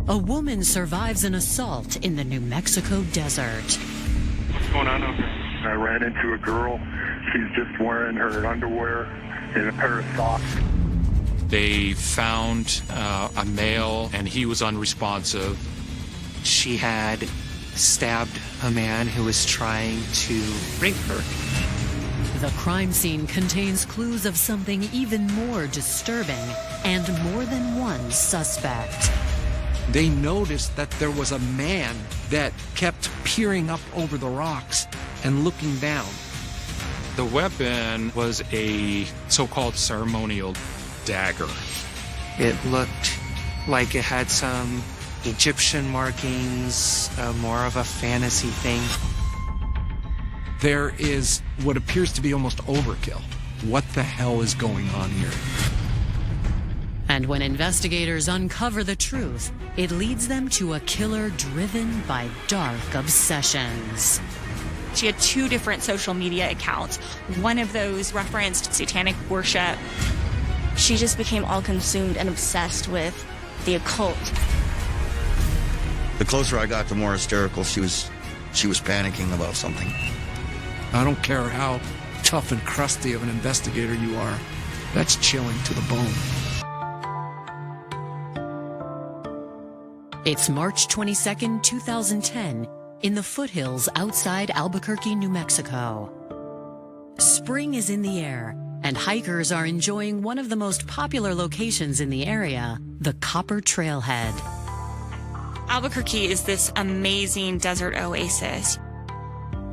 A woman survives an assault in the New Mexico desert. What's going on over there? I ran into a girl. She's just wearing her underwear and a pair of socks. They found a male, and he was unresponsive. She had stabbed a man who was trying to rape her. The crime scene contains clues of something even more disturbing and more than one suspect. They noticed that there was a man that kept peering up over the rocks and looking down. The weapon was a so-called ceremonial dagger. It looked like it had some Egyptian markings, more of a fantasy thing. There is what appears to be almost overkill. What the hell is going on here? And when investigators uncover the truth, it leads them to a killer driven by dark obsessions. She had 2 different social media accounts. One of those referenced satanic worship. She just became all consumed and obsessed with the occult. The closer I got, the more hysterical she was panicking about something. I don't care how tough and crusty of an investigator you are. That's chilling to the bone. It's March 22nd, 2010, in the foothills outside Albuquerque, New Mexico. Spring is in the air, and hikers are enjoying one of the most popular locations in the area, the Copper Trailhead. Albuquerque is this amazing desert oasis.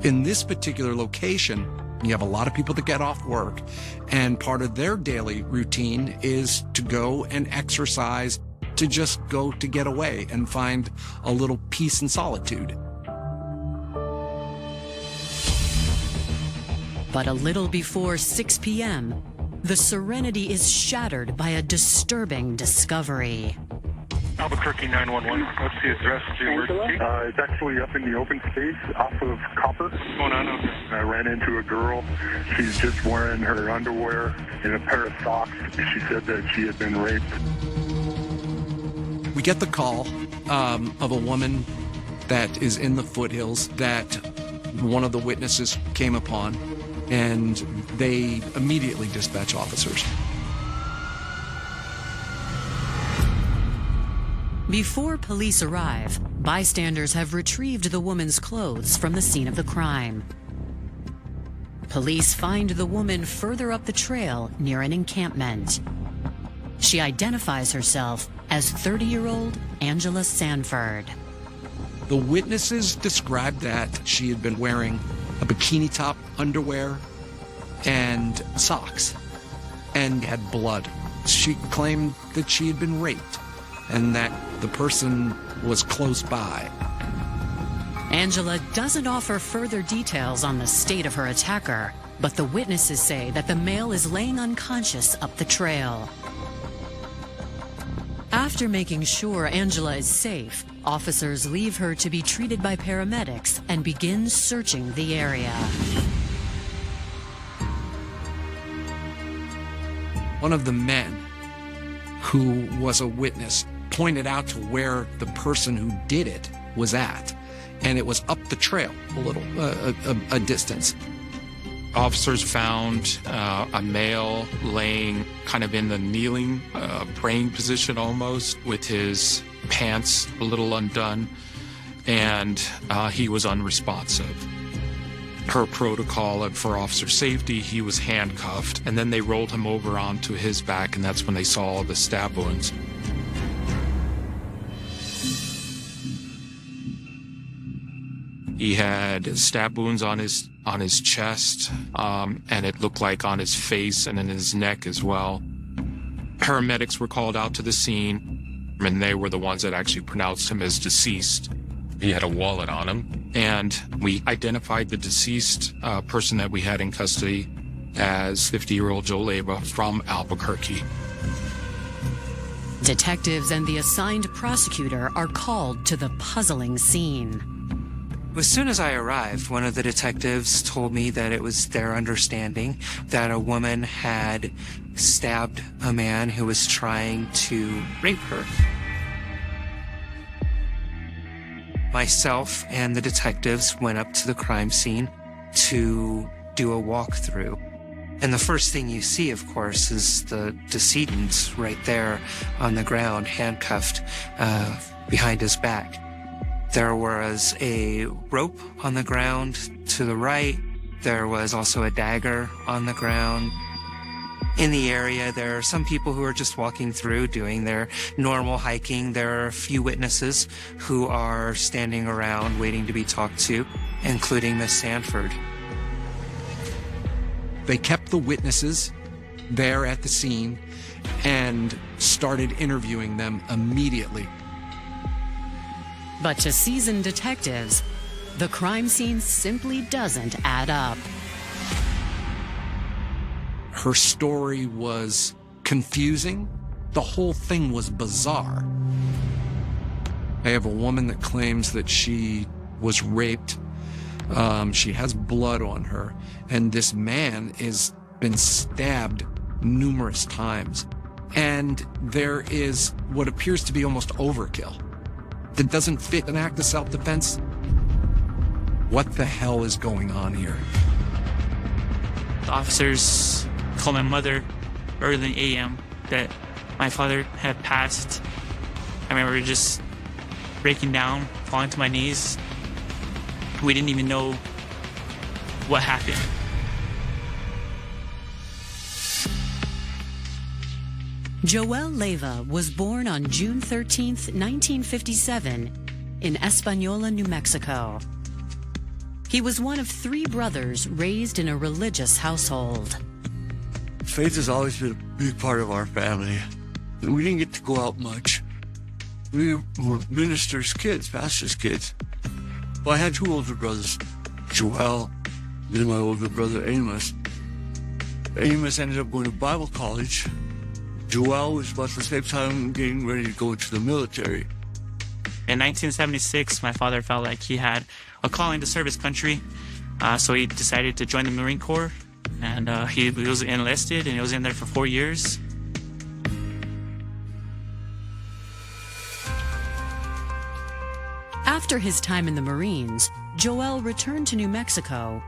In this particular location, you have a lot of people that get off work, and part of their daily routine is to go and exercise, to just go to get away and find a little peace and solitude. But a little before 6 p.m., the serenity is shattered by a disturbing discovery. Albuquerque 911. What's the address of the emergency? It's actually up in the open space off of Copper. What's going on over there? I ran into a girl. She's just wearing her underwear and a pair of socks. She said that she had been raped. We get the call of a woman that is in the foothills that one of the witnesses came upon, and they immediately dispatch officers. Before police arrive, bystanders have retrieved the woman's clothes from the scene of the crime. Police find the woman further up the trail near an encampment. She identifies herself as 30-year-old Angela Sanford. The witnesses described that she had been wearing a bikini top, underwear, and socks, and had blood. She claimed that she had been raped and that the person was close by. Angela doesn't offer further details on the state of her attacker, but the witnesses say that the male is laying unconscious up the trail. After making sure Angela is safe, officers leave her to be treated by paramedics and begin searching the area. One of the men who was a witness pointed out to where the person who did it was at, and it was up the trail a little, a distance. Officers found a male laying kind of in the kneeling, praying position almost, with his pants a little undone, and he was unresponsive. Per protocol and for officer safety, he was handcuffed, and then they rolled him over onto his back, and that's when they saw all the stab wounds. He had stab wounds on his chest, and it looked like on his face and in his neck as well. Paramedics were called out to the scene, and they were the ones that actually pronounced him as deceased. He had a wallet on him, and we identified the deceased person that we had in custody as 50-year-old Joe Leyva from Albuquerque. Detectives and the assigned prosecutor are called to the puzzling scene. As soon as I arrived, one of the detectives told me that it was their understanding that a woman had stabbed a man who was trying to rape her. Myself and the detectives went up to the crime scene to do a walkthrough. And the first thing you see, of course, is the decedent right there on the ground, handcuffed behind his back. There was a rope on the ground to the right. There was also a dagger on the ground. In the area, there are some people who are just walking through, doing their normal hiking. There are a few witnesses who are standing around waiting to be talked to, including Miss Sanford. They kept the witnesses there at the scene and started interviewing them immediately. But to seasoned detectives, the crime scene simply doesn't add up. Her story was confusing. The whole thing was bizarre. I have a woman that claims that she was raped. She has blood on her. And this man has been stabbed numerous times. And there is what appears to be almost overkill that doesn't fit an act of self-defense. What the hell is going on here? The officers called my mother early in the a.m. that my father had passed. I remember just breaking down, falling to my knees. We didn't even know what happened. Joel Leyva was born on June 13th, 1957 in Española, New Mexico. He was one of 3 brothers raised in a religious household. Faith has always been a big part of our family. We didn't get to go out much. We were ministers' kids, pastors' kids. Well, I had 2 older brothers, Joel, and my older brother Amos. Amos ended up going to Bible college. Joel was about the same time getting ready to go into the military. In 1976, my father felt like he had a calling to serve his country, so he decided to join the Marine Corps, and he was enlisted, and he was in there for 4 years. After his time in the Marines, Joel returned to New Mexico,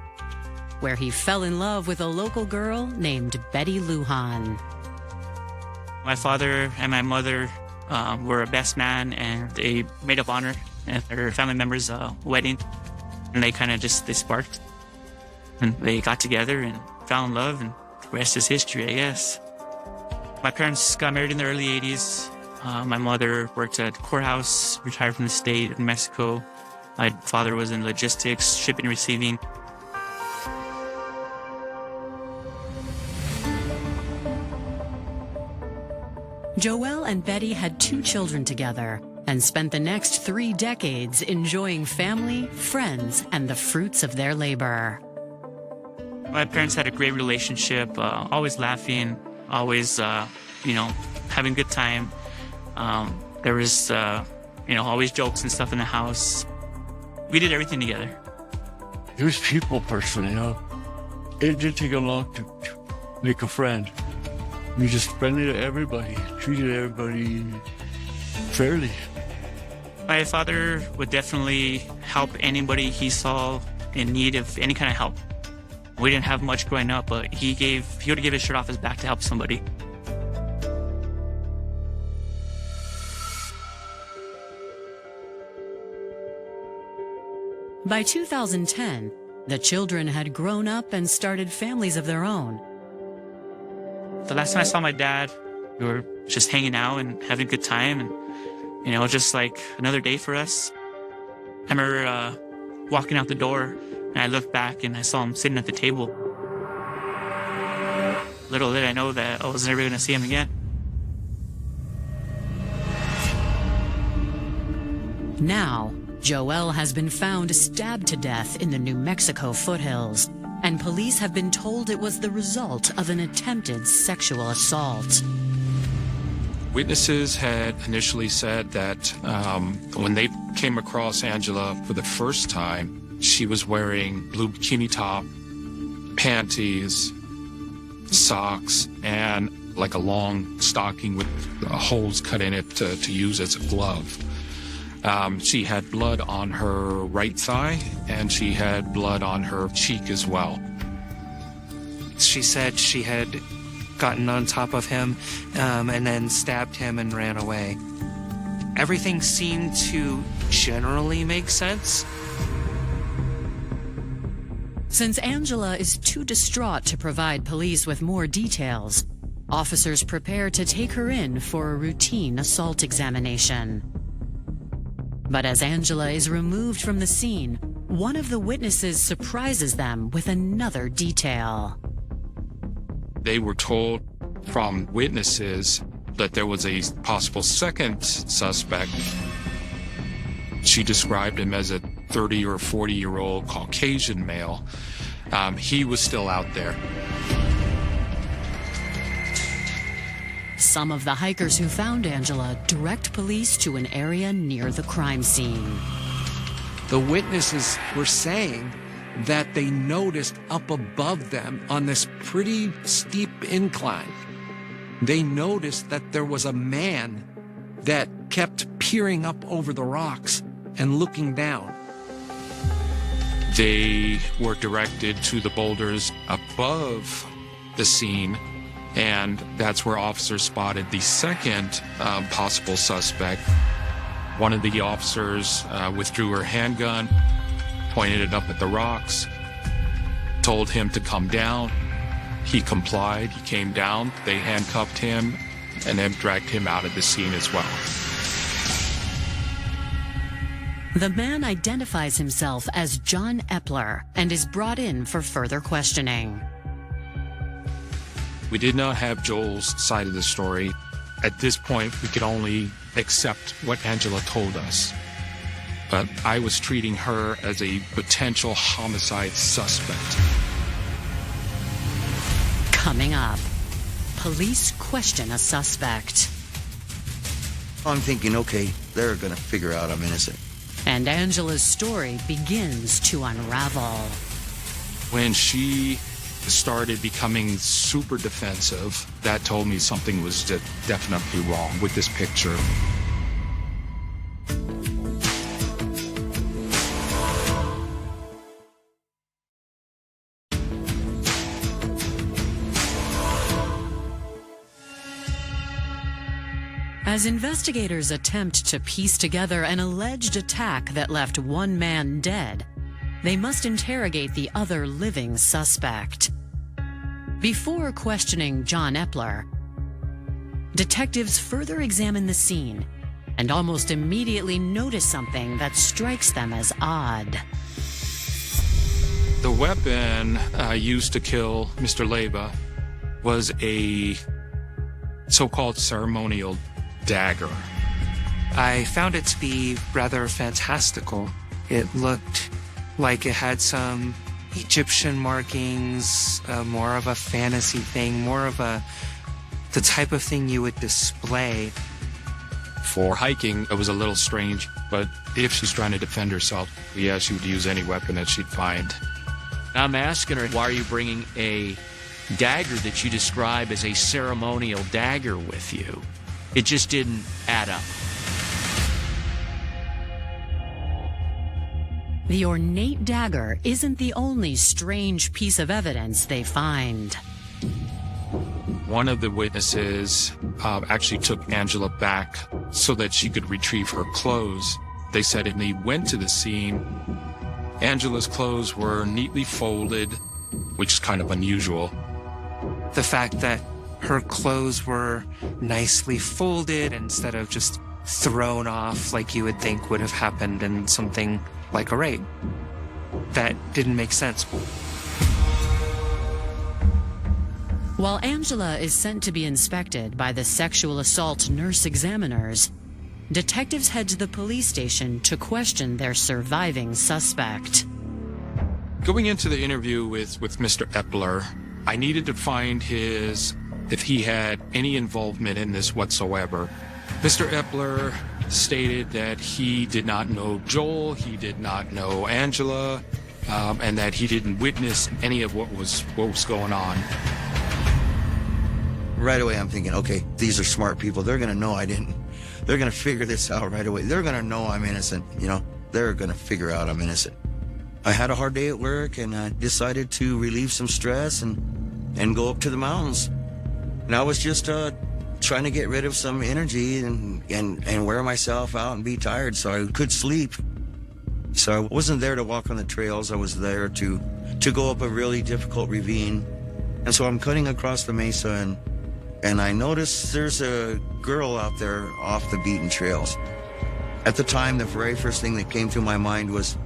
where he fell in love with a local girl named Betty Lujan. My father and my mother were a best man and a maid of honor at their family member's wedding. And they kind of they sparked. And they got together and fell in love, and the rest is history, I guess. My parents got married in the early 80s. My mother worked at the courthouse, retired from the state of New Mexico. My father was in logistics, shipping and receiving. Joel and Betty had 2 children together and spent the next 3 decades enjoying family, friends, and the fruits of their labor. My parents had a great relationship, always laughing, always, having a good time. There was, always jokes and stuff in the house. We did everything together. He was a people person, It didn't take a long to make a friend. He just friendly to everybody, treated everybody fairly. My father would definitely help anybody he saw in need of any kind of help. We didn't have much growing up, but he would give his shirt off his back to help somebody. By 2010, the children had grown up and started families of their own. The last time I saw my dad, we were just hanging out and having a good time, and, just like another day for us. I remember walking out the door, and I looked back and I saw him sitting at the table. Little did I know that I was never going to see him again. Now, Joel has been found stabbed to death in the New Mexico foothills, and police have been told it was the result of an attempted sexual assault. Witnesses had initially said that when they came across Angela for the first time, she was wearing blue bikini top, panties, socks, and like a long stocking with holes cut in it to use as a glove. She had blood on her right thigh, and she had blood on her cheek as well. She said she had gotten on top of him and then stabbed him and ran away. Everything seemed to generally make sense. Since Angela is too distraught to provide police with more details, officers prepare to take her in for a routine assault examination. But as Angela is removed from the scene, one of the witnesses surprises them with another detail. They were told from witnesses that there was a possible second suspect. She described him as a 30 or 40-year-old Caucasian male. He was still out there. Some of the hikers who found Angela direct police to an area near the crime scene. The witnesses were saying that they noticed up above them on this pretty steep incline, they noticed that there was a man that kept peering up over the rocks and looking down. They were directed to the boulders above the scene, and that's where officers spotted the second possible suspect. One of the officers withdrew her handgun, pointed it up at the rocks, told him to come down. He complied. He came down. They handcuffed him and then dragged him out of the scene as well. The man identifies himself as John Epler and is brought in for further questioning. We did not have Joel's side of the story. At this point, we could only accept what Angela told us. But I was treating her as a potential homicide suspect. Coming up, police question a suspect. I'm thinking, okay, they're going to figure out I'm innocent. And Angela's story begins to unravel. When she started becoming super defensive, that told me something was definitely wrong with this picture. As investigators attempt to piece together an alleged attack that left one man dead, they must interrogate the other living suspect. Before questioning John Epler, detectives further examine the scene and almost immediately notice something that strikes them as odd. The weapon used to kill Mr. Leyva was a so-called ceremonial dagger. I found it to be rather fantastical. It looked like it had some Egyptian markings, more of a fantasy thing, more of the type of thing you would display. For hiking, it was a little strange, but if she's trying to defend herself, yeah, she would use any weapon that she'd find. I'm asking her, why are you bringing a dagger that you describe as a ceremonial dagger with you? It just didn't add up. The ornate dagger isn't the only strange piece of evidence they find. One of the witnesses actually took Angela back so that she could retrieve her clothes. They said when they went to the scene, Angela's clothes were neatly folded, which is kind of unusual. The fact that her clothes were nicely folded instead of just thrown off like you would think would have happened in something like a rape. That didn't make sense. While Angela is sent to be inspected by the sexual assault nurse examiners, detectives head to the police station to question their surviving suspect. Going into the interview with Mr. Epler, I needed to find if he had any involvement in this whatsoever. Mr. Epler stated that he did not know Joel, he did not know Angela, and that he didn't witness any of what was going on. Right away, I'm thinking, okay, these are smart people. They're going to know I didn't. They're going to figure this out right away. They're going to know I'm innocent, you know. They're going to figure out I'm innocent. I had a hard day at work, and I decided to relieve some stress and go up to the mountains. And I was just trying to get rid of some energy and wear myself out and be tired so I could sleep. So I wasn't there to walk on the trails. I was there to go up a really difficult ravine. And so I'm cutting across the mesa, and I notice there's a girl out there off the beaten trails. At the time, the very first thing that came to my mind was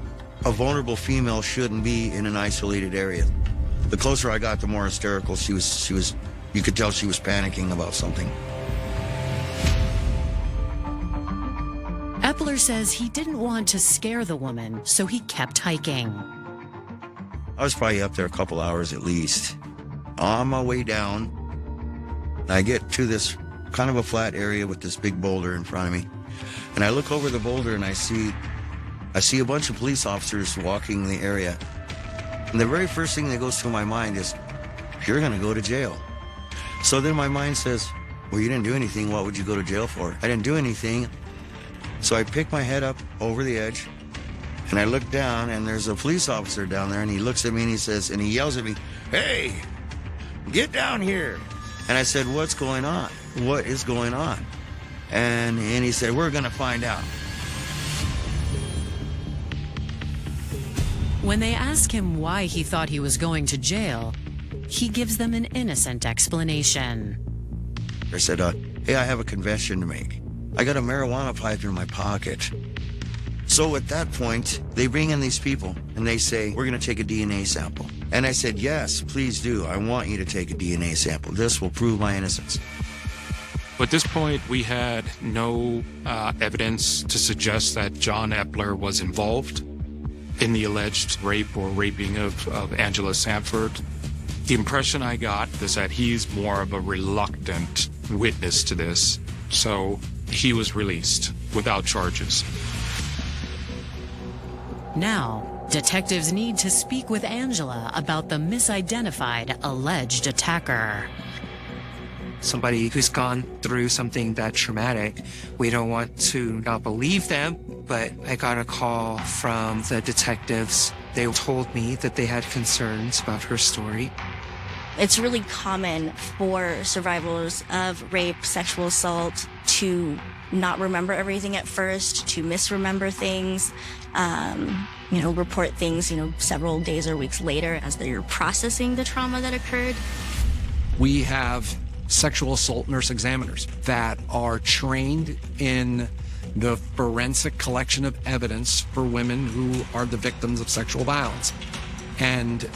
a vulnerable female shouldn't be in an isolated area. The closer I got, the more hysterical she was. You could tell she was panicking about something. Epler says he didn't want to scare the woman, so he kept hiking. I was probably up there a couple hours at least. On my way down, I get to this kind of a flat area with this big boulder in front of me. And I look over the boulder and I see a bunch of police officers walking the area. And the very first thing that goes through my mind is, you're going to go to jail. So then my mind says, well, you didn't do anything. What would you go to jail for? I didn't do anything. So I pick my head up over the edge and I look down, and there's a police officer down there, and he looks at me and he says, and he yells at me, hey, get down here. And I said, what's going on? What is going on? And he said, we're going to find out. When they ask him why he thought he was going to jail, he gives them an innocent explanation. I said, hey, I have a confession to make. I got a marijuana pipe in my pocket. So at that point, they bring in these people and they say, we're going to take a DNA sample. And I said, yes, please do. I want you to take a DNA sample. This will prove my innocence. At this point, we had no evidence to suggest that John Epler was involved in the alleged rape or raping of Angela Sanford. The impression I got is that he's more of a reluctant witness to this, so he was released without charges. Now, detectives need to speak with Angela about the misidentified alleged attacker. Somebody who's gone through something that traumatic, we don't want to not believe them, but I got a call from the detectives. They told me that they had concerns about her story. It's really common for survivors of rape, sexual assault to not remember everything at first, to misremember things, report things, several days or weeks later as they're processing the trauma that occurred. We have sexual assault nurse examiners that are trained in the forensic collection of evidence for women who are the victims of sexual violence. And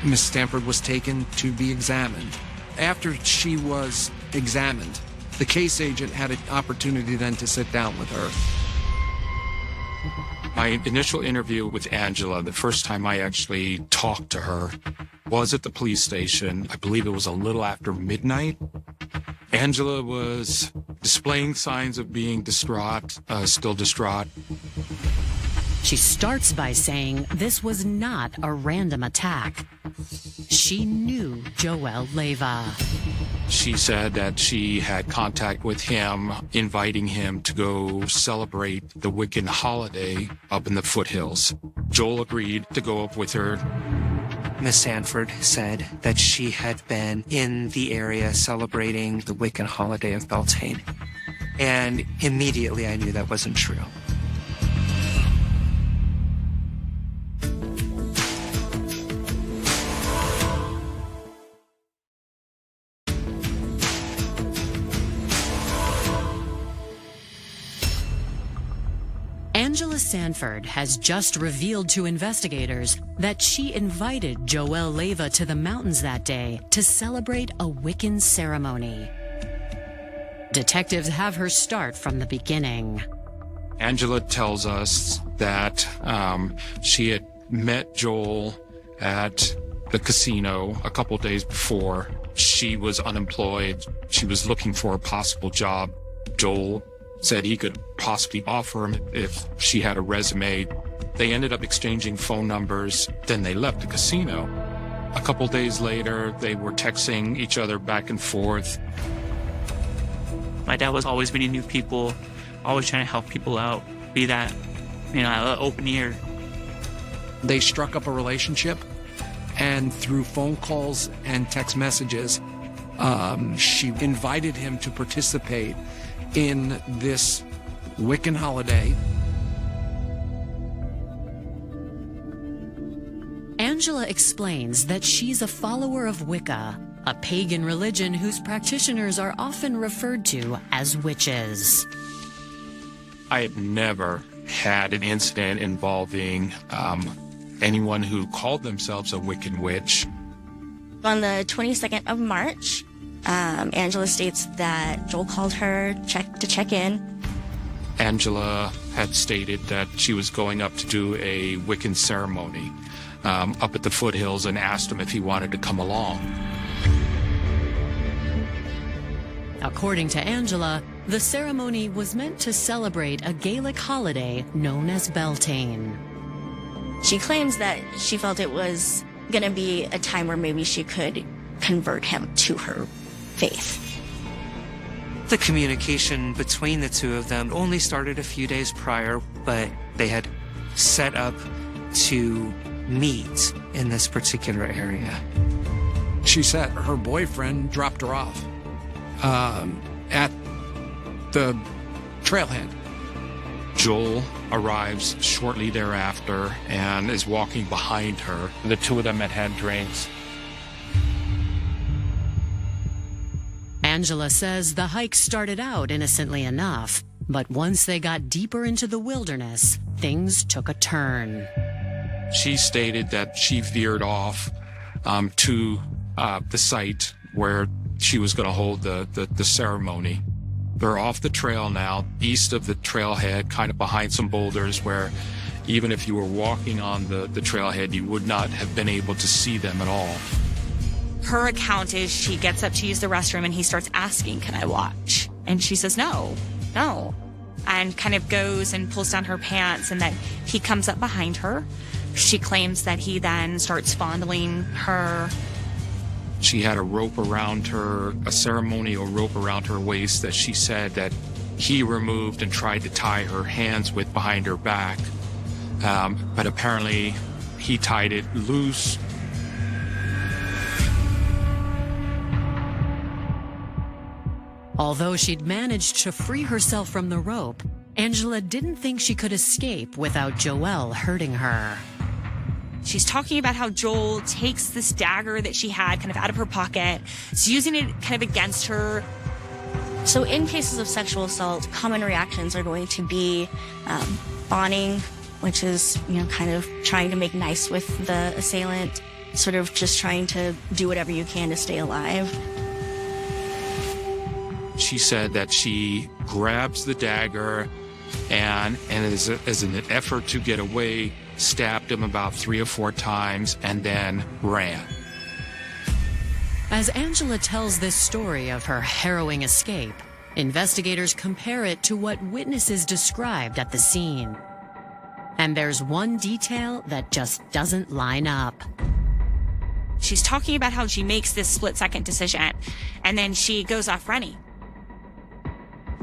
Miss Sanford was taken to be examined. After she was examined, the case agent had an opportunity then to sit down with her. My initial interview with Angela, the first time I actually talked to her, was at the police station. I believe it was a little after midnight. Angela was displaying signs of being distraught, still distraught. She starts by saying this was not a random attack. She knew Joel Leyva. She said that she had contact with him, inviting him to go celebrate the Wiccan holiday up in the foothills. Joel agreed to go up with her. Miss Sanford said that she had been in the area celebrating the Wiccan holiday of Beltane. And immediately I knew that wasn't true. Angela Sanford has just revealed to investigators that she invited Joel Leyva to the mountains that day to celebrate a Wiccan ceremony. Detectives have her start from the beginning. Angela tells us that she had met Joel at the casino a couple days before. She was unemployed. She was looking for a possible job. Joel said he could possibly offer him if she had a resume. They ended up exchanging phone numbers. Then they left the casino. A couple days later, they were texting each other back and forth. My dad was always meeting new people, always trying to help people out, be that, an open ear. They struck up a relationship, and through phone calls and text messages, she invited him to participate in this Wiccan holiday. Angela explains that she's a follower of Wicca, a pagan religion whose practitioners are often referred to as witches. I have never had an incident involving anyone who called themselves a Wiccan witch. On the 22nd of March, Angela states that Joel called her to check in. Angela had stated that she was going up to do a Wiccan ceremony up at the foothills and asked him if he wanted to come along. According to Angela, the ceremony was meant to celebrate a Gaelic holiday known as Beltane. She claims that she felt it was going to be a time where maybe she could convert him to her faith. The communication between the two of them only started a few days prior, but they had set up to meet in this particular area. She said her boyfriend dropped her off at the trailhead. Joel arrives shortly thereafter and is walking behind her. The two of them had drinks. Angela says the hike started out innocently enough, but once they got deeper into the wilderness, things took a turn. She stated that she veered off to the site where she was going to hold the ceremony. They're off the trail now, east of the trailhead, kind of behind some boulders where even if you were walking on the trailhead, you would not have been able to see them at all. Her account is she gets up to use the restroom and he starts asking, "Can I watch?" And she says, no, and kind of goes and pulls down her pants, and that he comes up behind her. She claims that he then starts fondling her. She had a rope around her, a ceremonial rope around her waist that she said that he removed and tried to tie her hands with behind her back. But apparently he tied it loose. Although she'd managed to free herself from the rope, Angela didn't think she could escape without Joel hurting her. She's talking about how Joel takes this dagger that she had kind of out of her pocket. He's using it kind of against her. So in cases of sexual assault, common reactions are going to be fawning, which is, kind of trying to make nice with the assailant, sort of just trying to do whatever you can to stay alive. She said that she grabs the dagger and as an effort to get away, stabbed him about 3 or 4 times and then ran. As Angela tells this story of her harrowing escape, investigators compare it to what witnesses described at the scene. And there's one detail that just doesn't line up. She's talking about how she makes this split-second decision, and then she goes off running.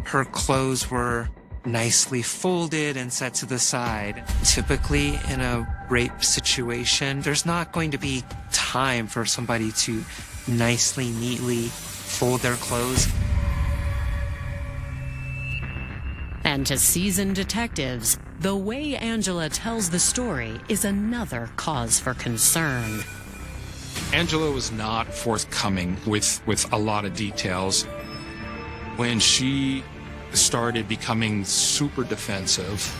Her clothes were nicely folded and set to the side. Typically, in a rape situation, there's not going to be time for somebody to nicely, neatly fold their clothes. And to seasoned detectives, the way Angela tells the story is another cause for concern. Angela was not forthcoming with a lot of details. When she started becoming super defensive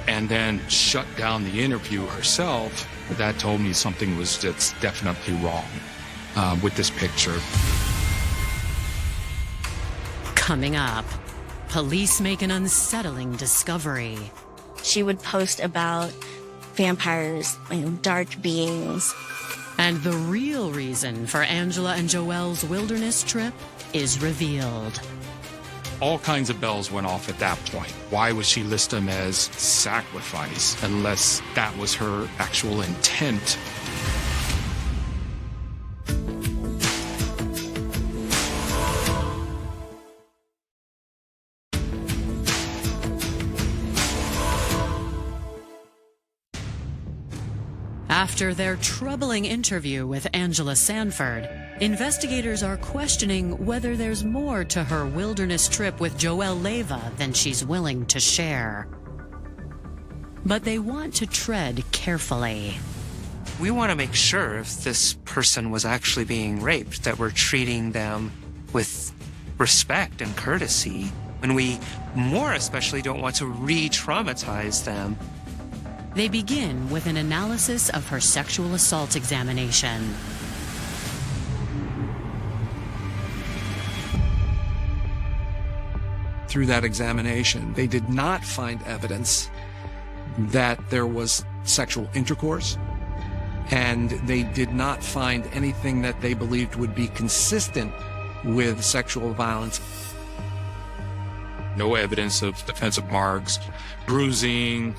and then shut down the interview herself, that told me something was just definitely wrong with this picture. Coming up, police make an unsettling discovery. She would post about vampires, dark beings. And the real reason for Angela and Joel's wilderness trip is revealed. All kinds of bells went off at that point. Why would she list them as sacrifice unless that was her actual intent? After their troubling interview with Angela Sanford, investigators are questioning whether there's more to her wilderness trip with Joelle Leyva than she's willing to share. But they want to tread carefully. We want to make sure if this person was actually being raped, that we're treating them with respect and courtesy. And we more especially don't want to re-traumatize them. They begin with an analysis of her sexual assault examination. Through that examination, they did not find evidence that there was sexual intercourse, and they did not find anything that they believed would be consistent with sexual violence. No evidence of defensive marks, bruising,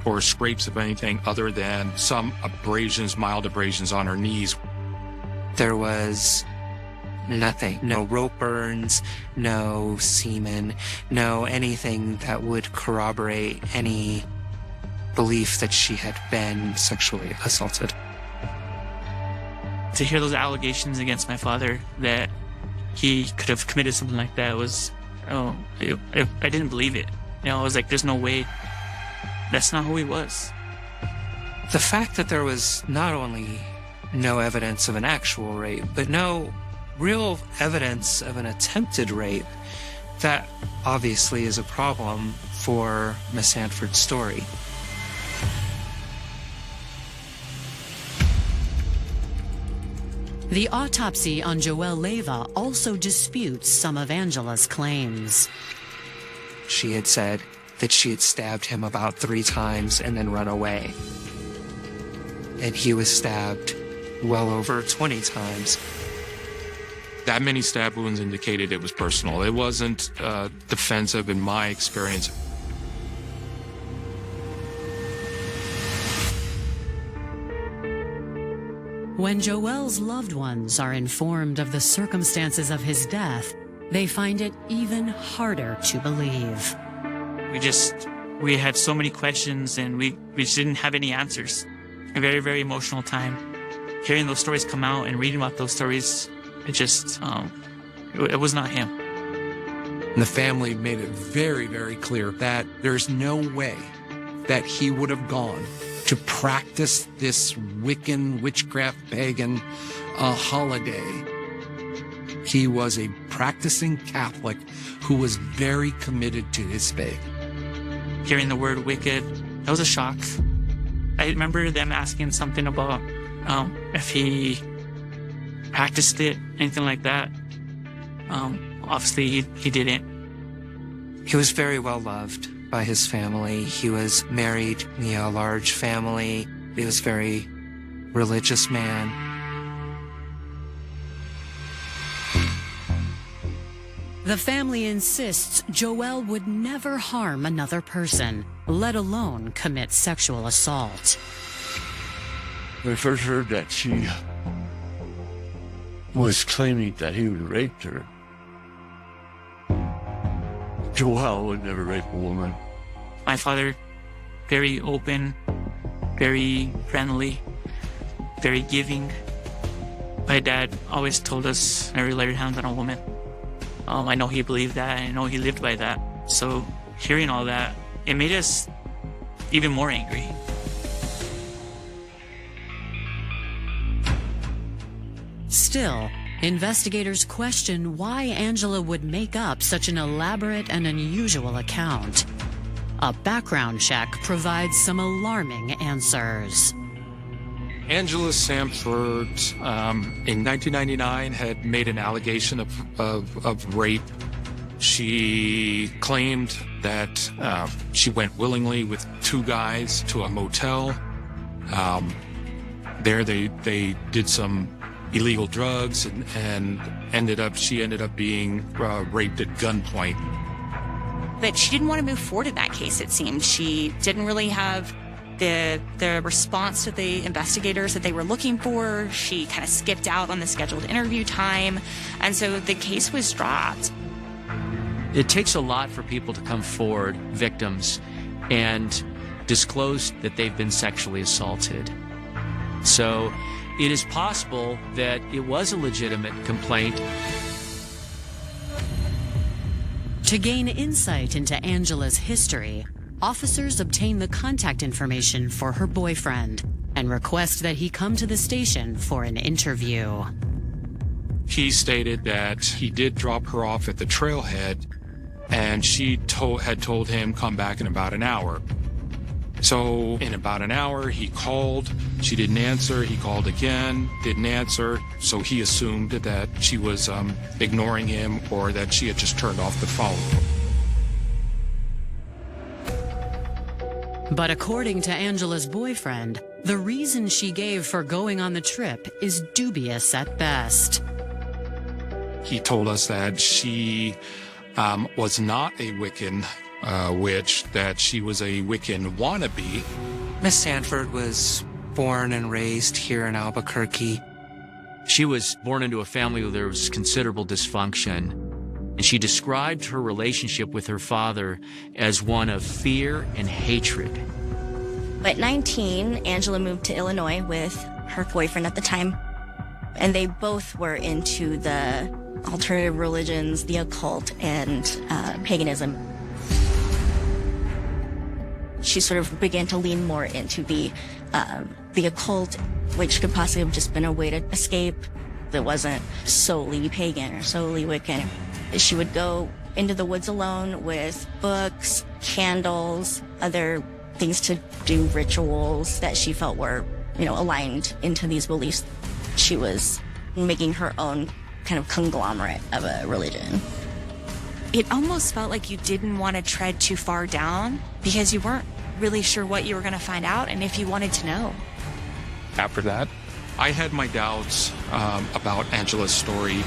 or scrapes of anything other than some abrasions, mild abrasions on her knees. There was nothing. No rope burns, no semen, no anything that would corroborate any belief that she had been sexually assaulted. To hear those allegations against my father that he could have committed something like that was, I didn't believe it. I was like, there's no way. That's not who he was. The fact that there was not only no evidence of an actual rape, but no real evidence of an attempted rape, that obviously is a problem for Miss Sanford's story. The autopsy on Joelle Leyva also disputes some of Angela's claims. She had said that she had stabbed him about 3 times and then run away. And he was stabbed well over 20 times. That many stab wounds indicated it was personal. It wasn't defensive in my experience. When Joelle's loved ones are informed of the circumstances of his death, they find it even harder to believe. We had so many questions and we just didn't have any answers. A very, very emotional time. Hearing those stories come out and reading about those stories, it was not him. And the family made it very, very clear that there's no way that he would have gone to practice this Wiccan, witchcraft, pagan holiday. He was a practicing Catholic who was very committed to his faith. Hearing the word wicked, that was a shock. I remember them asking something about if he practiced it, anything like that. Obviously, he didn't. He was very well loved by his family. He was married, a large family. He was a very religious man. The family insists Joelle would never harm another person, let alone commit sexual assault. When I first heard that she was claiming that he would raped her, Joelle would never rape a woman. My father, very open, very friendly, very giving. My dad always told us never lay your hands on a woman. I know he believed that, and I know he lived by that. So hearing all that, it made us even more angry. Still, investigators question why Angela would make up such an elaborate and unusual account. A background check provides some alarming answers. Angela Sanford, in 1999, had made an allegation of rape. She claimed that she went willingly with 2 guys to a motel. There they did some illegal drugs and she ended up being raped at gunpoint. But she didn't want to move forward in that case, it seemed. She didn't really have the response to the investigators that they were looking for. She kind of skipped out on the scheduled interview time. And so the case was dropped. It takes a lot for people to come forward, victims, and disclose that they've been sexually assaulted. So it is possible that it was a legitimate complaint. To gain insight into Angela's history, officers obtain the contact information for her boyfriend and request that he come to the station for an interview. He stated that he did drop her off at the trailhead, and she had told him come back in about an hour. So in about an hour, he called. She didn't answer. He called again, didn't answer. So he assumed that she was ignoring him or that she had just turned off the phone. But according to Angela's boyfriend, the reason she gave for going on the trip is dubious at best. He told us that she was not a Wiccan witch, that she was a Wiccan wannabe. Miss Sanford was born and raised here in Albuquerque. She was born into a family where there was considerable dysfunction, and she described her relationship with her father as one of fear and hatred. At 19, Angela moved to Illinois with her boyfriend at the time, and they both were into the alternative religions, the occult, and paganism. She sort of began to lean more into the occult, which could possibly have just been a way to escape that wasn't solely pagan or solely Wiccan. She would go into the woods alone with books, candles, other things to do, rituals that she felt were, aligned into these beliefs. She was making her own kind of conglomerate of a religion. It almost felt like you didn't want to tread too far down because you weren't really sure what you were going to find out and if you wanted to know. After that, I had my doubts about Angela's story.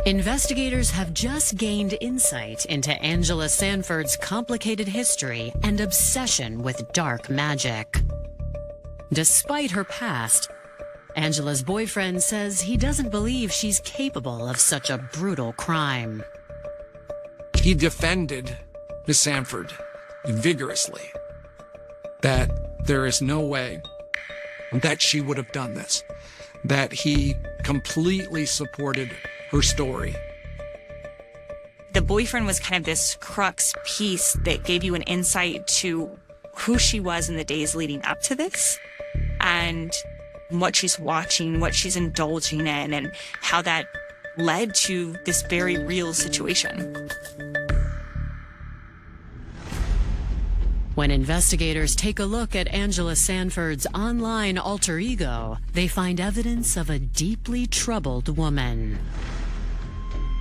Investigators have just gained insight into Angela Sanford's complicated history and obsession with dark magic. Despite her past, Angela's boyfriend says he doesn't believe she's capable of such a brutal crime. He defended Miss Sanford vigorously, that there is no way that she would have done this, that he completely supported her story. The boyfriend was kind of this crux piece that gave you an insight to who she was in the days leading up to this and what she's watching, what she's indulging in, and how that led to this very real situation. When investigators take a look at Angela Sanford's online alter ego, they find evidence of a deeply troubled woman.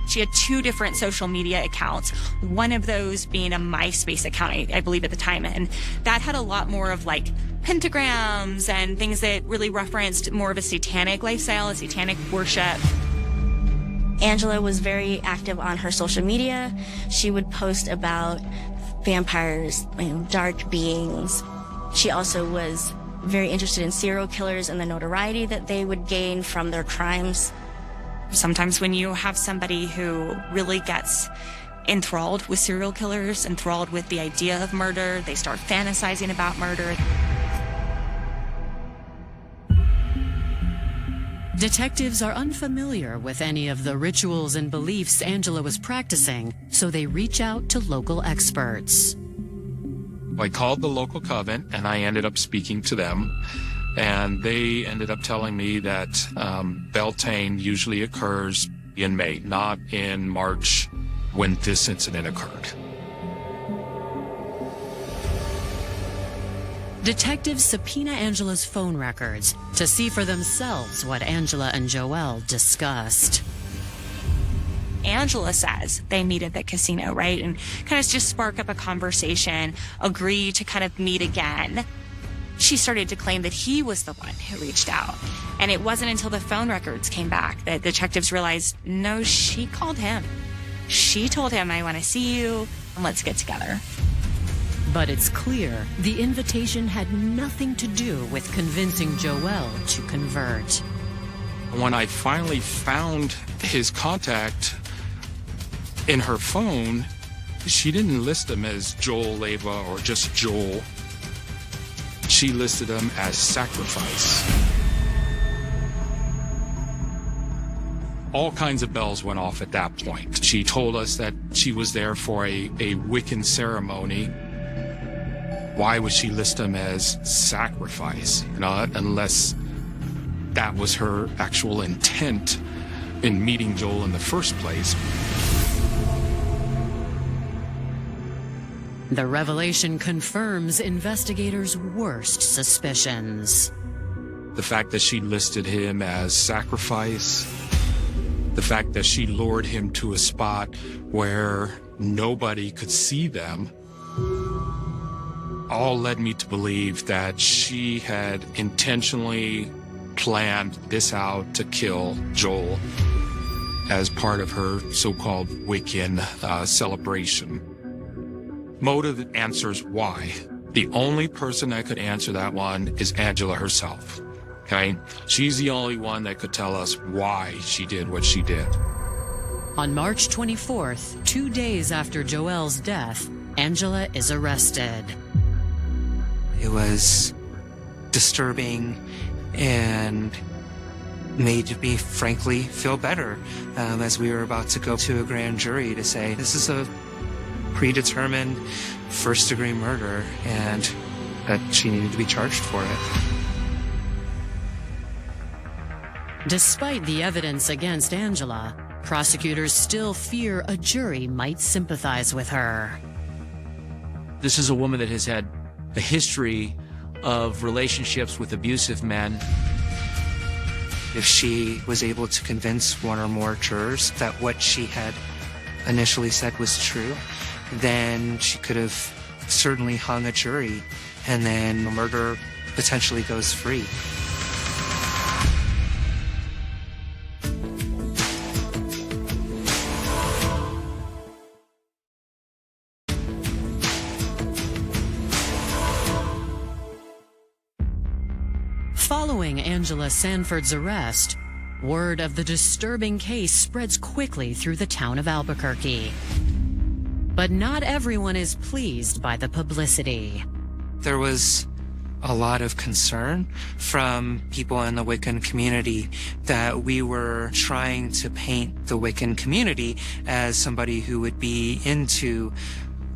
She had 2 different social media accounts, one of those being a MySpace account, I believe at the time. And that had a lot more of like pentagrams and things that really referenced more of a satanic lifestyle, a satanic worship. Angela was very active on her social media. She would post about vampires, dark beings. She also was very interested in serial killers and the notoriety that they would gain from their crimes. Sometimes when you have somebody who really gets enthralled with serial killers, enthralled with the idea of murder, they start fantasizing about murder. Detectives are unfamiliar with any of the rituals and beliefs Angela was practicing, so they reach out to local experts. I called the local coven, and I ended up speaking to them. And they ended up telling me that Beltane usually occurs in May, not in March when this incident occurred. Detectives subpoena Angela's phone records to see for themselves what Angela and Joelle discussed. Angela says they meet at the casino, right? And kind of just spark up a conversation, agree to kind of meet again. She started to claim that he was the one who reached out. And it wasn't until the phone records came back that detectives realized, no, she called him. She told him, I want to see you, and let's get together. But it's clear the invitation had nothing to do with convincing Joelle to convert. When I finally found his contact in her phone, she didn't list him as Joel Leyva or just Joel. She listed him as Sacrifice. All kinds of bells went off at that point. She told us that she was there for a Wiccan ceremony. Why would she list him as Sacrifice? Unless that was her actual intent in meeting Joel in the first place. The revelation confirms investigators' worst suspicions. The fact that she listed him as Sacrifice, the fact that she lured him to a spot where nobody could see them, all led me to believe that she had intentionally planned this out to kill Joel as part of her so-called Wiccan celebration. Motive answers why. The only person that could answer that one is Angela herself. Okay? She's the only one that could tell us why she did what she did. On March 24th, 2 days after Joel's death, Angela is arrested. It was disturbing and made me, frankly, feel better as we were about to go to a grand jury to say, this is a predetermined first-degree murder, and that she needed to be charged for it. Despite the evidence against Angela, prosecutors still fear a jury might sympathize with her. This is a woman that has had a history of relationships with abusive men. If she was able to convince one or more jurors that what she had initially said was true, then she could have certainly hung a jury, and then the murderer potentially goes free. Following Angela Sanford's arrest, word of the disturbing case spreads quickly through the town of Albuquerque. But not everyone is pleased by the publicity. There was a lot of concern from people in the Wiccan community that we were trying to paint the Wiccan community as somebody who would be into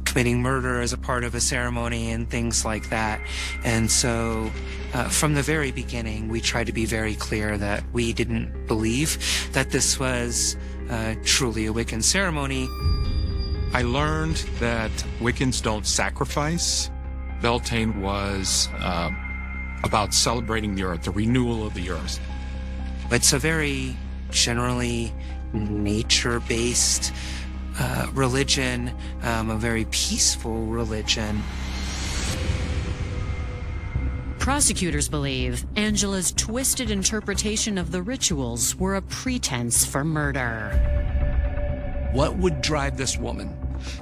committing murder as a part of a ceremony and things like that. And so from the very beginning, we tried to be very clear that we didn't believe that this was truly a Wiccan ceremony. I learned that Wiccans don't sacrifice. Beltane was about celebrating the earth, the renewal of the earth. It's a very generally nature-based religion, a very peaceful religion. Prosecutors believe Angela's twisted interpretation of the rituals were a pretense for murder. What would drive this woman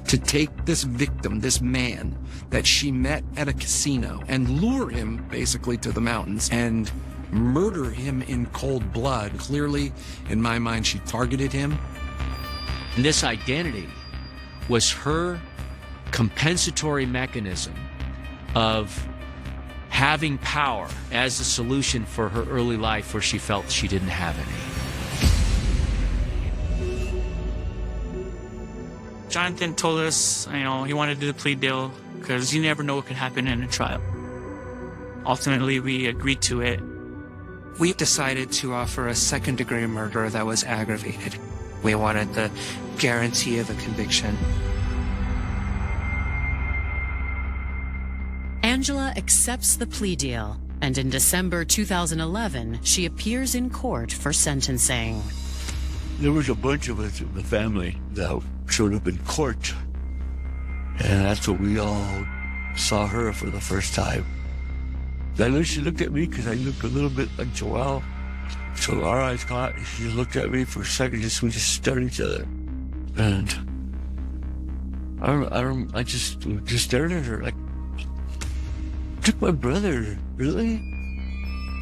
to take this victim, this man that she met at a casino, and lure him basically to the mountains and murder him in cold blood? Clearly, in my mind, she targeted him. And this identity was her compensatory mechanism of having power as a solution for her early life where she felt she didn't have any. Jonathan told us, he wanted to do the plea deal because you never know what could happen in a trial. Ultimately, we agreed to it. We decided to offer a second-degree murder that was aggravated. We wanted the guarantee of a conviction. Angela accepts the plea deal, and in December 2011, she appears in court for sentencing. There was a bunch of us in the family that showed up in court, and that's when we all saw her for the first time. I know she looked at me because I looked a little bit like Joelle. So our eyes caught. She looked at me for a second, we just stared at each other, and I just stared at her like, took my brother, really?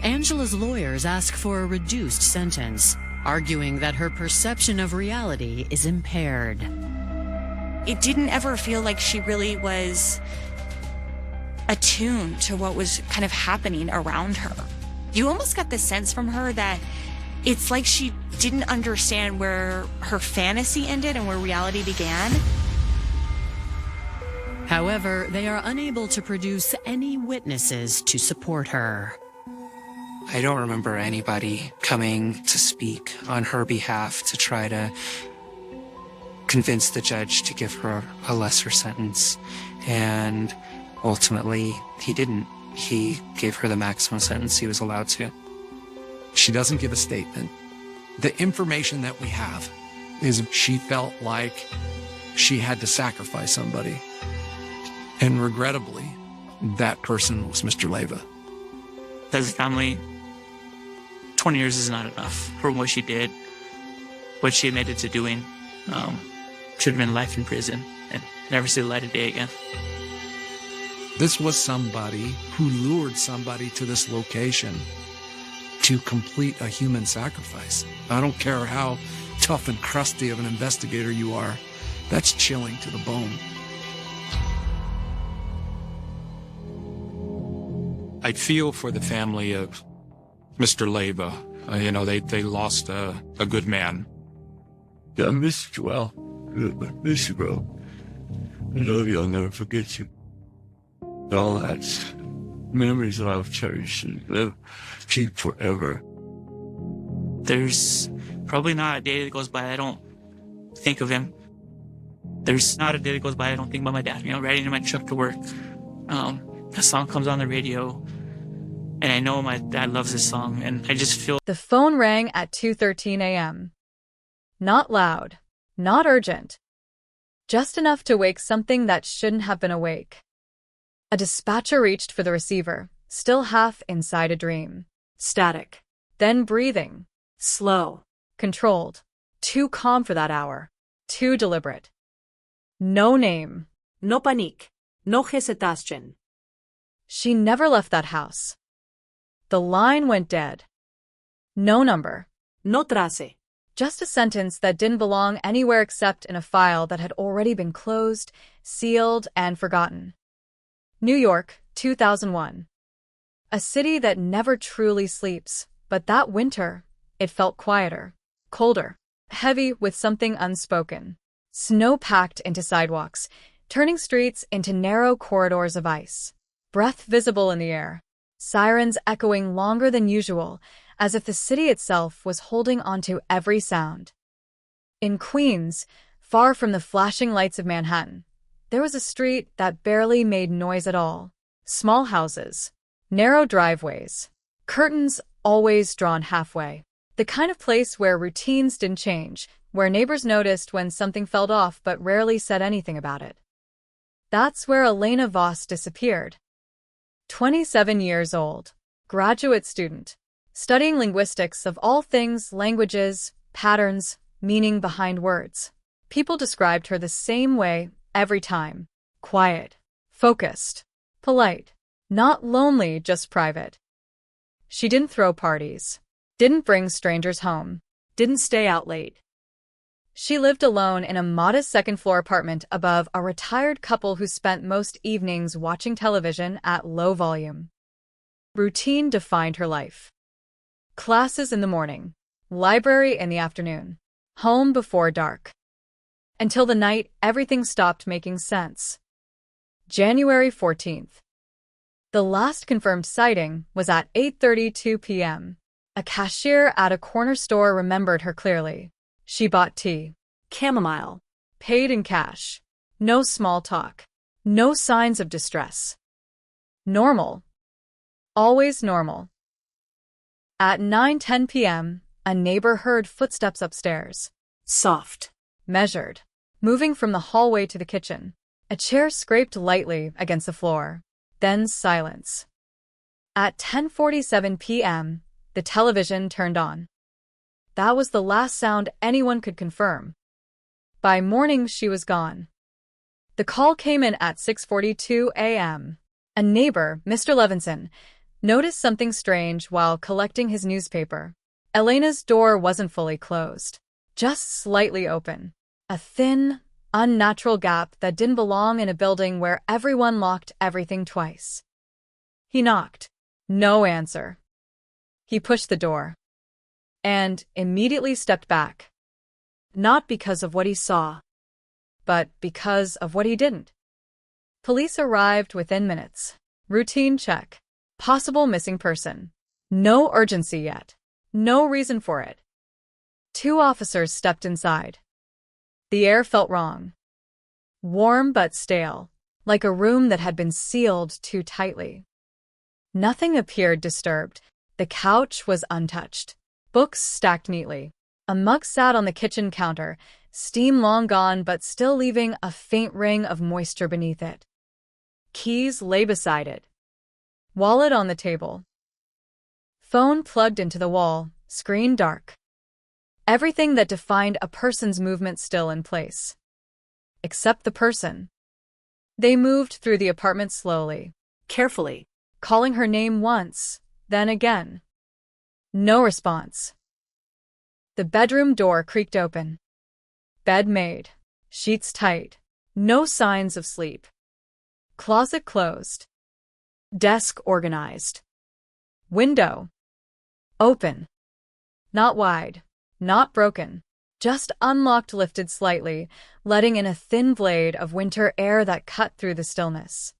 Angela's lawyers ask for a reduced sentence, arguing that her perception of reality is impaired. It didn't ever feel like she really was attuned to what was kind of happening around her. You almost got the sense from her that it's like she didn't understand where her fantasy ended and where reality began. However, they are unable to produce any witnesses to support her. I don't remember anybody coming to speak on her behalf to try to convince the judge to give her a lesser sentence. And ultimately, he didn't. He gave her the maximum sentence he was allowed to. She doesn't give a statement. The information that we have is she felt like she had to sacrifice somebody. And regrettably, that person was Mr. Leyva. As a family, 20 years is not enough for what she did, what she admitted to doing. Should have been life in prison and never see the light of day again. This was somebody who lured somebody to this location to complete a human sacrifice. I don't care how tough and crusty of an investigator you are, that's chilling to the bone. I feel for the family of Mr. Leyva. They lost a good man. Yeah, I miss you, Al. I miss you, bro. I love you. I'll never forget you. All that's memories that I've cherished and keep forever. There's probably not a day that goes by I don't think of him. There's not a day that goes by I don't think about my dad. Riding in my truck to work, a song comes on the radio, and I know my dad loves this song, and I just feel... The phone rang at 2:13 a.m. Not loud, not urgent, just enough to wake something that shouldn't have been awake. A dispatcher reached for the receiver, still half inside a dream. Static, then breathing, slow, controlled, too calm for that hour, too deliberate. No name. No panique. No hesitation. She never left that house. The line went dead. No number. No trace. Just a sentence that didn't belong anywhere except in a file that had already been closed, sealed, and forgotten. New York, 2001. A city that never truly sleeps, but that winter, it felt quieter, colder, heavy with something unspoken. Snow packed into sidewalks, turning streets into narrow corridors of ice. Breath visible in the air, sirens echoing longer than usual, as if the city itself was holding onto every sound. In Queens, far from the flashing lights of Manhattan, there was a street that barely made noise at all. Small houses, narrow driveways, curtains always drawn halfway. The kind of place where routines didn't change, where neighbors noticed when something fell off but rarely said anything about it. That's where Elena Voss disappeared. 27 years old, graduate student, studying linguistics of all things, languages, patterns, meaning behind words. People described her the same way every time. Quiet, focused, polite, not lonely, just private. She didn't throw parties, didn't bring strangers home, didn't stay out late. She lived alone in a modest second-floor apartment above a retired couple who spent most evenings watching television at low volume. Routine defined her life. Classes in the morning, library in the afternoon, home before dark. Until the night everything stopped making sense. January 14th. The last confirmed sighting was at 8:32 p.m. A cashier at a corner store remembered her clearly. She bought tea, chamomile, paid in cash. No small talk, no signs of distress. Normal. Always normal. At 9:10 p.m., a neighbor heard footsteps upstairs. Soft, measured, moving from the hallway to the kitchen. A chair scraped lightly against the floor. Then silence. At 10:47 p.m., the television turned on. That was the last sound anyone could confirm. By morning, she was gone. The call came in at 6:42 a.m. A neighbor, Mr. Levinson, noticed something strange while collecting his newspaper. Elena's door wasn't fully closed, just slightly open. A thin, unnatural gap that didn't belong in a building where everyone locked everything twice. He knocked. No answer. He pushed the door and immediately stepped back. Not because of what he saw, but because of what he didn't. Police arrived within minutes. Routine check. Possible missing person. No urgency yet. No reason for it. 2 officers stepped inside. The air felt wrong. Warm but stale, like a room that had been sealed too tightly. Nothing appeared disturbed. The couch was untouched. Books stacked neatly. A mug sat on the kitchen counter, steam long gone but still leaving a faint ring of moisture beneath it. Keys lay beside it. Wallet on the table. Phone plugged into the wall, screen dark. Everything that defined a person's movement still in place. Except the person. They moved through the apartment slowly, Carefully. calling her name once, then again. No response. The bedroom door creaked open. Bed made. Sheets tight. No signs of sleep. Closet closed. Desk organized. Window open. Not wide. Not broken. Just unlocked, lifted slightly, letting in a thin blade of winter air that cut through the stillness.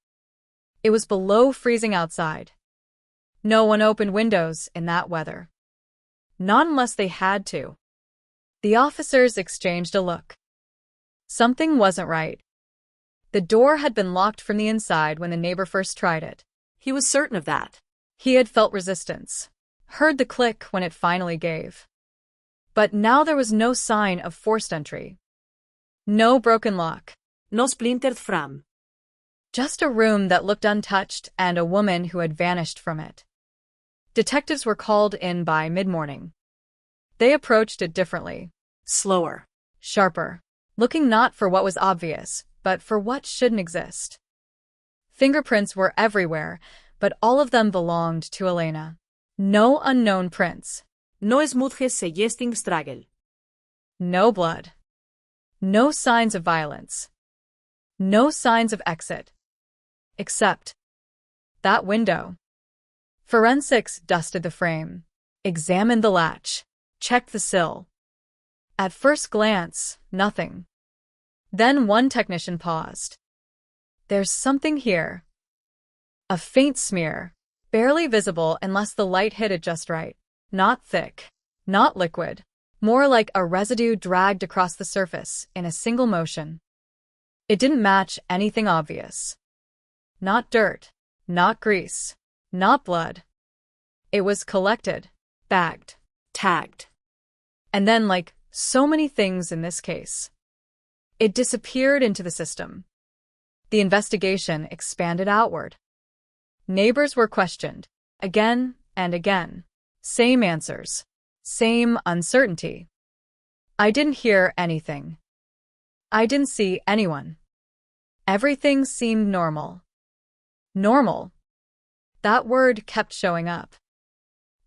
It was below freezing outside. No one opened windows in that weather. Not unless they had to. The officers exchanged a look. Something wasn't right. The door had been locked from the inside when the neighbor first tried it. He was certain of that. He had felt resistance, heard the click when it finally gave. But now there was no sign of forced entry. No broken lock. No splintered frame. Just a room that looked untouched and a woman who had vanished from it. Detectives were called in by mid-morning. They approached it differently. Slower. Sharper. Looking not for what was obvious, but for what shouldn't exist. Fingerprints were everywhere, but all of them belonged to Elena. No unknown prints. No smudges se jesting stragel. No blood. No signs of violence. No signs of exit. Except that window. Forensics dusted the frame, examined the latch, checked the sill. At first glance, nothing. Then one technician paused. There's something here. A faint smear, barely visible unless the light hit it just right. Not thick, not liquid, more like a residue dragged across the surface in a single motion. It didn't match anything obvious. Not dirt, not grease, not blood. It was collected, bagged, Tagged. and then, like so many things in this case, it disappeared into the system. The investigation expanded outward. Neighbors were questioned, again and again. Same answers. Same uncertainty. I didn't hear anything. I didn't see anyone. Everything seemed normal. Normal. That word kept showing up.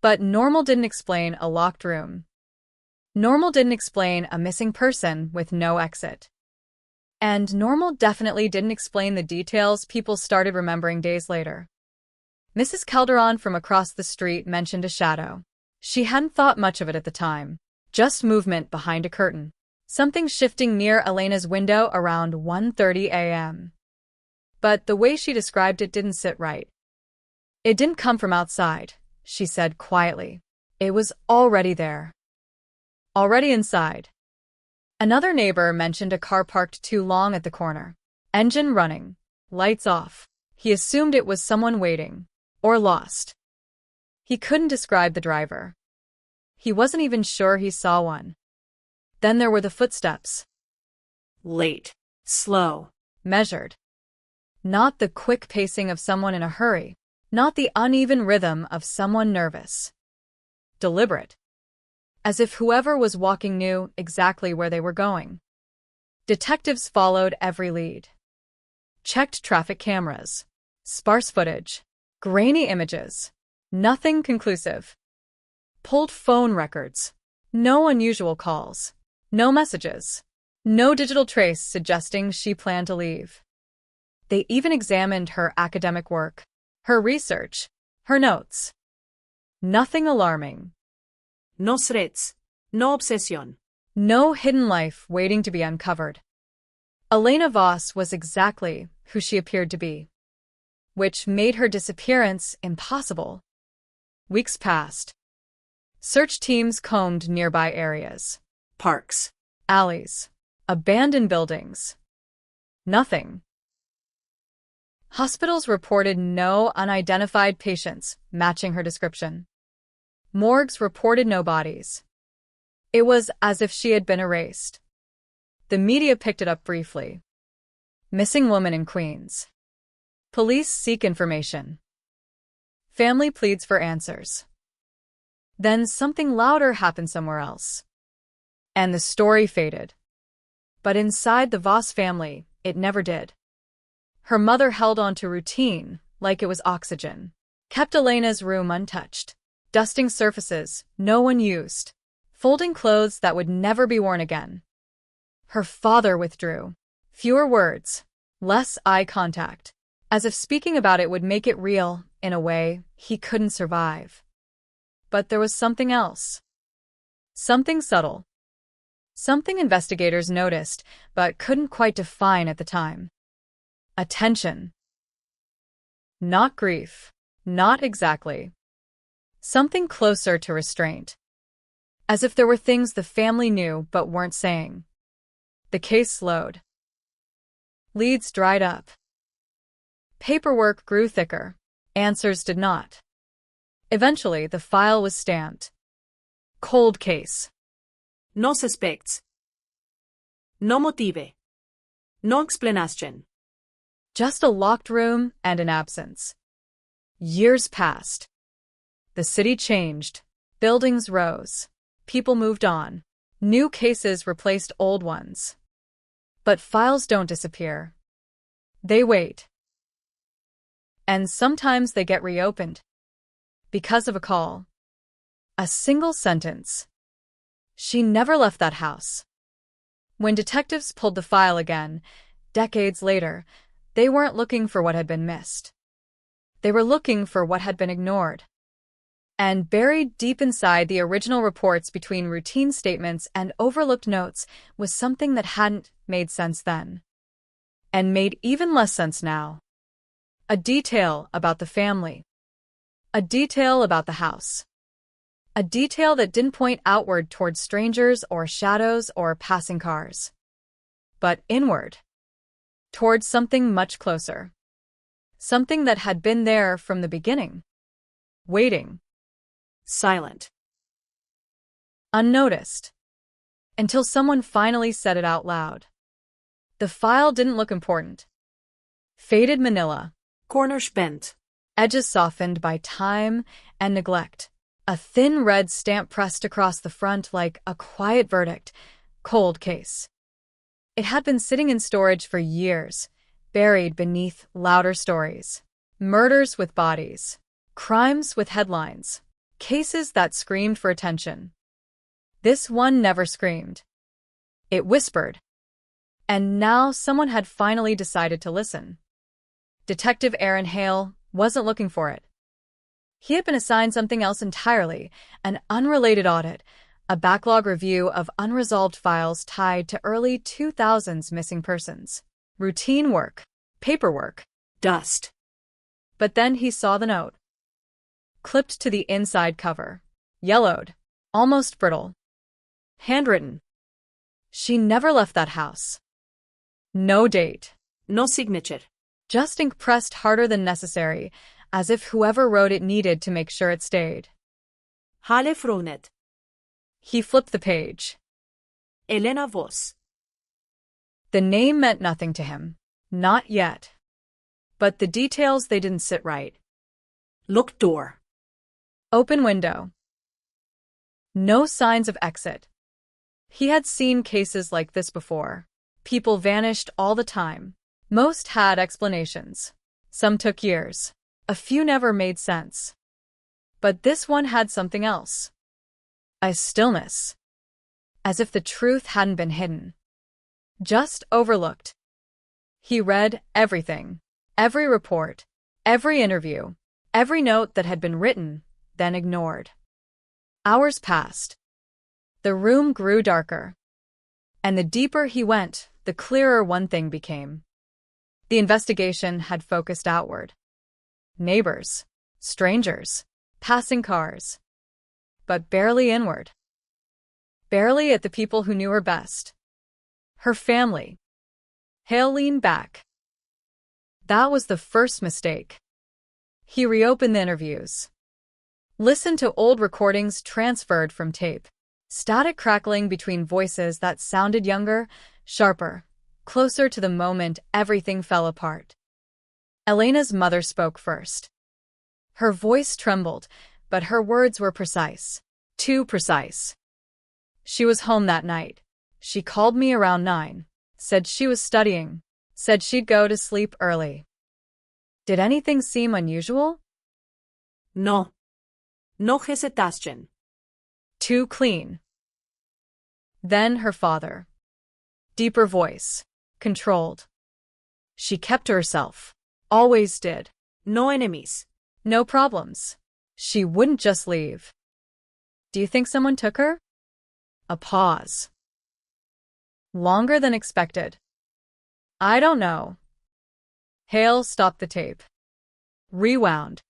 But normal didn't explain a locked room. Normal didn't explain a missing person with no exit. And normal definitely didn't explain the details people started remembering days later. Mrs. Calderon from across the street mentioned a shadow. She hadn't thought much of it at the time. Just movement behind a curtain. Something shifting near Elena's window around 1:30 a.m. But the way she described it didn't sit right. It didn't come from outside, she said quietly. It was already there. Already inside. Another neighbor mentioned a car parked too long at the corner. Engine running. Lights off. He assumed it was someone waiting. Or lost. He couldn't describe the driver. He wasn't even sure he saw one. Then there were the footsteps. Late. Slow. Measured. Not the quick pacing of someone in a hurry. Not the uneven rhythm of someone nervous. Deliberate. As if whoever was walking knew exactly where they were going. Detectives followed every lead. Checked traffic cameras. Sparse footage. Grainy images. Nothing conclusive. Pulled phone records. No unusual calls. No messages. No digital trace suggesting she planned to leave. They even examined her academic work, her research, her notes. Nothing alarming. No threats. No obsession. No hidden life waiting to be uncovered. Elena Voss was exactly who she appeared to be, which made her disappearance impossible. Weeks passed. Search teams combed nearby areas. Parks. Alleys. Abandoned buildings. Nothing. Hospitals reported no unidentified patients matching her description. Morgues reported no bodies. It was as if she had been erased. The media picked it up briefly. Missing woman in Queens. Police seek information. Family pleads for answers. Then something louder happened somewhere else. And the story faded. But inside the Voss family, it never did. Her mother held on to routine like it was oxygen, kept Elena's room untouched, dusting surfaces no one used, folding clothes that would never be worn again. Her father withdrew. Fewer words, less eye contact, as if speaking about it would make it real in a way he couldn't survive. But there was something else. Something subtle. Something investigators noticed, but couldn't quite define at the time. Attention. Not grief. Not exactly. Something closer to restraint. As if there were things the family knew but weren't saying. The case slowed. Leads dried up. Paperwork grew thicker. Answers did not. Eventually, the file was stamped. Cold case. No suspects. No motive. No explanation. Just a locked room and an absence. Years passed. The city changed. Buildings rose. People moved on. New cases replaced old ones. But files don't disappear. They wait. And sometimes they get reopened. Because of a call. A single sentence. She never left that house. When detectives pulled the file again, decades later, they weren't looking for what had been missed. They were looking for what had been ignored. And buried deep inside the original reports between routine statements and overlooked notes was something that hadn't made sense then. And made even less sense now. A detail about the family. A detail about the house. A detail that didn't point outward towards strangers or shadows or passing cars. But inward. Towards something much closer. Something that had been there from the beginning. Waiting. Silent. Unnoticed. Until someone finally said it out loud. The file didn't look important. Faded manila. Corners bent. Edges softened by time and neglect. A thin red stamp pressed across the front like a quiet verdict. Cold case. It had been sitting in storage for years, buried beneath louder stories. Murders with bodies. Crimes with headlines. Cases that screamed for attention. This one never screamed. It whispered. And now someone had finally decided to listen. Detective Aaron Hale wasn't looking for it. He had been assigned something else entirely, an unrelated audit, a backlog review of unresolved files tied to early 2000s missing persons. Routine work, paperwork, Dust. But then he saw the note. Clipped to the inside cover. Yellowed. Almost brittle. Handwritten. She never left that house. No date. No signature. Just ink pressed harder than necessary, as if whoever wrote it needed to make sure it stayed. Hale Fronet. He flipped the page. Elena Voss. The name meant nothing to him. Not yet. But the details, they didn't sit right. Locked door. Open window. No signs of exit. He had seen cases like this before. People vanished all the time. Most had explanations. Some took years. A few never made sense. But this one had something else. A stillness. As if the truth hadn't been hidden. Just overlooked. He read everything. Every report. Every interview. Every note that had been written, then ignored. Hours passed. The room grew darker. And the deeper he went, the clearer one thing became. The investigation had focused outward. Neighbors, strangers, passing cars. But barely inward. Barely at the people who knew her best. Her family. Hale leaned back. That was the first mistake. He reopened the interviews. Listened to old recordings transferred from tape. Static crackling between voices that sounded younger, sharper, closer to the moment everything fell apart. Elena's mother spoke first. Her voice trembled, but her words were precise. Too precise. She was home that night. She called me around 9. Said she was studying. Said she'd go to sleep early. Did anything seem unusual? No. No hesitation. Too clean. Then her father. Deeper voice. Controlled. She kept to herself. Always did. No enemies. No problems. She wouldn't just leave. Do you think someone took her? A pause. Longer than expected. I don't know. Hale stopped the tape. Rewound.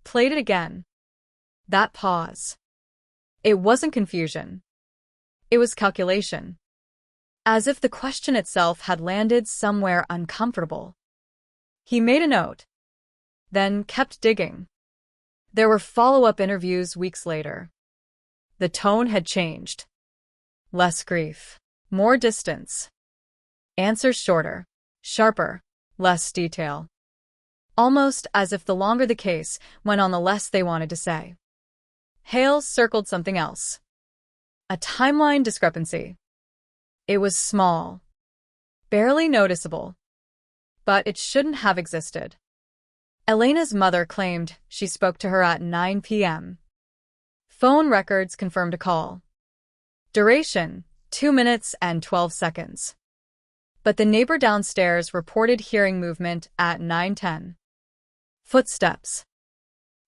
Played it again. That pause. It wasn't confusion. It was calculation. As if the question itself had landed somewhere uncomfortable. He made a note. Then kept digging. There were follow-up interviews weeks later. The tone had changed. Less grief. More distance. Answers shorter. Sharper. Less detail. Almost as if the longer the case went on, the less they wanted to say. Hale circled something else. A timeline discrepancy. It was small. Barely noticeable. But it shouldn't have existed. Elena's mother claimed she spoke to her at 9 p.m. Phone records confirmed a call. Duration, 2 minutes and 12 seconds. But the neighbor downstairs reported hearing movement at 9:10. Footsteps.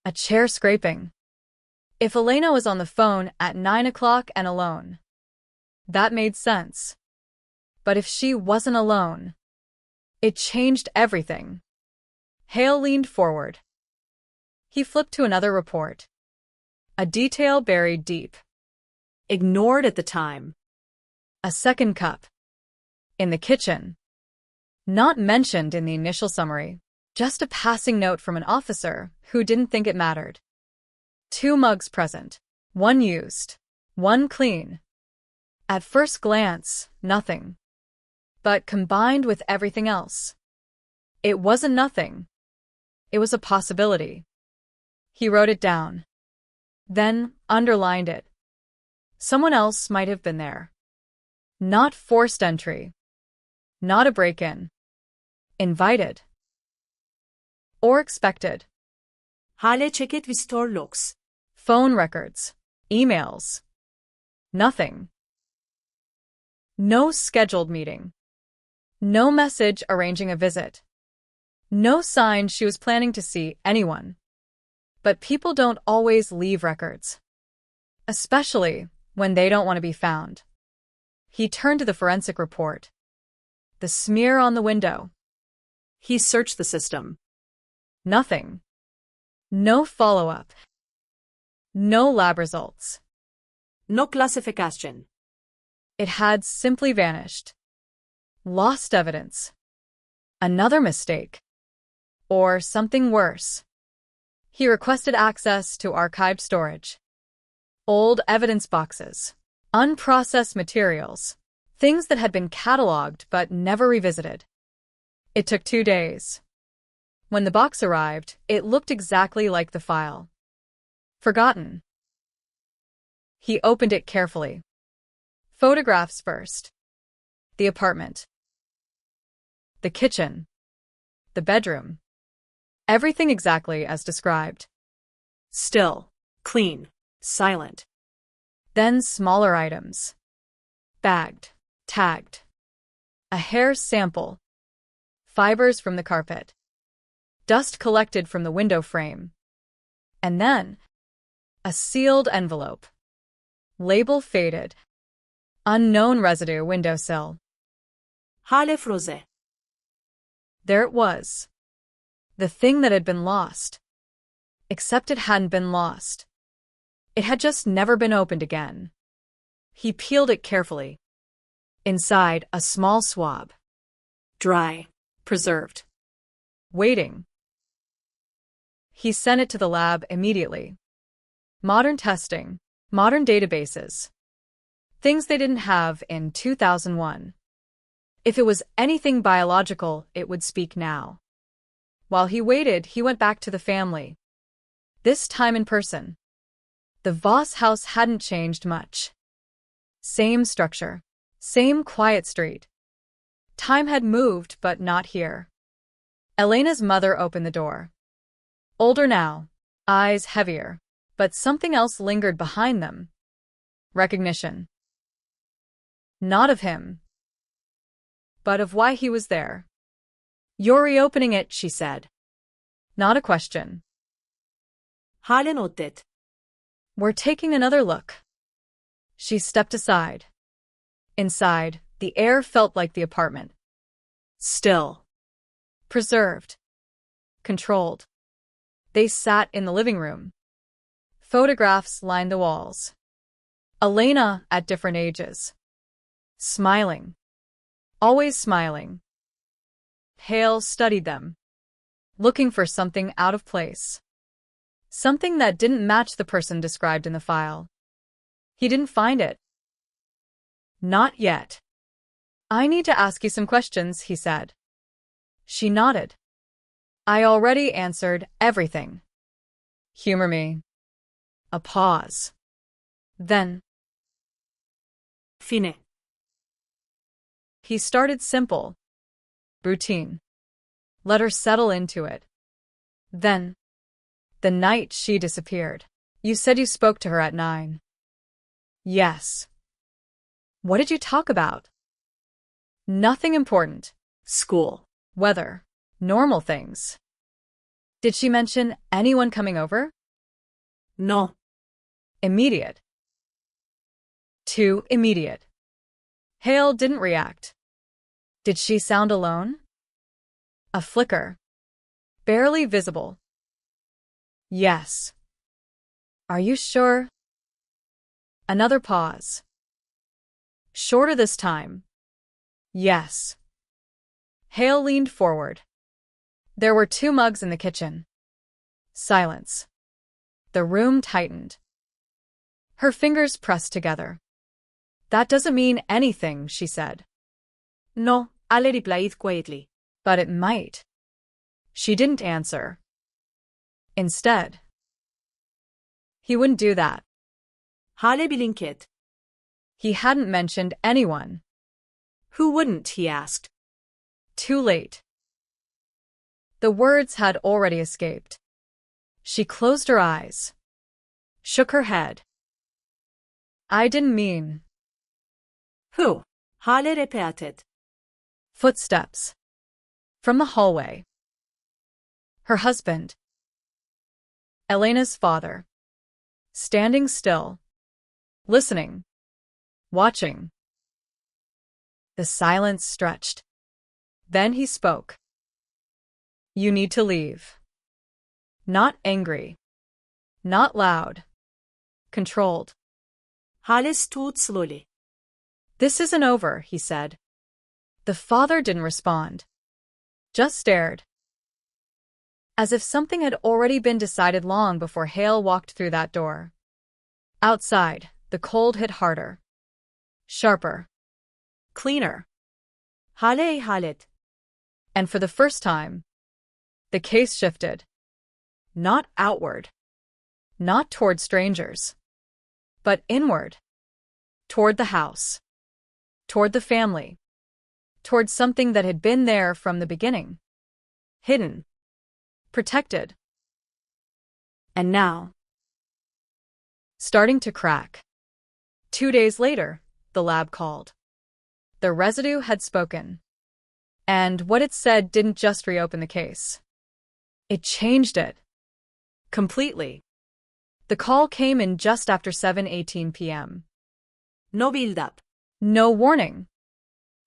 A chair scraping. If Elena was on the phone at 9 o'clock and alone, that made sense. But if she wasn't alone, it changed everything. Hale leaned forward. He flipped to another report. A detail buried deep. Ignored at the time. A second cup. In the kitchen. Not mentioned in the initial summary. Just a passing note from an officer who didn't think it mattered. 2 mugs present. 1 used. 1 clean. At first glance, nothing. But combined with everything else, it wasn't nothing. It was a possibility. He wrote it down. Then underlined it. Someone else might have been there. Not forced entry. Not a break-in. Invited. Or expected. Hale checket vistor logs. Phone records. Emails. Nothing. No scheduled meeting. No message arranging a visit. No sign she was planning to see anyone. But people don't always leave records. Especially when they don't want to be found. He turned to the forensic report. The smear on the window. He searched the system. Nothing. No follow-up. No lab results. No classification. It had simply vanished. Lost evidence. Another mistake. Or something worse. He requested access to archived storage. Old evidence boxes. Unprocessed materials. Things that had been cataloged but never revisited. It took 2 days. When the box arrived, it looked exactly like the file. Forgotten. He opened it carefully. Photographs first. The apartment. The kitchen. The bedroom. Everything exactly as described. Still, clean, silent. Then smaller items. Bagged, tagged. A hair sample. Fibers from the carpet. Dust collected from the window frame. And then, a sealed envelope. Label faded. Unknown residue windowsill. Hale froze. There it was. The thing that had been lost. Except it hadn't been lost. It had just never been opened again. He peeled it carefully. Inside, a small swab. Dry. Preserved. Waiting. He sent it to the lab immediately. Modern testing. Modern databases. Things they didn't have in 2001. If it was anything biological, it would speak now. While he waited, he went back to the family. This time in person. The Voss house hadn't changed much. Same structure. Same quiet street. Time had moved, but not here. Elena's mother opened the door. Older now, eyes heavier, but something else lingered behind them. Recognition. Not of him, but of why he was there. You're reopening it, she said. Not a question. Hale noted. We're taking another look. She stepped aside. Inside, the air felt like the apartment. Still. Preserved. Controlled. They sat in the living room. Photographs lined the walls. Elena at different ages. Smiling. Always smiling. Hale studied them. Looking for something out of place. Something that didn't match the person described in the file. He didn't find it. Not yet. I need to ask you some questions, he said. She nodded. I already answered everything. Humor me. A pause. Then. Fine. He started simple. Routine. Let her settle into it. Then. The night she disappeared. You said you spoke to her at 9. Yes. What did you talk about? Nothing important. School. Weather. Normal things. Did she mention anyone coming over? No. Immediate. Too immediate. Hale didn't react. Did she sound alone? A flicker. Barely visible. Yes. Are you sure? Another pause. Shorter this time. Yes. Hale leaned forward. There were 2 mugs in the kitchen. Silence. The room tightened. Her fingers pressed together. That doesn't mean anything, she said. No, Ale replied quietly. But it might. She didn't answer. Instead. He wouldn't do that. Hale blinked. He hadn't mentioned anyone. Who wouldn't, he asked. Too late. The words had already escaped. She closed her eyes. Shook her head. I didn't mean. Who? Hale repeated. Footsteps. From the hallway. Her husband. Elena's father. Standing still. Listening. Watching. The silence stretched. Then he spoke. You need to leave. Not angry. Not loud. Controlled. Hale stood slowly. This isn't over, he said. The father didn't respond. Just stared. As if something had already been decided long before Hale walked through that door. Outside, the cold hit harder. Sharper. Cleaner. Hale halet. And for the first time, the case shifted. Not outward. Not toward strangers. But inward. Toward the house. Toward the family. Toward something that had been there from the beginning. Hidden. Protected. And now, starting to crack. 2 days later, the lab called. The residue had spoken. And what it said didn't just reopen the case. It changed it. Completely. The call came in just after 7:18 p.m. No build-up. No warning.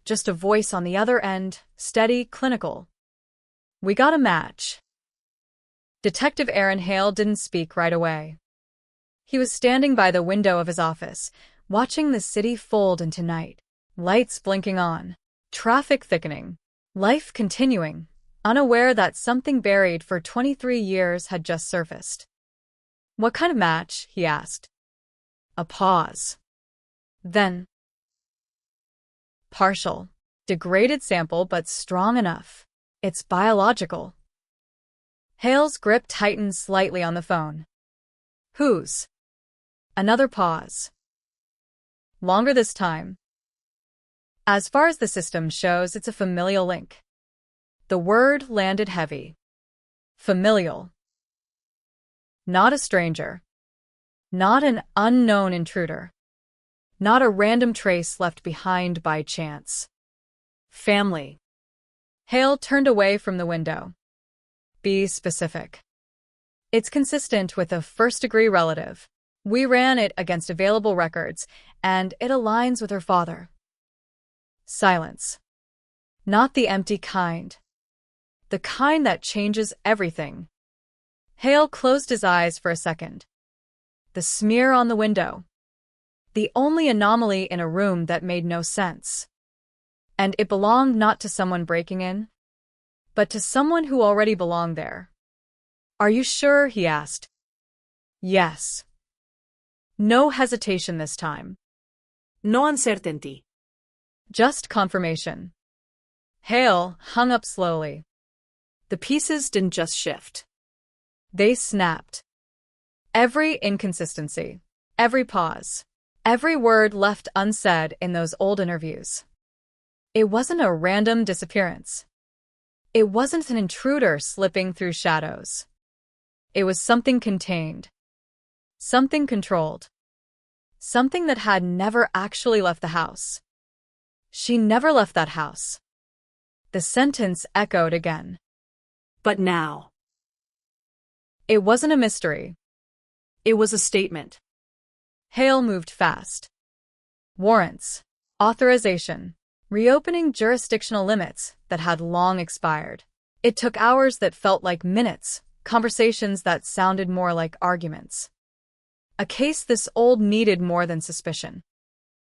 Just a voice on the other end, steady, clinical. We got a match. Detective Aaron Hale didn't speak right away. He was standing by the window of his office, watching the city fold into night. Lights blinking on. Traffic thickening. Life continuing, unaware that something buried for 23 years had just surfaced. What kind of match? He asked. A pause. Then. Partial. Degraded sample, but strong enough. It's biological. Hale's grip tightened slightly on the phone. Whose? Another pause. Longer this time. As far as the system shows, it's a familial link. The word landed heavy. Familial. Not a stranger. Not an unknown intruder. Not a random trace left behind by chance. Family. Hale turned away from the window. Be specific. It's consistent with a first-degree relative. We ran it against available records, and it aligns with her father. Silence. Not the empty kind. The kind that changes everything. Hale closed his eyes for a second. The smear on the window. The only anomaly in a room that made no sense. And it belonged not to someone breaking in, but to someone who already belonged there. Are you sure? He asked. Yes. No hesitation this time. No uncertainty. Just confirmation. Hale hung up slowly. The pieces didn't just shift. They snapped. Every inconsistency, every pause, every word left unsaid in those old interviews. It wasn't a random disappearance. It wasn't an intruder slipping through shadows. It was something contained. Something controlled. Something that had never actually left the house. She never left that house. The sentence echoed again. But now. It wasn't a mystery. It was a statement. Hale moved fast. Warrants. Authorization. Reopening jurisdictional limits that had long expired. It took hours that felt like minutes, conversations that sounded more like arguments. A case this old needed more than suspicion.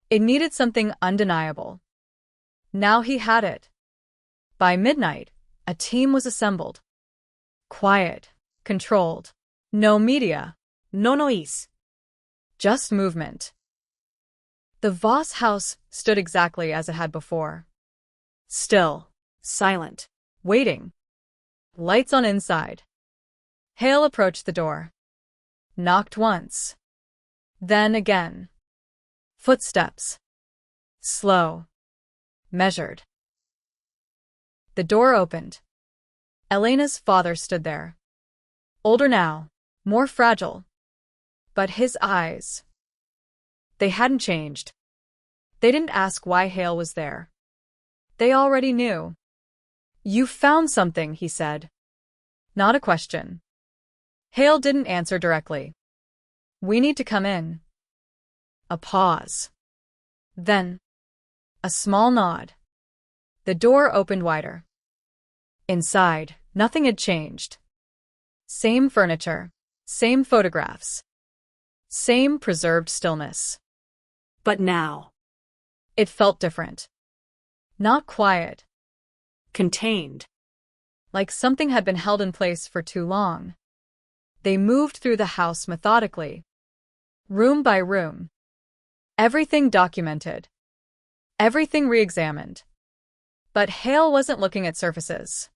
It needed something undeniable. Now he had it. By midnight, a team was assembled. Quiet, controlled. No media. No noise. Just movement. The Voss house stood exactly as it had before. Still, silent, waiting. Lights on inside. Hale approached the door. Knocked once. Then again. Footsteps. Slow. Measured. The door opened. Elena's father stood there. Older now, more fragile. But his eyes. They hadn't changed. They didn't ask why Hale was there. They already knew. You found something, he said. Not a question. Hale didn't answer directly. We need to come in. A pause. Then, a small nod. The door opened wider. Inside, nothing had changed. Same furniture, same photographs, same preserved stillness. But now. It felt different. Not quiet. Contained. Like something had been held in place for too long. They moved through the house methodically. Room by room. Everything documented. Everything re-examined. But Hale wasn't looking at surfaces.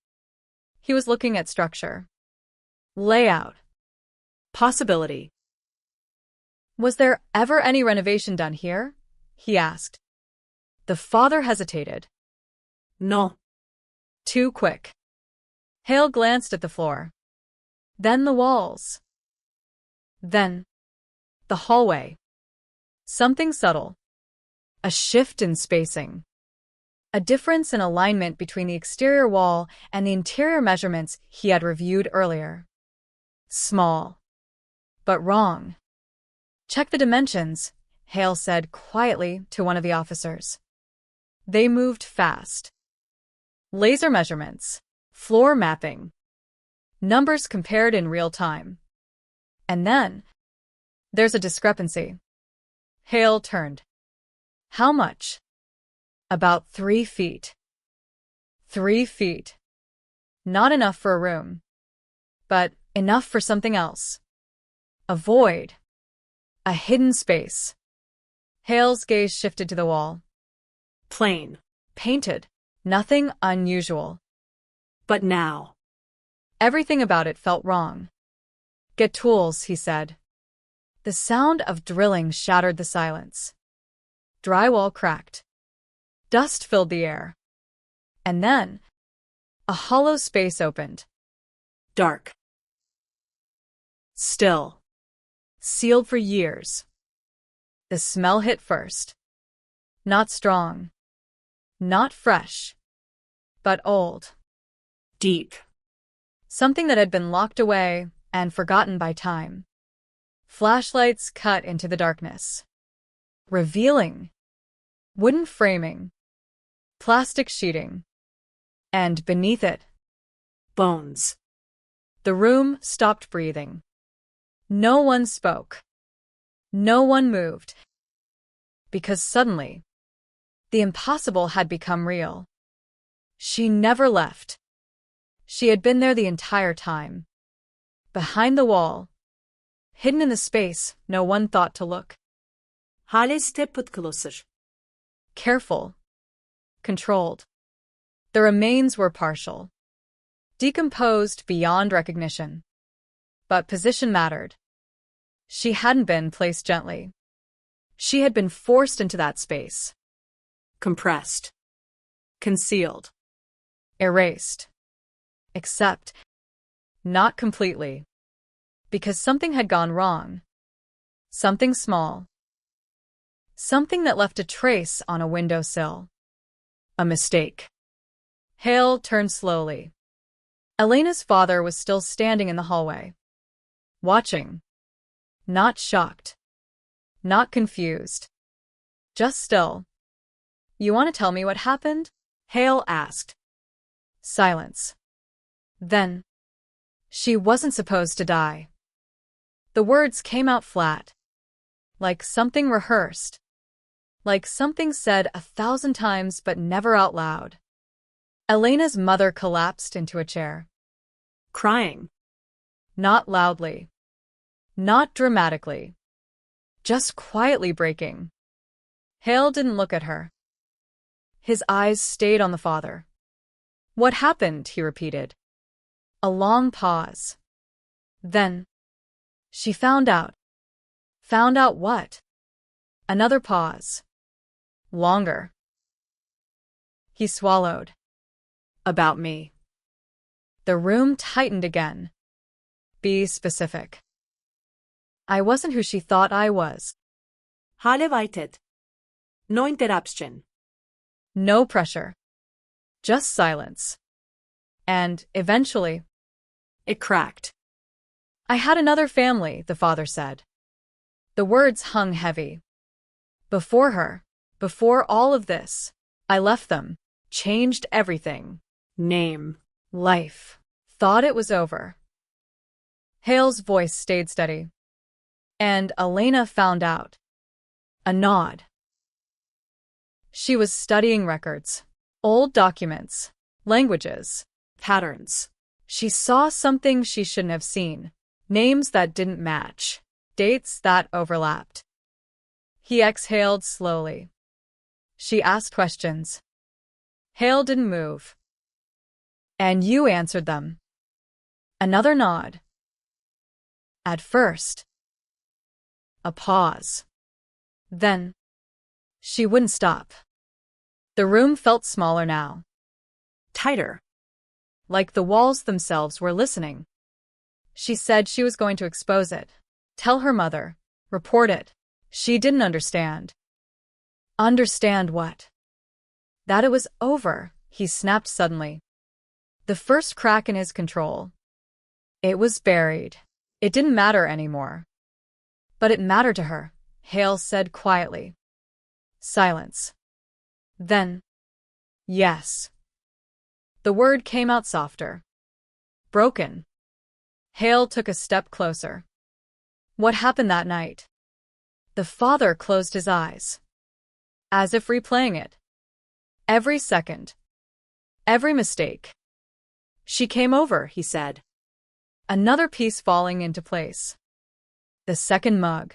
He was looking at structure. Layout. Possibility. Was there ever any renovation done here? He asked. The father hesitated. No. Too quick. Hale glanced at the floor. Then the walls. Then The hallway. Something subtle. A shift in spacing. A difference in alignment between the exterior wall and the interior measurements he had reviewed earlier. Small. But wrong. Check the dimensions, Hale said quietly to one of the officers. They moved fast. Laser measurements. Floor mapping. Numbers compared in real time. And then, there's a discrepancy. Hale turned. How much? About 3 feet. 3 feet. Not enough for a room. But enough for something else. A void. A hidden space. Hale's gaze shifted to the wall. Plain. Painted. Nothing unusual. But now. Everything about it felt wrong. Get tools, he said. The sound of drilling shattered the silence. Drywall cracked. Dust filled the air. And then, a hollow space opened. Dark. Still. Sealed for years. The smell hit first. Not strong. Not fresh. But old. Deep. Something that had been locked away and forgotten by time. Flashlights cut into the darkness. Revealing. Wooden framing. Plastic sheeting. And beneath it, bones. The room stopped breathing. No one spoke. No one moved. Because suddenly, the impossible had become real. She never left. She had been there the entire time. Behind the wall. Hidden in the space no one thought to look. Hale step put closer. Careful. Controlled. The remains were partial. Decomposed beyond recognition. But position mattered. She hadn't been placed gently. She had been forced into that space. Compressed. Concealed. Erased. Except, not completely. Because something had gone wrong. Something small. Something that left a trace on a windowsill. A mistake. Hale turned slowly. Elena's father was still standing in the hallway. Watching. Not shocked. Not confused. Just still. You want to tell me what happened? Hale asked. Silence. Then. She wasn't supposed to die. The words came out flat. Like something rehearsed. Like something said 1,000 times but never out loud. Elena's mother collapsed into a chair. Crying. Not loudly. Not dramatically. Just quietly breaking. Hale didn't look at her. His eyes stayed on the father. What happened? He repeated. A long pause. Then. She found out. Found out what? Another pause. Longer. He swallowed. About me. The room tightened again. Be specific. I wasn't who she thought I was. Hale waited. No interruption. No pressure. Just silence. And eventually, it cracked. I had another family, the father said. The words hung heavy. Before her, before all of this, I left them, changed everything. Name. Life. Thought it was over. Hale's voice stayed steady. And Elena found out. A nod. She was studying records, old documents, languages, patterns. She saw something she shouldn't have seen, names that didn't match, dates that overlapped. He exhaled slowly. She asked questions. Hale didn't move. And you answered them. Another nod. At first. A pause. Then. She wouldn't stop. The room felt smaller now. Tighter. Like the walls themselves were listening. She said she was going to expose it. Tell her mother. Report it. She didn't understand. Understand what? That it was over, he snapped suddenly. The first crack in his control. It was buried. It didn't matter anymore. But it mattered to her, Hale said quietly. Silence. Then, yes. The word came out softer. Broken. Hale took a step closer. What happened that night? The father closed his eyes, as if replaying it. Every second. Every mistake. She came over, he said. Another piece falling into place. The second mug.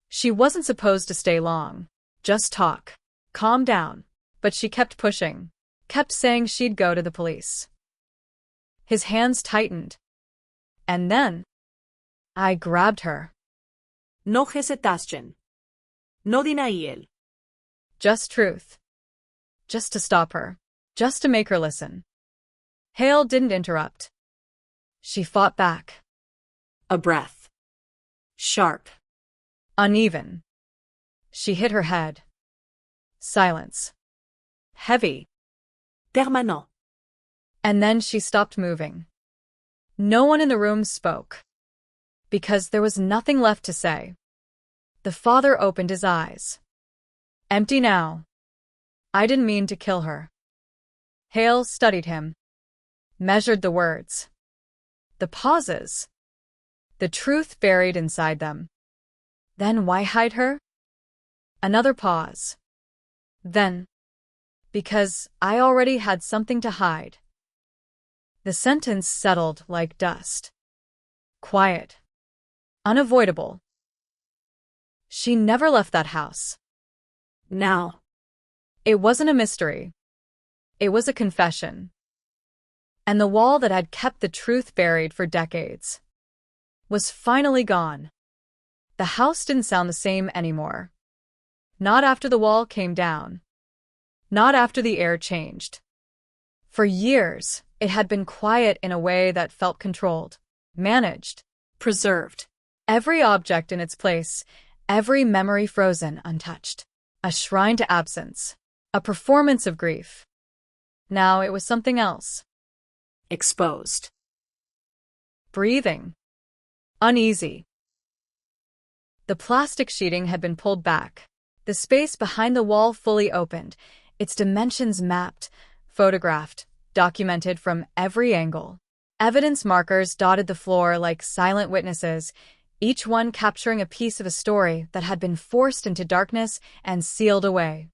She wasn't supposed to stay long. Just talk. Calm down. But she kept pushing. Kept saying she'd go to the police. His hands tightened. And then, I grabbed her. No hesitación. No denial. Just truth. Just to stop her. Just to make her listen. Hale didn't interrupt. She fought back. A breath. Sharp. Uneven. She hit her head. Silence. Heavy. Permanent. And then she stopped moving. No one in the room spoke. Because there was nothing left to say. The father opened his eyes. Empty now. I didn't mean to kill her. Hale studied him. Measured the words. The pauses. The truth buried inside them. Then why hide her? Another pause. Then, because I already had something to hide. The sentence settled like dust. Quiet. Unavoidable. She never left that house. Now. It wasn't a mystery. It was a confession. And the wall that had kept the truth buried for decades was finally gone. The house didn't sound the same anymore. Not after the wall came down. Not after the air changed. For years, it had been quiet in a way that felt controlled, managed, preserved. Every object in its place, every memory frozen, untouched. A shrine to absence. A performance of grief. Now it was something else. Exposed. Breathing. Uneasy. The plastic sheeting had been pulled back. The space behind the wall fully opened, its dimensions mapped, photographed, documented from every angle. Evidence markers dotted the floor like silent witnesses, each one capturing a piece of a story that had been forced into darkness and sealed away.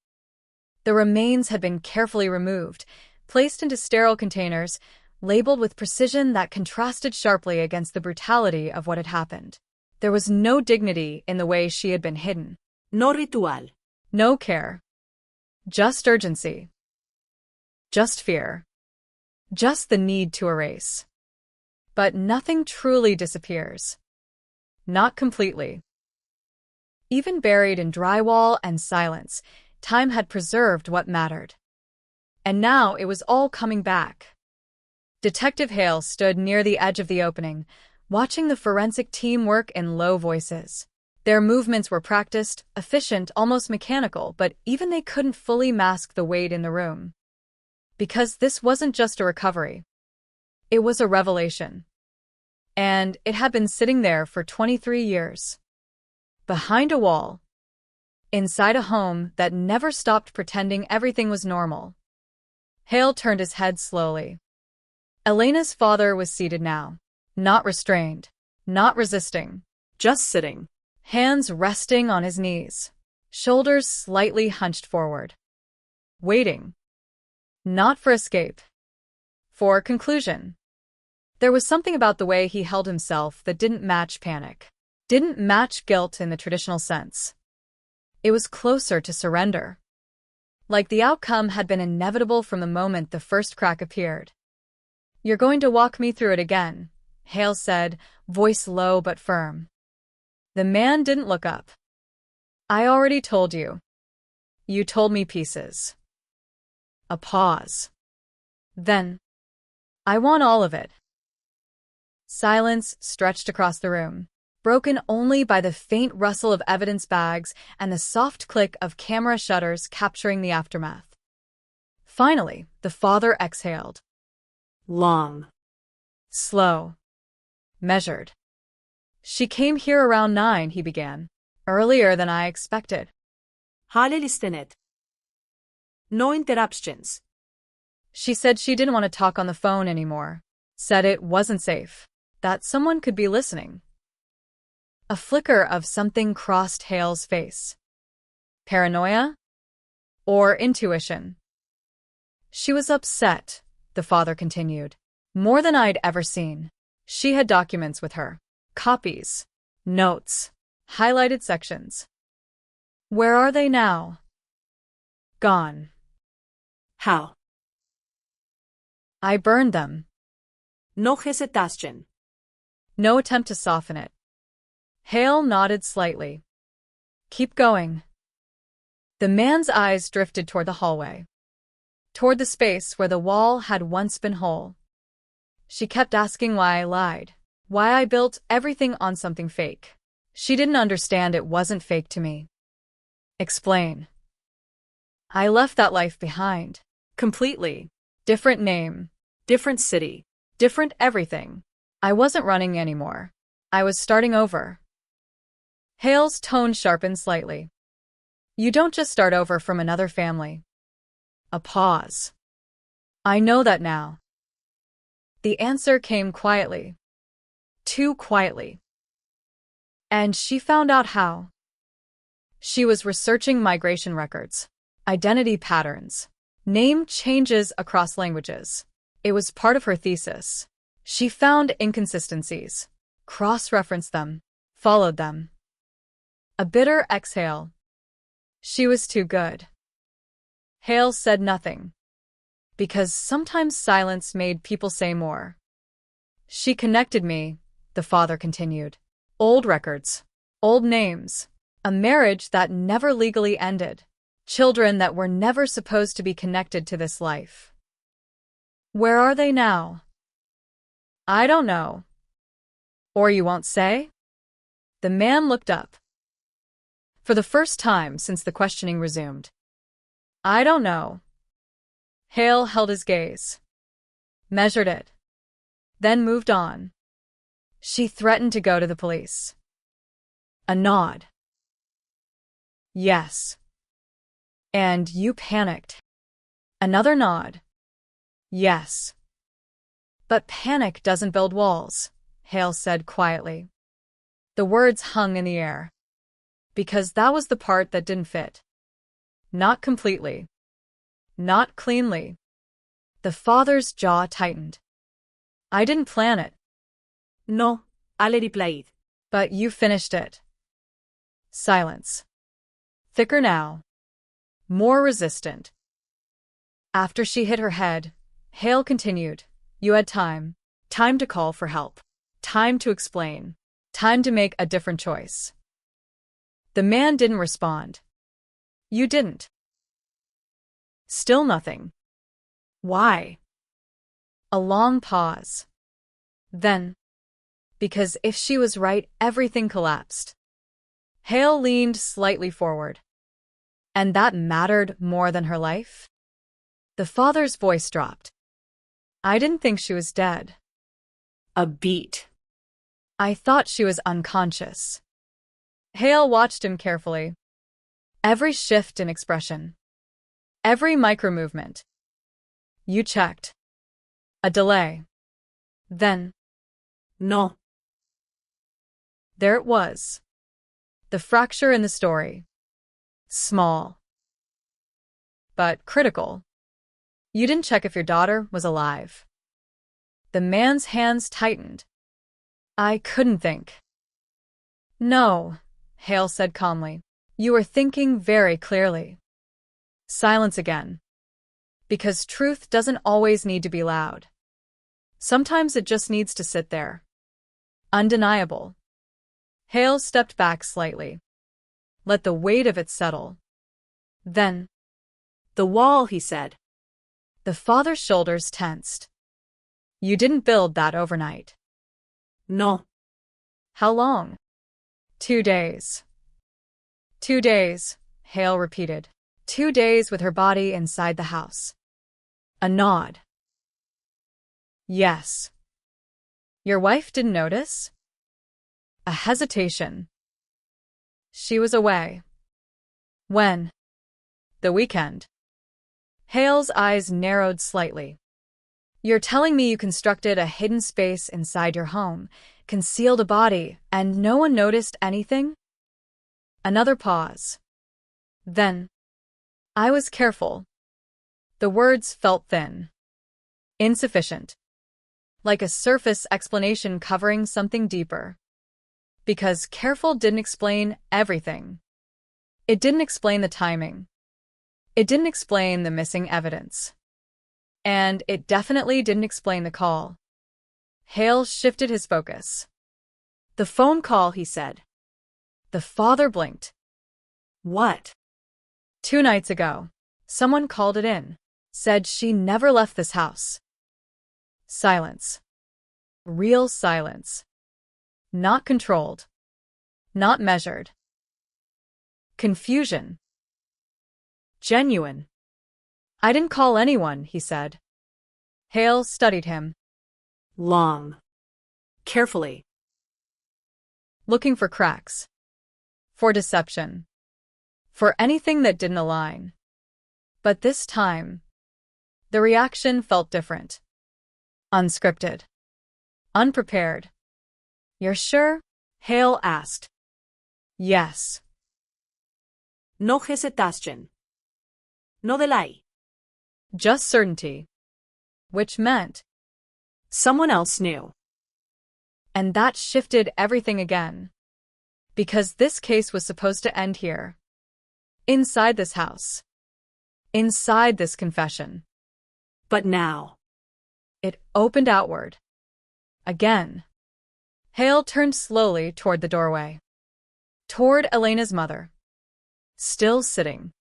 The remains had been carefully removed, placed into sterile containers, labeled with precision that contrasted sharply against the brutality of what had happened. There was no dignity in the way she had been hidden. No ritual. No care. Just urgency. Just fear. Just the need to erase. But nothing truly disappears. Not completely. Even buried in drywall and silence, time had preserved what mattered. And now it was all coming back. Detective Hale stood near the edge of the opening, watching the forensic team work in low voices. Their movements were practiced, efficient, almost mechanical, but even they couldn't fully mask the weight in the room. Because this wasn't just a recovery. It was a revelation. And it had been sitting there for 23 years. Behind a wall. Inside a home that never stopped pretending everything was normal. Hale turned his head slowly. Elena's father was seated now. Not restrained. Not resisting. Just sitting. Hands resting on his knees. Shoulders slightly hunched forward. Waiting. Not for escape. For conclusion. There was something about the way he held himself that didn't match panic. Didn't match guilt in the traditional sense. It was closer to surrender. Like the outcome had been inevitable from the moment the first crack appeared. "You're going to walk me through it again," Hale said, voice low but firm. The man didn't look up. "I already told you. You told me pieces." A pause. Then, "I want all of it." Silence stretched across the room. broken only by the faint rustle of evidence bags and the soft click of camera shutters capturing the aftermath. Finally, the father exhaled. Long. Slow. Measured. She came here around 9, he began. Earlier than I expected. Halilistenet. No interruptions. She said she didn't want to talk on the phone anymore. Said it wasn't safe. That someone could be listening. A flicker of something crossed Hale's face. Paranoia? Or intuition? She was upset, the father continued. More than I'd ever seen. She had documents with her. Copies. Notes. Highlighted sections. Where are they now? Gone. How? I burned them. No hesitation. No attempt to soften it. Hale nodded slightly. Keep going. The man's eyes drifted toward the hallway. Toward the space where the wall had once been whole. She kept asking why I lied. Why I built everything on something fake. She didn't understand it wasn't fake to me. Explain. I left that life behind. Completely. Different name. Different city. Different everything. I wasn't running anymore. I was starting over. Hale's tone sharpened slightly. You don't just start over from another family. A pause. I know that now. The answer came quietly. Too quietly. And she found out how. She was researching migration records, identity patterns, name changes across languages. It was part of her thesis. She found inconsistencies, cross-referenced them, followed them. A bitter exhale. She was too good. Hale said nothing. Because sometimes silence made people say more. She connected me, the father continued. Old records. Old names. A marriage that never legally ended. Children that were never supposed to be connected to this life. Where are they now? I don't know. Or you won't say? The man looked up. For the first time since the questioning resumed. I don't know. Hale held his gaze. Measured it. Then moved on. She threatened to go to the police. A nod. Yes. And you panicked. Another nod. Yes. But panic doesn't build walls, Hale said quietly. The words hung in the air. Because that was the part that didn't fit. Not completely. Not cleanly. The father's jaw tightened. I didn't plan it. No, alle replied. But you finished it. Silence. Thicker now. More resistant. After she hit her head, Hale continued. You had time. Time to call for help. Time to explain. Time to make a different choice. The man didn't respond. You didn't. Still nothing. Why? A long pause. Then, because if she was right, everything collapsed. Hale leaned slightly forward. And that mattered more than her life? The father's voice dropped. I didn't think she was dead. A beat. I thought she was unconscious. Hale watched him carefully. Every shift in expression. Every micro-movement. You checked. A delay. Then. No. There it was. The fracture in the story. Small. But critical. You didn't check if your daughter was alive. The man's hands tightened. I couldn't think. No, Hale said calmly. You were thinking very clearly. Silence again. Because truth doesn't always need to be loud. Sometimes it just needs to sit there. Undeniable. Hale stepped back slightly. Let the weight of it settle. Then. The wall, he said. The father's shoulders tensed. You didn't build that overnight. No. How long? 2 days. 2 days, Hale repeated. 2 days with her body inside the house. A nod. Yes. Your wife didn't notice? A hesitation. She was away. When? The weekend. Hale's eyes narrowed slightly. You're telling me you constructed a hidden space inside your home, concealed a body, and no one noticed anything? Another pause. Then, I was careful. The words felt thin. Insufficient. Like a surface explanation covering something deeper. Because careful didn't explain everything. It didn't explain the timing. It didn't explain the missing evidence. And it definitely didn't explain the call. Hale shifted his focus. The phone call, he said. The father blinked. What? 2 nights ago, someone called it in, said she never left this house. Silence. Real silence. Not controlled. Not measured. Confusion. Genuine. I didn't call anyone, he said. Hale studied him. Long. Carefully. Looking for cracks. For deception. For anything that didn't align. But this time, the reaction felt different. Unscripted. Unprepared. You're sure? Hale asked. Yes. No hesitación. No delay. Just certainty. Which meant someone else knew. And that shifted everything again. Because this case was supposed to end here. Inside this house. Inside this confession. But now, it opened outward. Again. Hale turned slowly toward the doorway. Toward Elena's mother. Still sitting.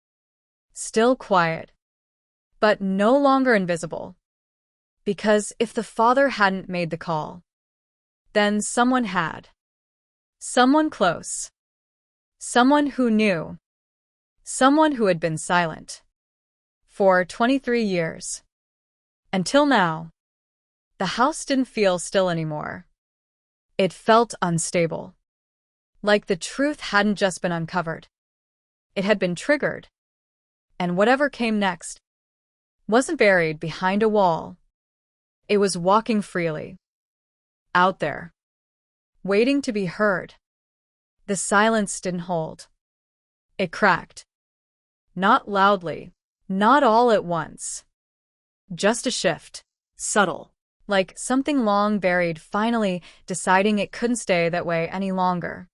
Still quiet. But no longer invisible. Because if the father hadn't made the call, then someone had. Someone close. Someone who knew. Someone who had been silent. For 23 years. Until now. The house didn't feel still anymore. It felt unstable. Like the truth hadn't just been uncovered. It had been triggered. And whatever came next wasn't buried behind a wall. It was walking freely. Out there. Waiting to be heard. The silence didn't hold. It cracked. Not loudly. Not all at once. Just a shift. Subtle. Like something long buried finally deciding it couldn't stay that way any longer.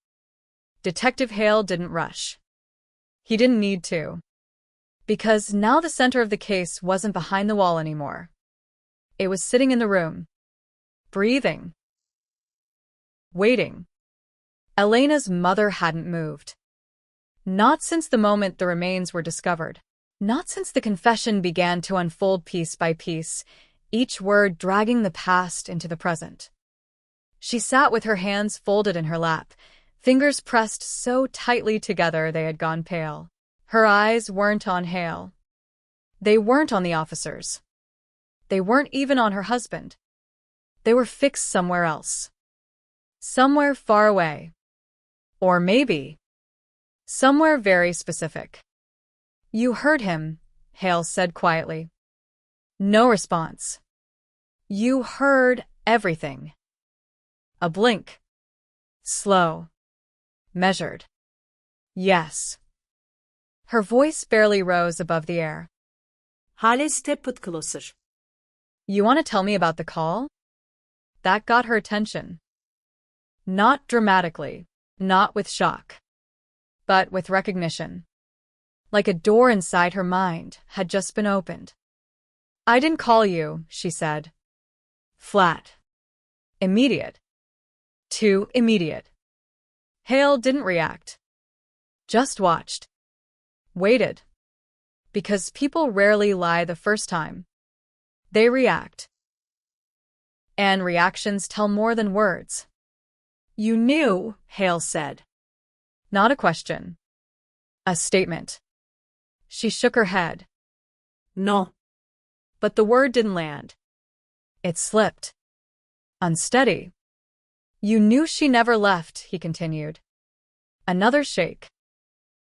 Detective Hale didn't rush. He didn't need to. Because now the center of the case wasn't behind the wall anymore. It was sitting in the room. Breathing. Waiting. Elena's mother hadn't moved. Not since the moment the remains were discovered. Not since the confession began to unfold piece by piece, each word dragging the past into the present. She sat with her hands folded in her lap, fingers pressed so tightly together they had gone pale. Her eyes weren't on Hale. They weren't on the officers. They weren't even on her husband. They were fixed somewhere else. Somewhere far away. Or maybe somewhere very specific. You heard him, Hale said quietly. No response. You heard everything. A blink. Slow. Measured. Yes. Her voice barely rose above the air. Hale stepped closer. You want to tell me about the call? That got her attention. Not dramatically, not with shock, but with recognition. Like a door inside her mind had just been opened. I didn't call you, she said. Flat. Immediate. Too immediate. Hale didn't react. Just watched. Waited. Because people rarely lie the first time. They react. And reactions tell more than words. You knew, Hale said. Not a question. A statement. She shook her head. No. But the word didn't land. It slipped. Unsteady. You knew she never left, he continued. Another shake.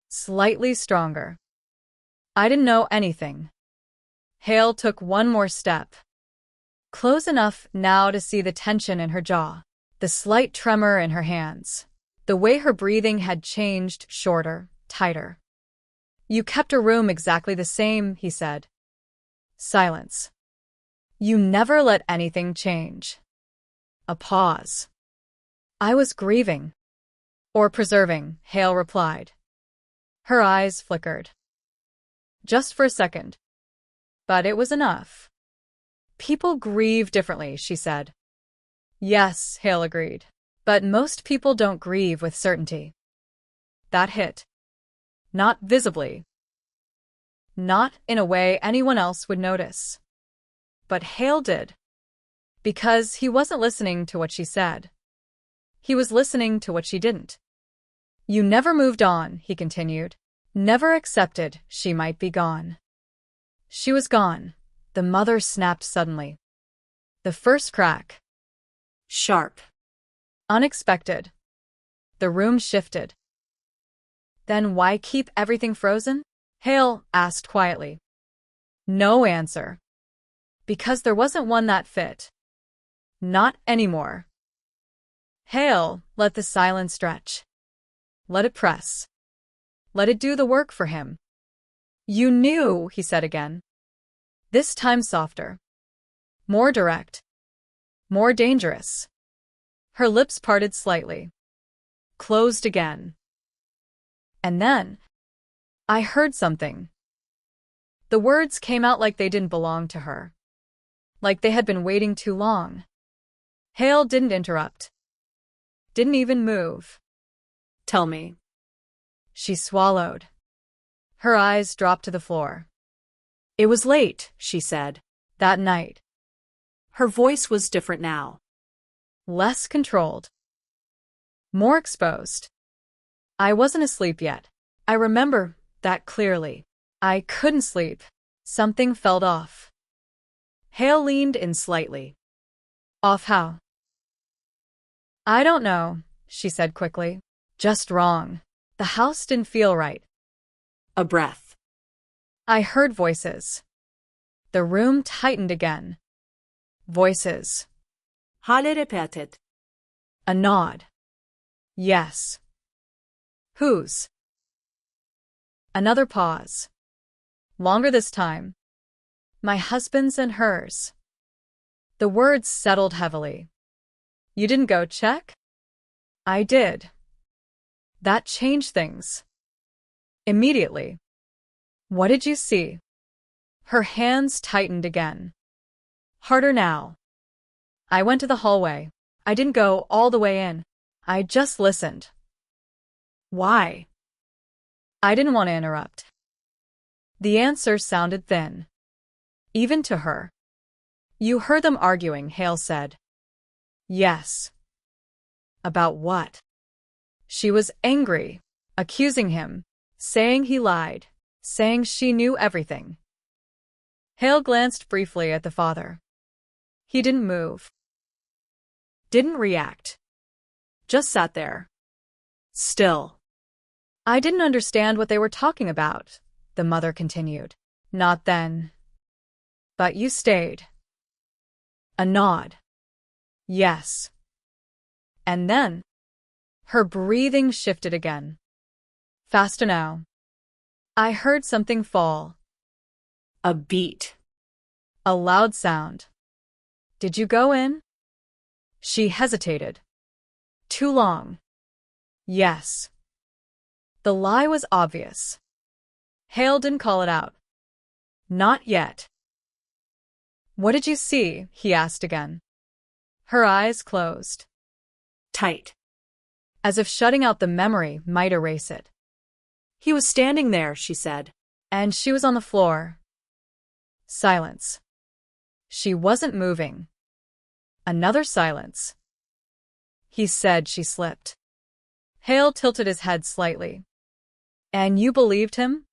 Slightly stronger. I didn't know anything. Hale took one more step. Close enough now to see the tension in her jaw, the slight tremor in her hands, the way her breathing had changed, shorter, tighter. You kept her room exactly the same, he said. Silence. You never let anything change. A pause. I was grieving. Or preserving, Hale replied. Her eyes flickered. Just for a second. But it was enough. People grieve differently, she said. Yes, Hale agreed. But most people don't grieve with certainty. That hit. Not visibly. Not in a way anyone else would notice. But Hale did. Because he wasn't listening to what she said. He was listening to what she didn't. You never moved on, he continued. Never accepted she might be gone. She was gone. The mother snapped suddenly. The first crack. Sharp. Unexpected. The room shifted. Then why keep everything frozen? Hale asked quietly. No answer. Because there wasn't one that fit. Not anymore. Hale let the silence stretch. Let it press. Let it do the work for him. You knew, he said again. This time softer. More direct. More dangerous. Her lips parted slightly. Closed again. And then, I heard something. The words came out like they didn't belong to her. Like they had been waiting too long. Hale didn't interrupt. Didn't even move. Tell me. She swallowed. Her eyes dropped to the floor. It was late, she said. That night. Her voice was different now. Less controlled. More exposed. I wasn't asleep yet. I remember that clearly. I couldn't sleep. Something felt off. Hale leaned in slightly. Off how? I don't know, she said quickly. Just wrong. The house didn't feel right. A breath. I heard voices. The room tightened again. Voices. Hale repeated. A nod. Yes. Whose? Another pause. Longer this time. My husband's and hers. The words settled heavily. You didn't go check? I did. That changed things. Immediately. What did you see? Her hands tightened again. Harder now. I went to the hallway. I didn't go all the way in. I just listened. Why? I didn't want to interrupt. The answer sounded thin. Even to her. You heard them arguing, Hale said. Yes. About what? She was angry, accusing him, saying he lied, saying she knew everything. Hale glanced briefly at the father. He didn't move. Didn't react. Just sat there. Still. I didn't understand what they were talking about, the mother continued. Not then. But you stayed. A nod. Yes. And then, her breathing shifted again. Faster now. I heard something fall. A beat. A loud sound. Did you go in? She hesitated. Too long. Yes. The lie was obvious. Hale didn't call it out. Not yet. What did you see? He asked again. Her eyes closed. Tight. As if shutting out the memory might erase it. He was standing there, she said. And she was on the floor. Silence. She wasn't moving. Another silence. He said she slipped. Hale tilted his head slightly. And you believed him?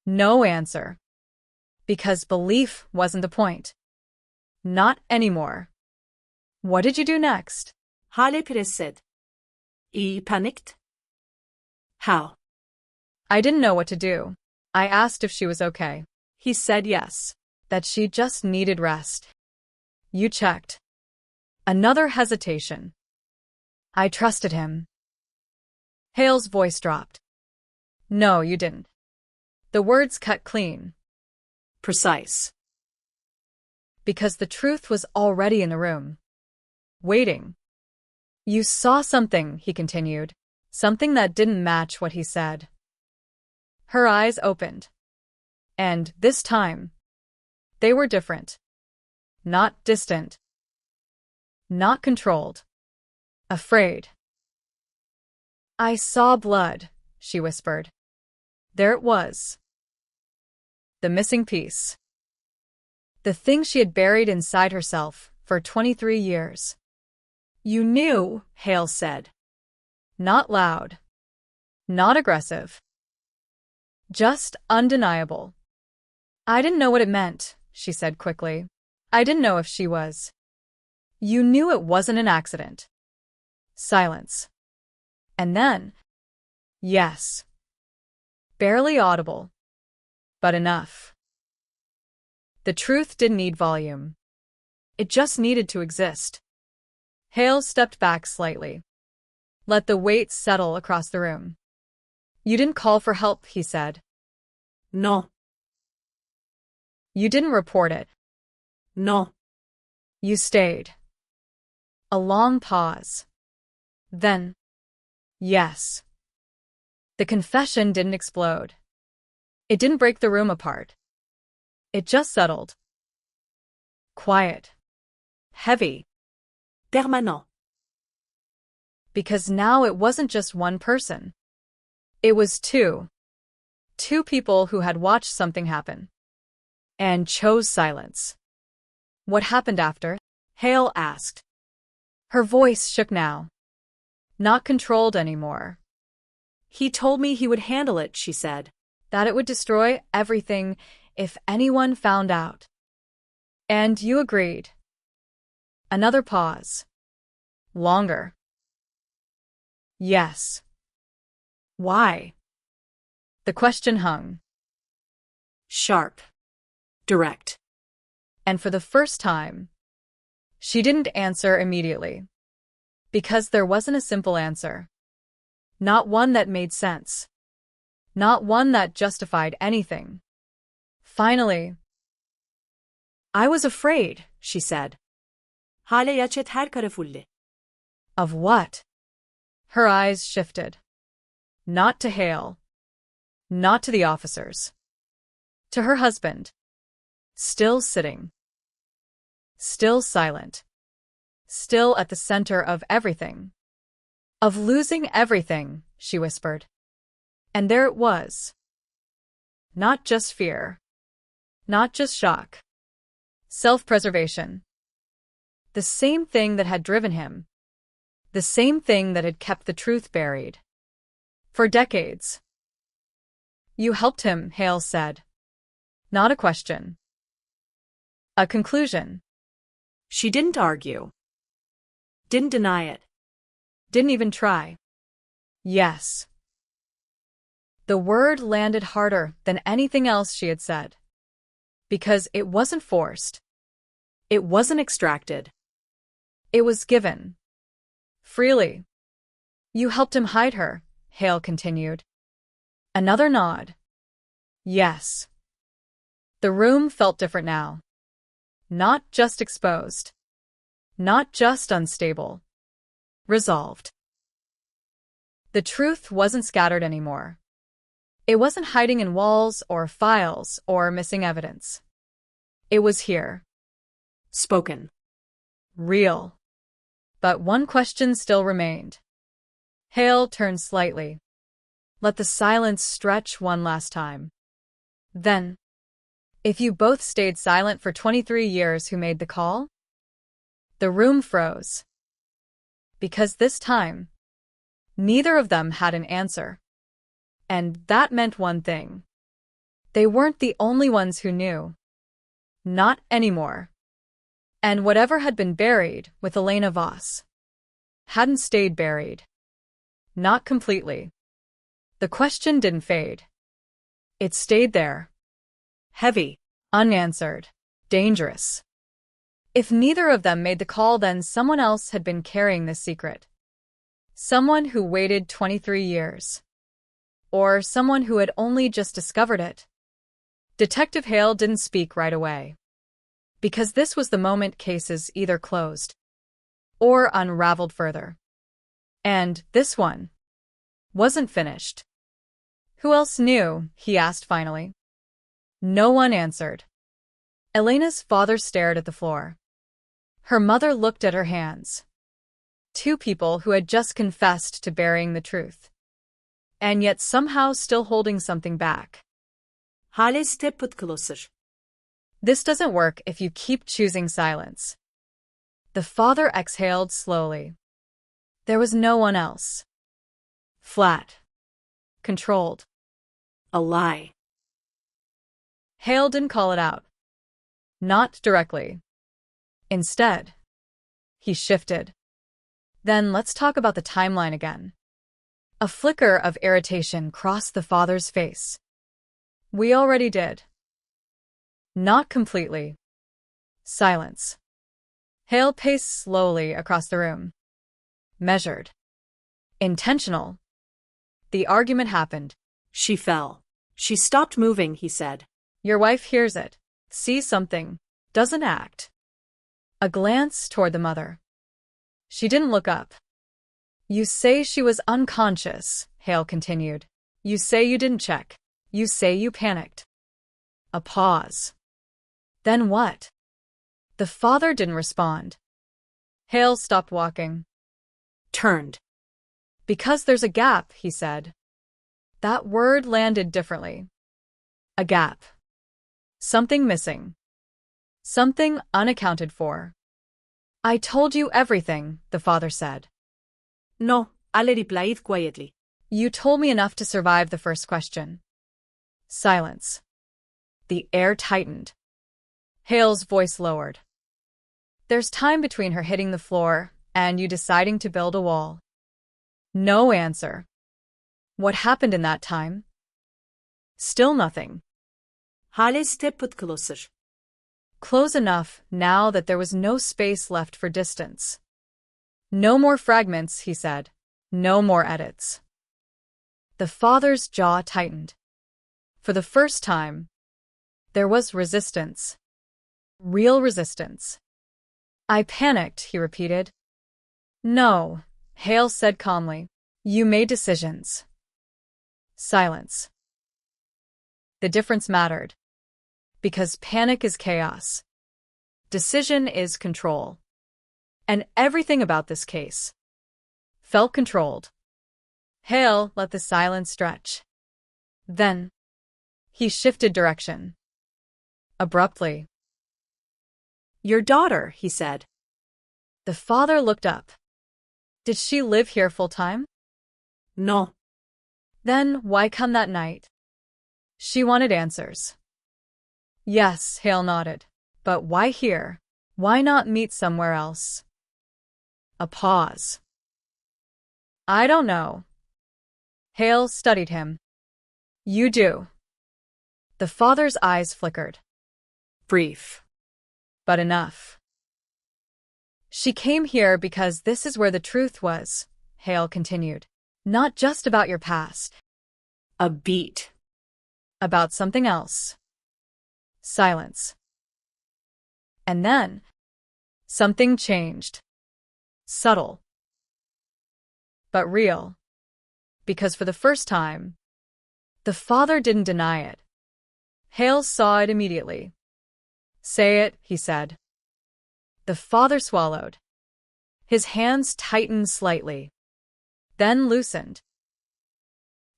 No answer. Because belief wasn't the point. Not anymore. What did you do next? Hale presset. I panicked? How? I didn't know what to do. I asked if she was okay. He said yes. That she just needed rest. You checked. Another hesitation. I trusted him. Hale's voice dropped. No, you didn't. The words cut clean. Precise. Because the truth was already in the room. Waiting. You saw something, he continued. Something that didn't match what he said. Her eyes opened. And this time, they were different. Not distant. Not controlled. Afraid. I saw blood, she whispered. There it was. The missing piece. The thing she had buried inside herself for 23 years. You knew, Hale said. Not loud. Not aggressive. Just undeniable. I didn't know what it meant, she said quickly. I didn't know if she was. You knew it wasn't an accident. Silence. And then, yes. Barely audible. But enough. The truth didn't need volume. It just needed to exist. Hale stepped back slightly. Let the weight settle across the room. You didn't call for help, he said. No. You didn't report it. No. You stayed. A long pause. Then, yes. The confession didn't explode. It didn't break the room apart. It just settled. Quiet. Heavy. Permanent. Because now it wasn't just one person. It was two. Two people who had watched something happen. And chose silence. What happened after? Hale asked. Her voice shook now. Not controlled anymore. He told me he would handle it, she said. That it would destroy everything if anyone found out. And you agreed. Another pause. Longer. Yes. Why? The question hung. Sharp. Direct. And for the first time, she didn't answer immediately. Because there wasn't a simple answer. Not one that made sense. Not one that justified anything. Finally, I was afraid, she said. Hale jag çet her kara fulle. Of what? Her eyes shifted. Not to Hale. Not to the officers. To her husband. Still sitting. Still silent. Still at the center of everything. Of losing everything, she whispered. And there it was. Not just fear. Not just shock. Self-preservation. The same thing that had driven him. The same thing that had kept the truth buried. For decades. You helped him, Hale said. Not a question. A conclusion. She didn't argue. Didn't deny it. Didn't even try. Yes. The word landed harder than anything else she had said. Because it wasn't forced. It wasn't extracted. It was given. Freely. You helped him hide her, Hale continued. Another nod. Yes. The room felt different now. Not just exposed. Not just unstable. Resolved. The truth wasn't scattered anymore. It wasn't hiding in walls or files or missing evidence. It was here. Spoken. Real. But one question still remained. Hale turned slightly. Let the silence stretch one last time. Then, if you both stayed silent for 23 years, who made the call? The room froze. Because this time, Neither of them had an answer. And that meant one thing. They weren't the only ones who knew. Not anymore. And whatever had been buried with Elena Voss hadn't stayed buried. Not completely. The question didn't fade. It stayed there. Heavy, unanswered, dangerous. If neither of them made the call, then someone else had been carrying this secret. Someone who waited 23 years. Or someone who had only just discovered it. Detective Hale didn't speak right away. Because this was the moment cases either closed or unraveled further. And this one wasn't finished. Who else knew? He asked finally. No one answered. Elena's father stared at the floor. Her mother looked at her hands. Two people who had just confessed to burying the truth. And yet somehow still holding something back. Hale stepped closer. This doesn't work if you keep choosing silence. The father exhaled slowly. There was no one else. Flat. Controlled. A lie. Hale didn't call it out. Not directly. Instead, he shifted. Then let's talk about the timeline again. A flicker of irritation crossed the father's face. We already did. Not completely. Silence. Hale paced slowly across the room. Measured. Intentional. The argument happened. She fell. She stopped moving, he said. Your wife hears it, sees something, doesn't act. A glance toward the mother. She didn't look up. You say she was unconscious, Hale continued. You say you didn't check. You say you panicked. A pause. Then what? The father didn't respond. Hale stopped walking. Turned. Because there's a gap, he said. That word landed differently. A gap. Something missing. Something unaccounted for. I told you everything, the father said. No, Ale replied quietly. You told me enough to survive the first question. Silence. The air tightened. Hale's voice lowered. There's time between her hitting the floor and you deciding to build a wall. No answer. What happened in that time? Still nothing. Hale stepped closer. Close enough now that there was no space left for distance. No more fragments, he said. No more edits. The father's jaw tightened. For the first time, there was resistance. Real resistance. I panicked, he repeated. No, Hale said calmly. You made decisions. Silence. The difference mattered. Because panic is chaos. Decision is control. And everything about this case felt controlled. Hale let the silence stretch. Then, he shifted direction. Abruptly. Your daughter, he said. The father looked up. Did she live here full-time? No. Then why come that night? She wanted answers. Yes, Hale nodded. But why here? Why not meet somewhere else? A pause. I don't know. Hale studied him. You do. The father's eyes flickered. Brief. But enough. She came here because this is where the truth was, Hale continued. Not just about your past. A beat. About something else. Silence. And then, something changed. Subtle. But real. Because for the first time, the father didn't deny it. Hale saw it immediately. Say it, he said. The father swallowed. His hands tightened slightly. Then loosened.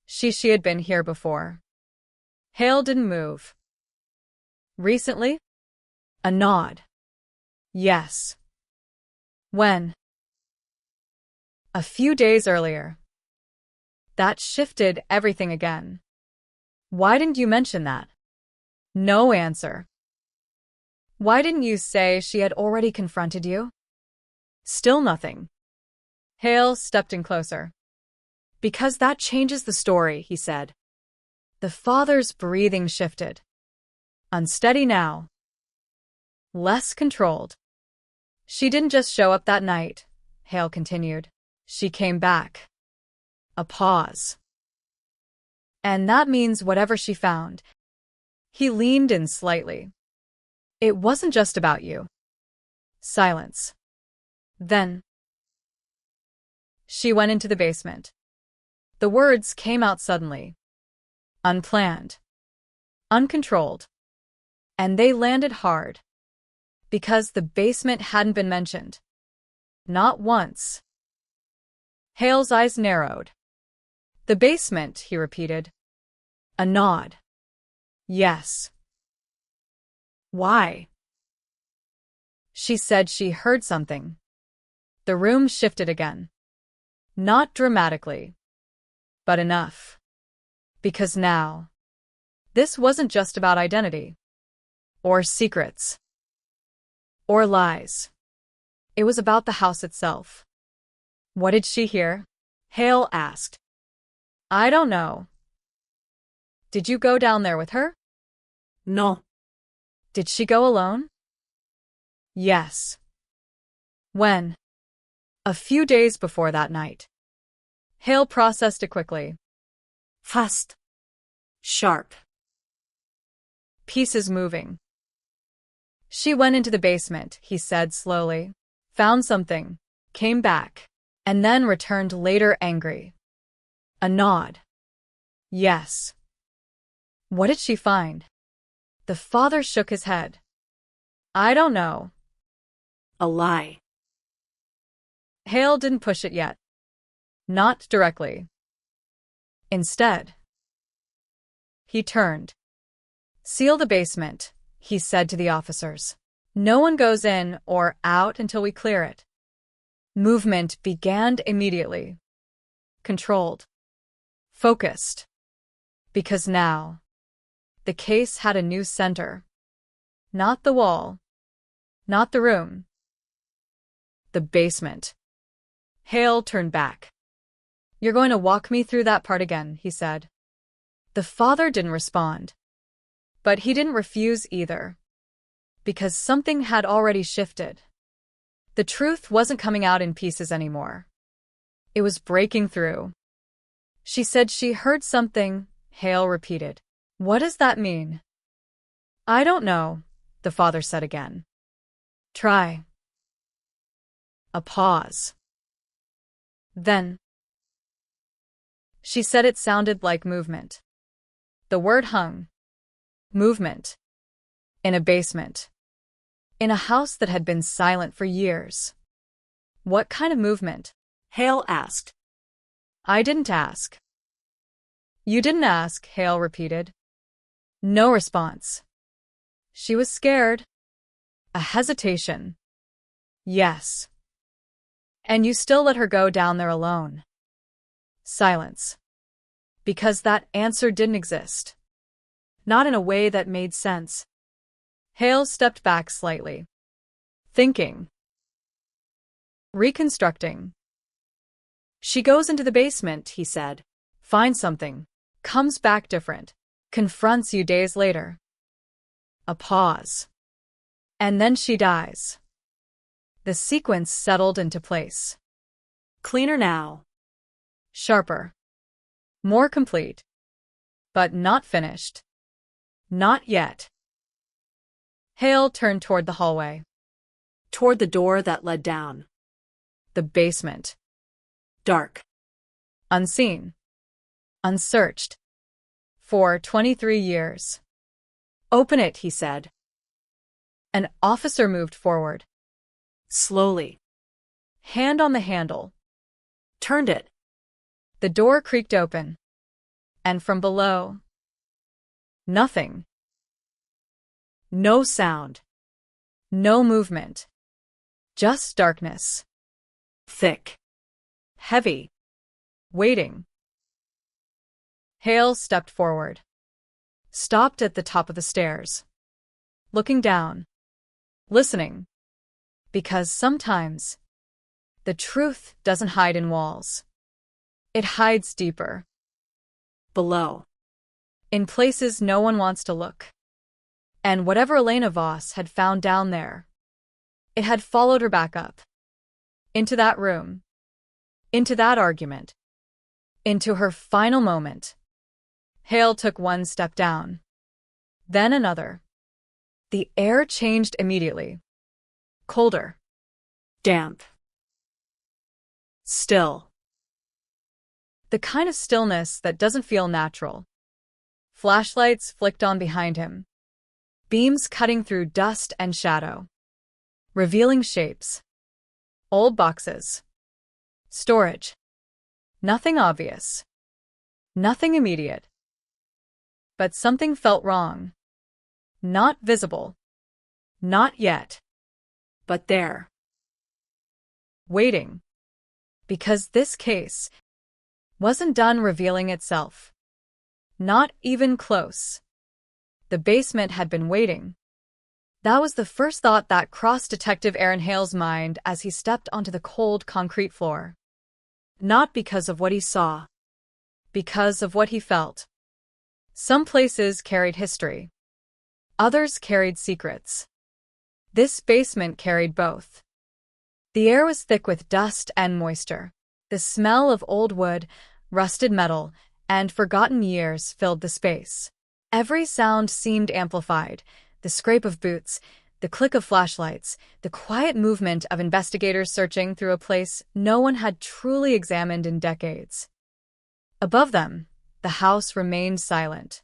She had been here before. Hale didn't move. Recently? A nod. Yes. When? A few days earlier. That shifted everything again. Why didn't you mention that? No answer. Why didn't you say she had already confronted you? Still nothing. Hale stepped in closer. Because that changes the story, he said. The father's breathing shifted. Unsteady now. Less controlled. She didn't just show up that night, Hale continued. She came back. A pause. And that means whatever she found. He leaned in slightly. It wasn't just about you. Silence. Then she went into the basement. The words came out suddenly. Unplanned. Uncontrolled. And they landed hard. Because the basement hadn't been mentioned. Not once. Hale's eyes narrowed. The basement, he repeated. A nod. Yes. Why? She said she heard something. The room shifted again. Not dramatically. But enough. Because now, this wasn't just about identity. Or secrets. Or lies. It was about the house itself. What did she hear? Hale asked. I don't know. Did you go down there with her? No. Did she go alone? Yes. When? A few days before that night. Hale processed it quickly. Fast. Sharp. Pieces moving. She went into the basement, he said slowly. Found something. Came back. And then returned later angry. A nod. Yes. What did she find? The father shook his head. I don't know. A lie. Hale didn't push it yet. Not directly. Instead, he turned. Seal the basement, he said to the officers. No one goes in or out until we clear it. Movement began immediately. Controlled. Focused. Because now, the case had a new center. Not the wall. Not the room. The basement. Hale turned back. You're going to walk me through that part again, he said. The father didn't respond. But he didn't refuse either. Because something had already shifted. The truth wasn't coming out in pieces anymore. It was breaking through. She said she heard something, Hale repeated. What does that mean? I don't know, the father said again. Try. A pause. Then. She said it sounded like movement. The word hung. Movement. In a basement. In a house that had been silent for years. What kind of movement? Hale asked. I didn't ask. You didn't ask, Hale repeated. No response. She was scared. A hesitation. Yes. And you still let her go down there alone. Silence. Because that answer didn't exist. Not in a way that made sense. Hale stepped back slightly. Thinking. Reconstructing. She goes into the basement, he said. Finds something. Comes back different. Confronts you days later. A pause. And then she dies. The sequence settled into place. Cleaner now. Sharper. More complete. But not finished. Not yet. Hale turned toward the hallway. Toward the door that led down. The basement. Dark. Unseen. Unsearched. For 23 years. Open it, he said. An officer moved forward. Slowly. Hand on the handle. Turned it. The door creaked open. And from below. Nothing. No sound. No movement. Just darkness. Thick. Heavy. Waiting. Hale stepped forward, stopped at the top of the stairs, looking down, listening, because sometimes the truth doesn't hide in walls. It hides deeper, Below. in places no one wants to look. And whatever Elena Voss had found down there, it had followed her back up. Into that room. Into that argument. Into her final moment. Hale took one step down. Then another. The air changed immediately. Colder. Damp. Still. The kind of stillness that doesn't feel natural. Flashlights flicked on behind him. Beams cutting through dust and shadow. Revealing shapes. Old boxes. Storage. Nothing obvious. Nothing immediate. But something felt wrong. Not visible. Not yet. But there. Waiting. Because this case wasn't done revealing itself. Not even close. The basement had been waiting. That was the first thought that crossed Detective Aaron Hale's mind as he stepped onto the cold concrete floor. Not because of what he saw. Because of what he felt. Some places carried history. Others carried secrets. This basement carried both. The air was thick with dust and moisture. The smell of old wood, rusted metal, and forgotten years filled the space. Every sound seemed amplified. The scrape of boots, the click of flashlights, the quiet movement of investigators searching through a place no one had truly examined in decades. Above them, the house remained silent.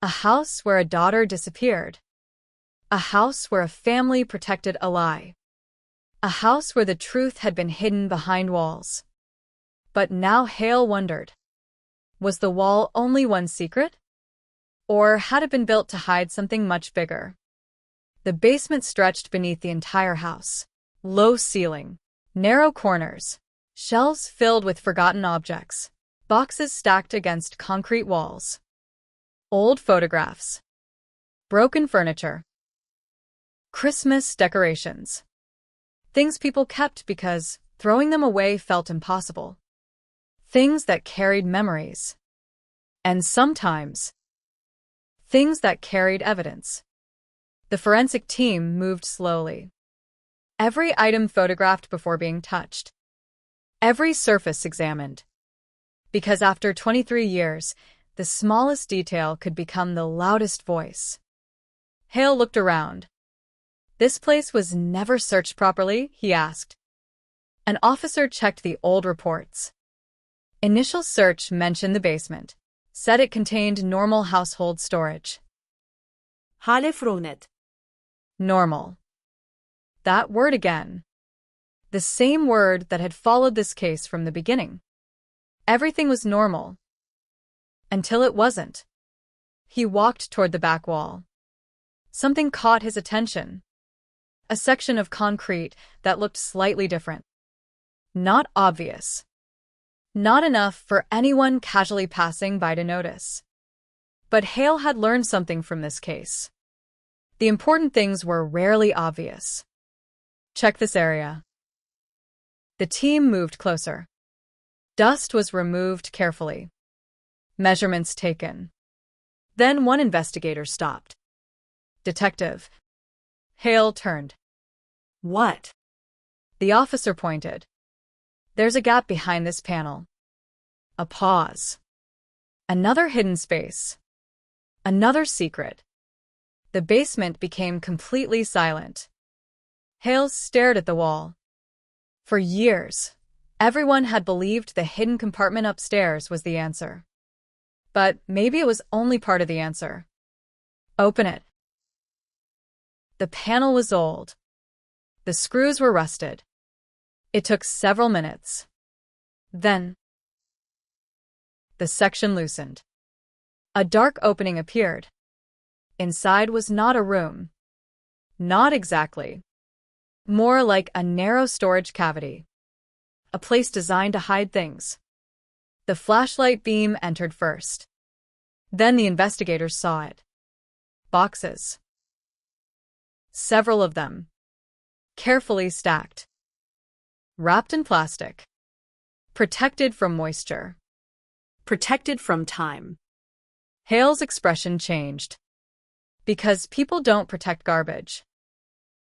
A house where a daughter disappeared. A house where a family protected a lie. A house where the truth had been hidden behind walls. But now Hale wondered, was the wall only one secret? Or had it been built to hide something much bigger? The basement stretched beneath the entire house. Low ceiling, narrow corners, shelves filled with forgotten objects, boxes stacked against concrete walls. Old photographs. Broken furniture. Christmas decorations. Things people kept because throwing them away felt impossible. Things that carried memories. And sometimes, things that carried evidence. The forensic team moved slowly. Every item photographed before being touched. Every surface examined. Because after 23 years, the smallest detail could become the loudest voice. Hale looked around. This place was never searched properly, he asked. An officer checked the old reports. Initial search mentioned the basement, said it contained normal household storage. حال فرونت. Normal. That word again. The same word that had followed this case from the beginning. Everything was normal. Until it wasn't. He walked toward the back wall. Something caught his attention. A section of concrete that looked slightly different. Not obvious. Not enough for anyone casually passing by to notice. But Hale had learned something from this case. The important things were rarely obvious. Check this area. The team moved closer. Dust was removed carefully. Measurements taken. Then one investigator stopped. Detective. Hale turned. What? The officer pointed. There's a gap behind this panel. A pause. Another hidden space. Another secret. The basement became completely silent. Hale stared at the wall. For years, everyone had believed the hidden compartment upstairs was the answer. But maybe it was only part of the answer. Open it. The panel was old. The screws were rusted. It took several minutes. Then, the section loosened. A dark opening appeared. Inside was not a room. Not exactly. More like a narrow storage cavity. A place designed to hide things. The flashlight beam entered first. Then the investigators saw it. Boxes. Several of them. Carefully stacked. Wrapped in plastic. Protected from moisture. Protected from time. Hale's expression changed. Because people don't protect garbage.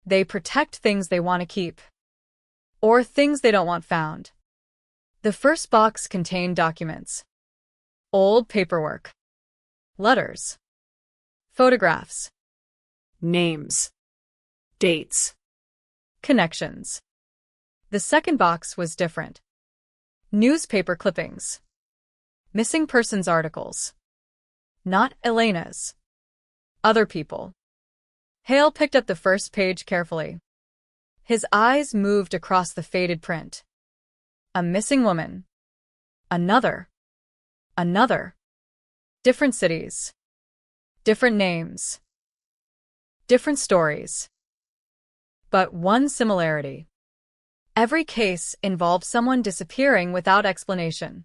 They protect things they want to keep. Or things they don't want found. The first box contained documents. Old paperwork. Letters. Photographs. Names. Dates. Connections. The second box was different. Newspaper clippings. Missing persons articles. Not Elena's. Other people. Hale picked up the first page carefully. His eyes moved across the faded print. A missing woman. Another. Another. Different cities. Different names. Different stories. But one similarity. Every case involved someone disappearing without explanation.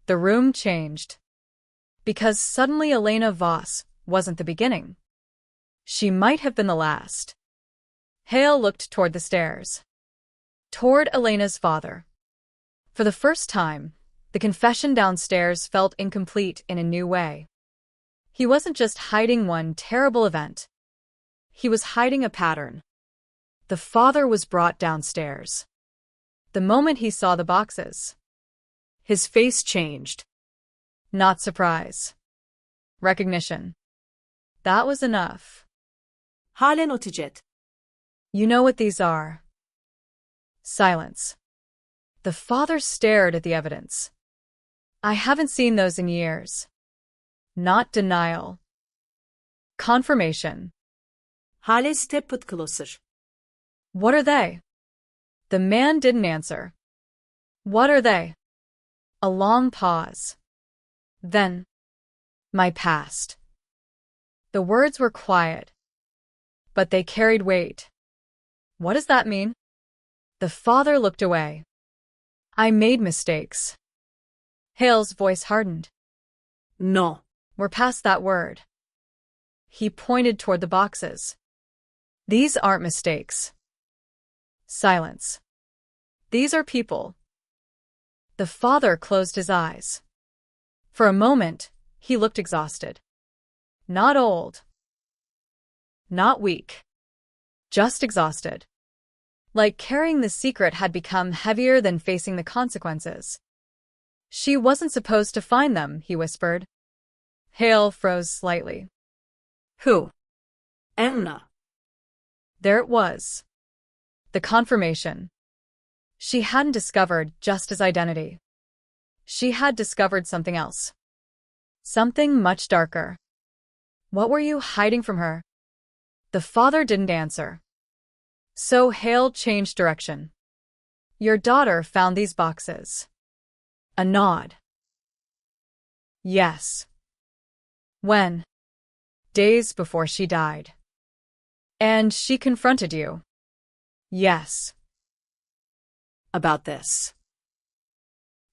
The room changed. Because suddenly Elena Voss wasn't the beginning. She might have been the last. Hale looked toward the stairs. Toward Elena's father. For the first time, the confession downstairs felt incomplete in a new way. He wasn't just hiding one terrible event. He was hiding a pattern. The father was brought downstairs. The moment he saw the boxes, his face changed. Not surprise. Recognition. That was enough. Halen otacet. You know what these are. Silence. The father stared at the evidence. I haven't seen those in years. Not denial. Confirmation. Hale stepped closer. What are they? The man didn't answer. What are they? A long pause. Then, my past. The words were quiet, but they carried weight. What does that mean? The father looked away. I made mistakes. Hale's voice hardened. No. We're past that word. He pointed toward the boxes. These aren't mistakes. Silence. These are people. The father closed his eyes. For a moment, he looked exhausted. Not old. Not weak. Just exhausted. Like carrying the secret had become heavier than facing the consequences. She wasn't supposed to find them, he whispered. Hale froze slightly. Who? Anna. There it was. The confirmation. She hadn't discovered just his identity. She had discovered something else. Something much darker. What were you hiding from her? The father didn't answer. So Hale changed direction. Your daughter found these boxes. A nod. Yes. When? Days before she died. And she confronted you. Yes. About this.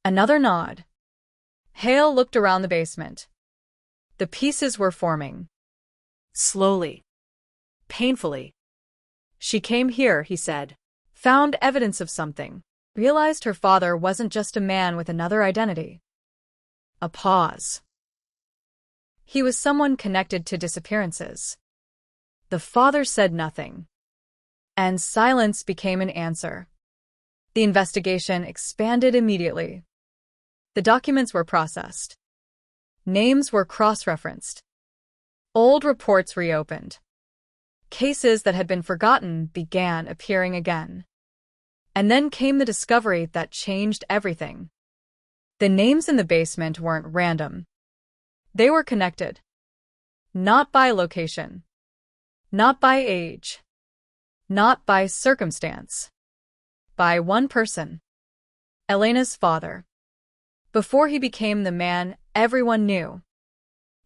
Another nod. Hale looked around the basement. The pieces were forming. Slowly. Painfully. She came here, he said. Found evidence of something. Realized her father wasn't just a man with another identity. A pause. He was someone connected to disappearances. The father said nothing. And silence became an answer. The investigation expanded immediately. The documents were processed. Names were cross-referenced. Old reports reopened. Cases that had been forgotten began appearing again. And then came the discovery that changed everything. The names in the basement weren't random. They were connected. Not by location. Not by age. Not by circumstance. By one person. Elena's father. Before he became the man everyone knew.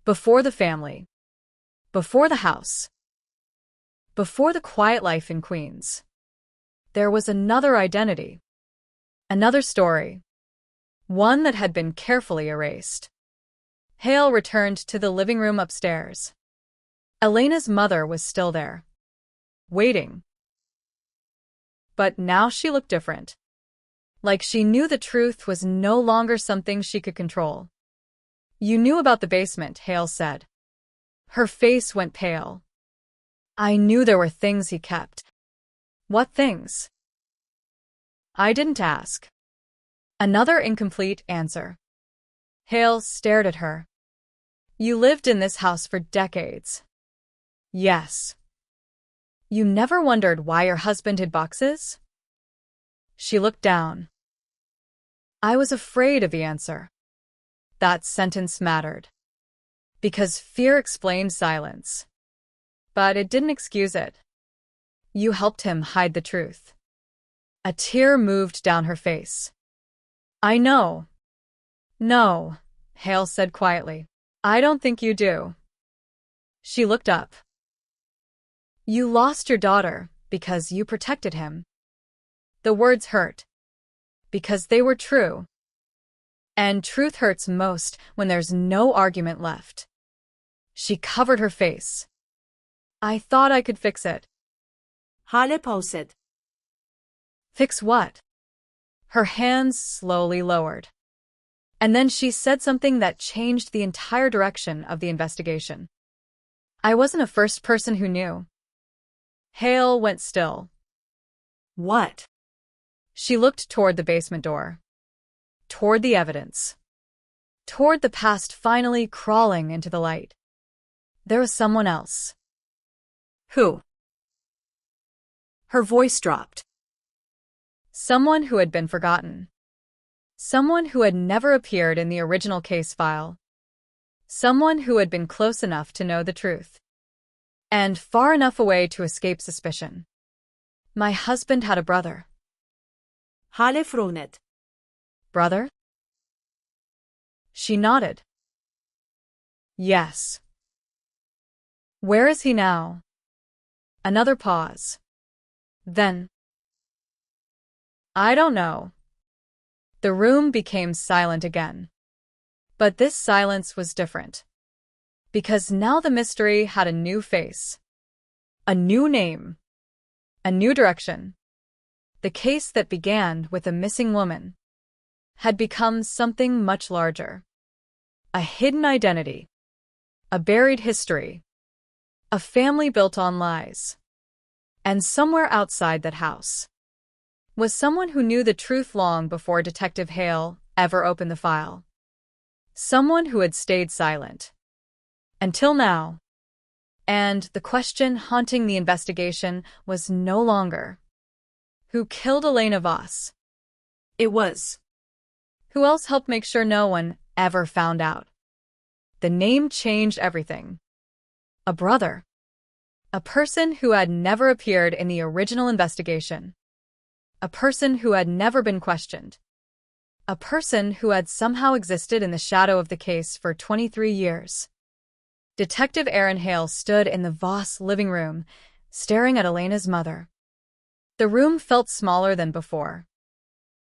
Before the family. Before the house. Before the quiet life in Queens. There was another identity. Another story. one that had been carefully erased. Hale returned to the living room upstairs. Elena's mother was still there, waiting. But now she looked different. Like she knew the truth was no longer something she could control. "You knew about the basement," Hale said. Her face went pale. "I knew there were things he kept." "What things?" "I didn't ask." Another incomplete answer. Hale stared at her. "You lived in this house for decades." "Yes." "You never wondered why your husband hid boxes?" She looked down. "I was afraid of the answer." That sentence mattered. Because fear explained silence. But it didn't excuse it. "You helped him hide the truth." A tear moved down her face. "I know." "No," Hale said quietly. "I don't think you do." She looked up. "You lost your daughter because you protected him." The words hurt. Because they were true. And truth hurts most when there's no argument left. She covered her face. "I thought I could fix it." Hale پرسید. "Fix what?" Her hands slowly lowered. And then she said something that changed the entire direction of the investigation. "I wasn't the first person who knew." Hale went still. What? She looked toward the basement door. Toward the evidence. Toward the past finally crawling into the light. There was someone else. Who? Her voice dropped. Someone who had been forgotten. Someone who had never appeared in the original case file. Someone who had been close enough to know the truth. And far enough away to escape suspicion. "My husband had a brother." Hale فرونت. "Brother?" She nodded. "Yes." "Where is he now?" Another pause. Then, "I don't know." The room became silent again. But this silence was different. Because now the mystery had a new face. A new name. A new direction. The case that began with a missing woman had become something much larger. A hidden identity. A buried history. A family built on lies. And somewhere outside that house was someone who knew the truth long before Detective Hale ever opened the file. Someone who had stayed silent. Until now. And the question haunting the investigation was no longer, who killed Elena Voss? It was, who else helped make sure no one ever found out? The name changed everything. A brother. A person who had never appeared in the original investigation. A person who had never been questioned. A person who had somehow existed in the shadow of the case for 23 years. Detective Aaron Hale stood in the Voss living room, staring at Elena's mother. The room felt smaller than before.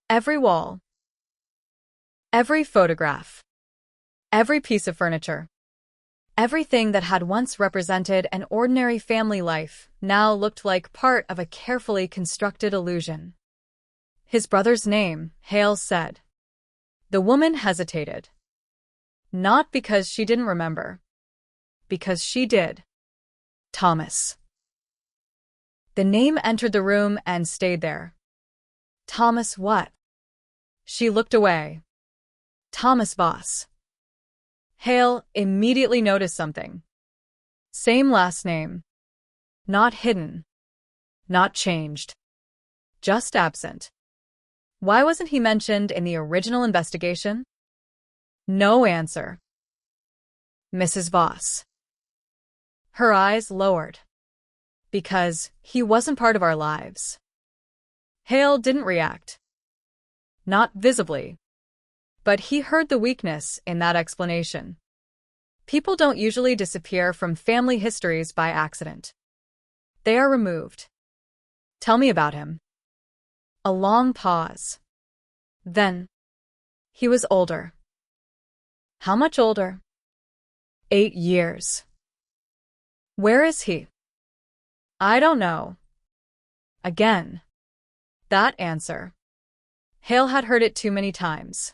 Every wall. Every photograph. Every piece of furniture. Everything that had once represented an ordinary family life now looked like part of a carefully constructed illusion. "His brother's name," Hale said. The woman hesitated. Not because she didn't remember. Because she did. Thomas. The name entered the room and stayed there. Thomas what? She looked away. Thomas Voss. Hale immediately noticed something. Same last name. Not hidden. Not changed. Just absent. Why wasn't he mentioned in the original investigation? No answer. Mrs. Voss. Her eyes lowered. Because he wasn't part of our lives. Hale didn't react. Not visibly. But he heard the weakness in that explanation. People don't usually disappear from family histories by accident. They are removed. "Tell me about him." A long pause. Then, He was older. How much older? 8 years. Where is he? I don't know. Again. That answer. Hale had heard it too many times.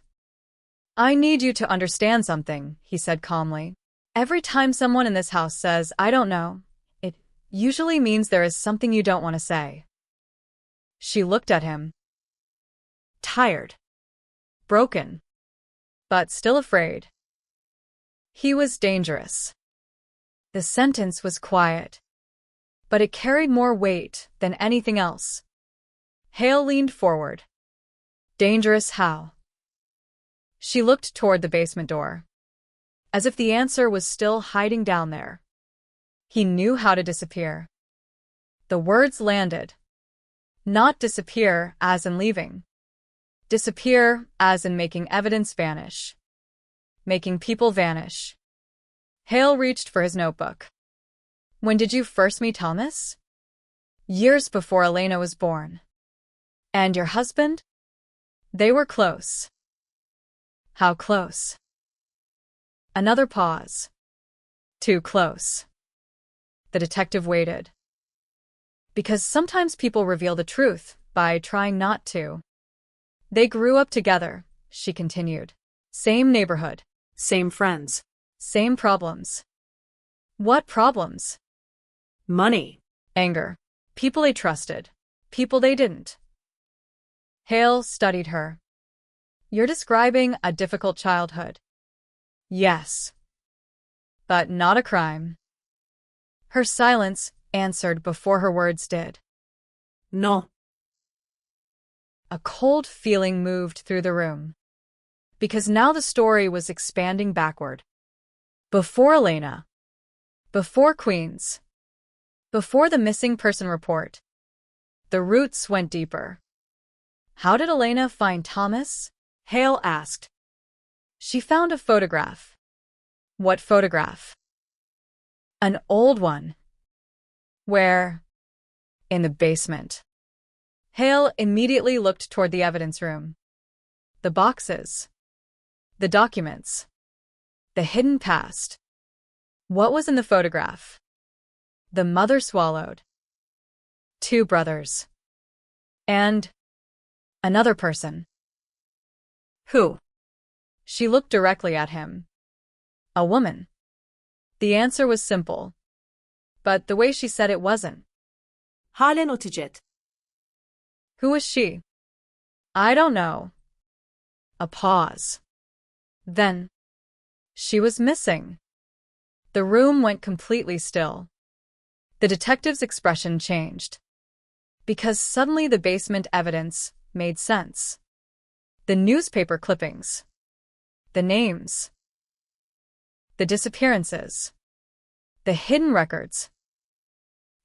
I need you to understand something, he said calmly. Every time someone in this house says, I don't know, it usually means there is something you don't want to say. She looked at him. Tired. Broken. But still afraid. He was dangerous. The sentence was quiet, but it carried more weight than anything else. Hale leaned forward. Dangerous how? She looked toward the basement door, as if the answer was still hiding down there. He knew how to disappear. The words landed. Not disappear as in leaving. Disappear as in making evidence vanish. Making people vanish. Hale reached for his notebook. When did you first meet Thomas? Years before Elena was born. And your husband? They were close. How close? Another pause. Too close. The detective waited. Because sometimes people reveal the truth by trying not to. They grew up together, she continued. Same neighborhood. Same friends. Same problems. What problems? Money. Anger. People they trusted. People they didn't. Hale studied her. You're describing a difficult childhood. Yes. But not a crime. Her silence answered before her words did. No. A cold feeling moved through the room. Because now the story was expanding backward. Before Elena. Before Queens. Before the missing person report. The roots went deeper. How did Elena find Thomas? Hale asked. She found a photograph. What photograph? An old one. Where? In the basement. Hale immediately looked toward the evidence room. The boxes. The documents. The hidden past. What was in the photograph? The mother swallowed. 2 brothers. And another person. Who? She looked directly at him. A woman. The answer was simple. But the way she said it wasn't. Halen otijed. Who was she? I don't know. A pause. Then. She was missing. The room went completely still. The detective's expression changed. Because suddenly the basement evidence made sense. The newspaper clippings. The names. The disappearances. The hidden records.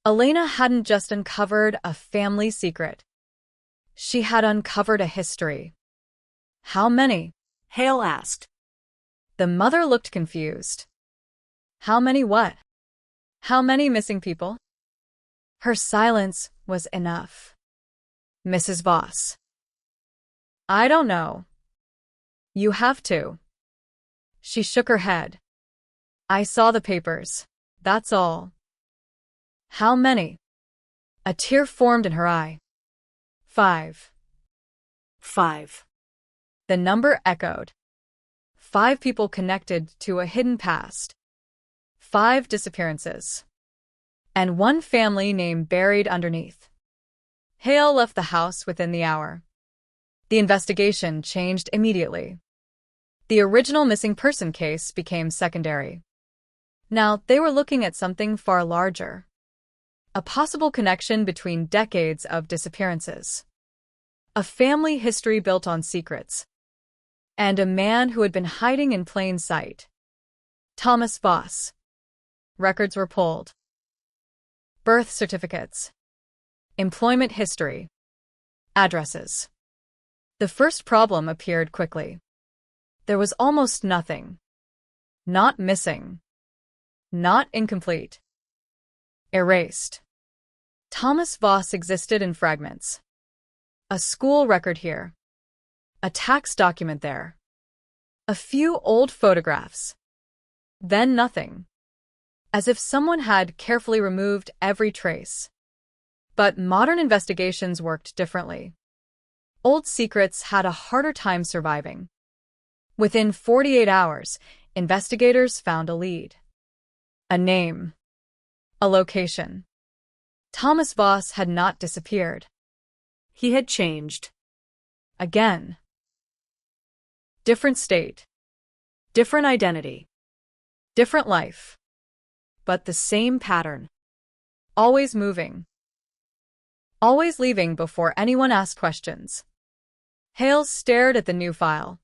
Elena hadn't just uncovered a family secret. She had uncovered a history. How many? Hale asked. The mother looked confused. How many what? How many missing people? Her silence was enough. Mrs. Voss. I don't know. You have to. She shook her head. I saw the papers. That's all. How many? A tear formed in her eye. 5. 5. The number echoed. 5 people connected to a hidden past. 5 disappearances. And 1 family name buried underneath. Hale left the house within the hour. The investigation changed immediately. The original missing person case became secondary. Now they were looking at something far larger. A possible connection between decades of disappearances. A family history built on secrets. And a man who had been hiding in plain sight. Thomas Voss. Records were pulled. Birth certificates. Employment history. Addresses. The first problem appeared quickly. There was almost nothing. Not missing. Not incomplete. Erased. Thomas Voss existed in fragments. A school record here. A tax document there. A few old photographs. Then nothing. As if someone had carefully removed every trace. But modern investigations worked differently. Old secrets had a harder time surviving. Within 48 hours, investigators found a lead. A name. A location. Thomas Voss had not disappeared. He had changed. Again. Different state. Different identity. Different life. But the same pattern. Always moving. Always leaving before anyone asked questions. Hale stared at the new file.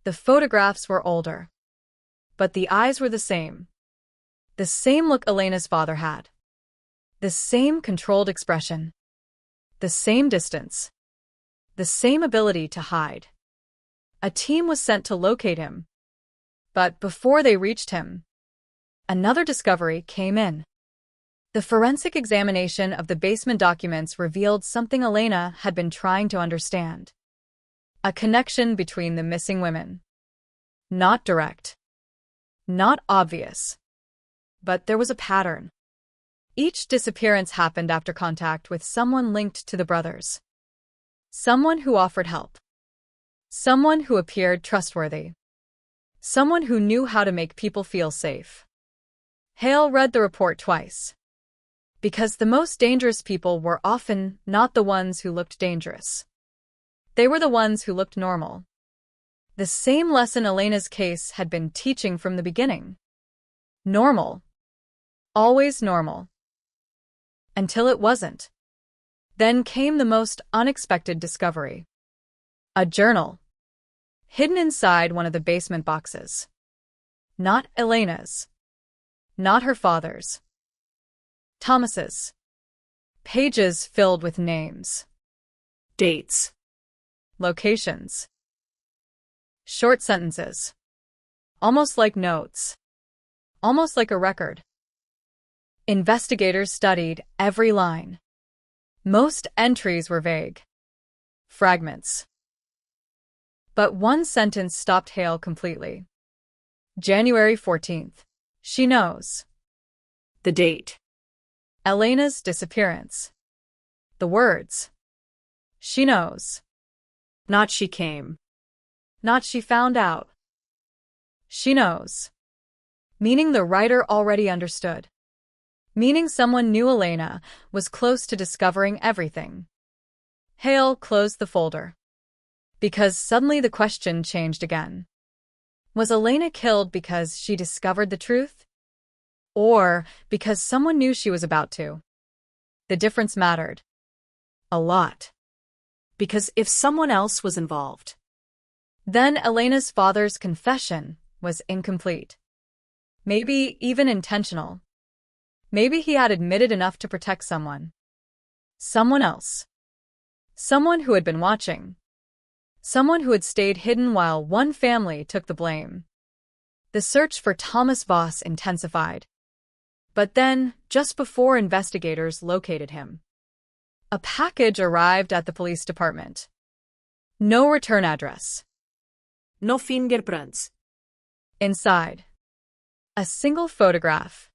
The photographs were older. But the eyes were the same. The same look Elena's father had. The same controlled expression. The same distance. The same ability to hide. A team was sent to locate him. But before they reached him, another discovery came in. The forensic examination of the basement documents revealed something Elena had been trying to understand. A connection between the missing women. Not direct. Not obvious. But there was a pattern. Each disappearance happened after contact with someone linked to the brothers. Someone who offered help. Someone who appeared trustworthy. Someone who knew how to make people feel safe. Hale read the report twice. Because the most dangerous people were often not the ones who looked dangerous. They were the ones who looked normal. The same lesson Elena's case had been teaching from the beginning. Normal. Always normal. Until it wasn't. Then came the most unexpected discovery. A journal. Hidden inside one of the basement boxes. Not Elena's. Not her father's. Thomas's. Pages filled with names. Dates. Locations. Short sentences. Almost like notes. Almost like a record. Investigators studied every line. Most entries were vague. Fragments. But one sentence stopped Hale completely. January 14th. She knows. The date. Elena's disappearance. The words. She knows. Not she came. Not she found out. She knows. Meaning the writer already understood. Meaning someone knew Elena was close to discovering everything. Hale closed the folder. Because suddenly the question changed again. Was Elena killed because she discovered the truth? Or because someone knew she was about to? The difference mattered. A lot. Because if someone else was involved, then Elena's father's confession was incomplete. Maybe even intentional. Maybe he had admitted enough to protect someone. Someone else. Someone who had been watching. Someone who had stayed hidden while one family took the blame. The search for Thomas Voss intensified. But then, just before investigators located him, a package arrived at the police department. No return address. no fingerprints. Inside. A single photograph.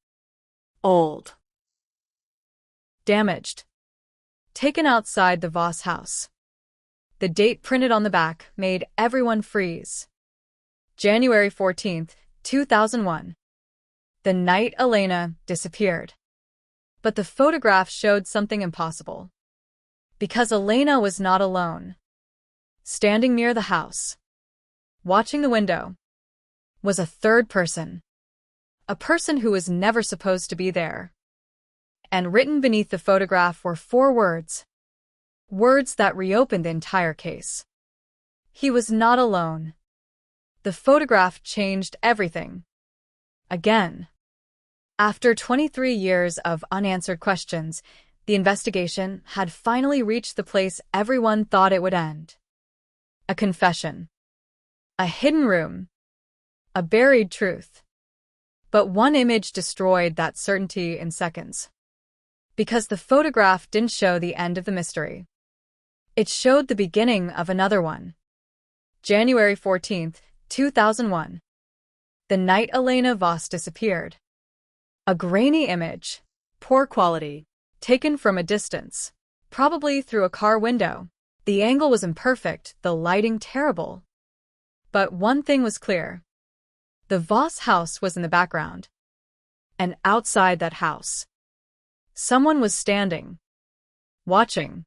Old. Damaged. Taken outside the Voss house. The date printed on the back made everyone freeze. January 14th, 2001. The night Elena disappeared. But the photograph showed something impossible. Because Elena was not alone. Standing near the house, watching the window, was a third person. A person who was never supposed to be there. And written beneath the photograph were 4 words. Words that reopened the entire case. He was not alone. The photograph changed everything. Again. After 23 years of unanswered questions, the investigation had finally reached the place everyone thought it would end. A confession. A hidden room. A buried truth. But one image destroyed that certainty in seconds. Because the photograph didn't show the end of the mystery. It showed the beginning of another one. January 14th, 2001. The night Elena Voss disappeared. A grainy image, poor quality, taken from a distance, probably through a car window. The angle was imperfect, the lighting terrible. But one thing was clear. The Voss house was in the background. And outside that house, someone was standing, watching,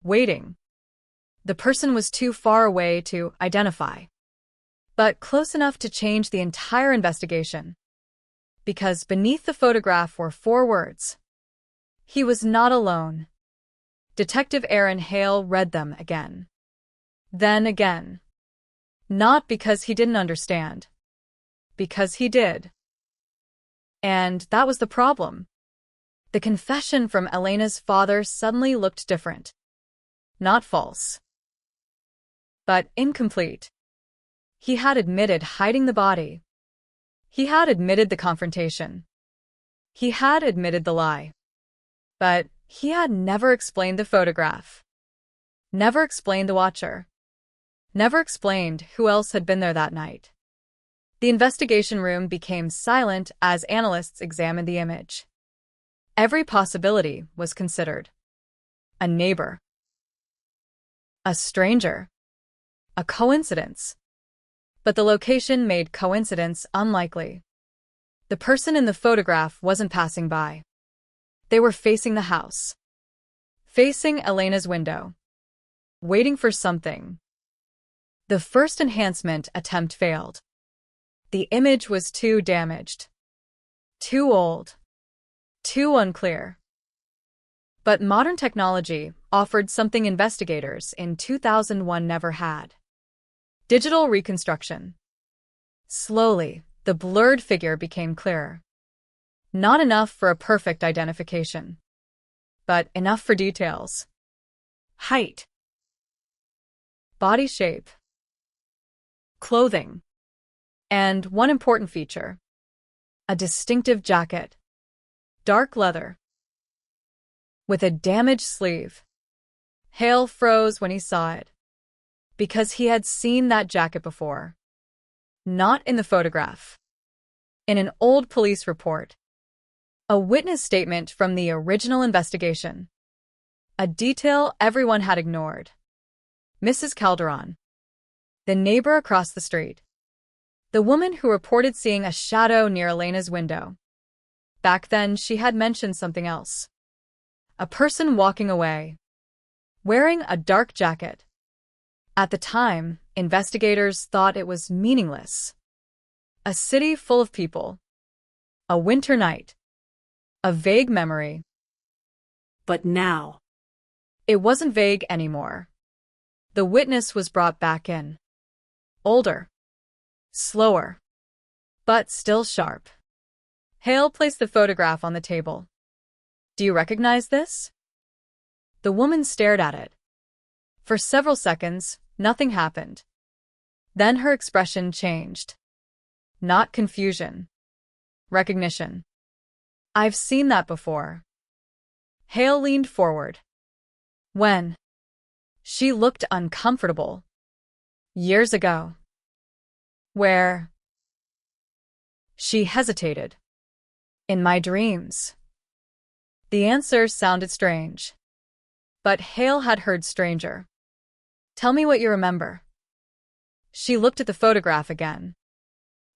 waiting. The person was too far away to identify, but close enough to change the entire investigation. Because beneath the photograph were 4 words. He was not alone. Detective Aaron Hale read them again. Then again. Not because he didn't understand. Because he did. And that was the problem. The confession from Elena's father suddenly looked different. Not false. But incomplete. He had admitted hiding the body. He had admitted the confrontation. He had admitted the lie. But he had never explained the photograph. Never explained the watcher. Never explained who else had been there that night. The investigation room became silent as analysts examined the image. Every possibility was considered. A neighbor. A stranger. A coincidence. But the location made coincidence unlikely. The person in the photograph wasn't passing by. They were facing the house. Facing Elena's window. Waiting for something. The first enhancement attempt failed. The image was too damaged. Too old. Too unclear. But modern technology offered something investigators in 2001 never had. Digital reconstruction. Slowly, the blurred figure became clearer. Not enough for a perfect identification, but enough for details. Height. Body shape. Clothing. And one important feature. A distinctive jacket. Dark leather. With a damaged sleeve. Hale froze when he saw it. Because he had seen that jacket before. Not in the photograph. In an old police report. A witness statement from the original investigation. A detail everyone had ignored. Mrs. Calderon. The neighbor across the street. The woman who reported seeing a shadow near Elena's window. Back then, she had mentioned something else. A person walking away. Wearing a dark jacket. At the time, investigators thought it was meaningless. A city full of people. A winter night. A vague memory. But now, it wasn't vague anymore. The witness was brought back in. Older. Slower. But still sharp. Hale placed the photograph on the table. Do you recognize this? The woman stared at it. For several seconds, nothing happened. Then her expression changed. Not confusion. Recognition. I've seen that before. Hale leaned forward. When? She looked uncomfortable. Years ago. Where? She hesitated. In my dreams. The answer sounded strange. But Hale had heard stranger. Tell me what you remember. She looked at the photograph again.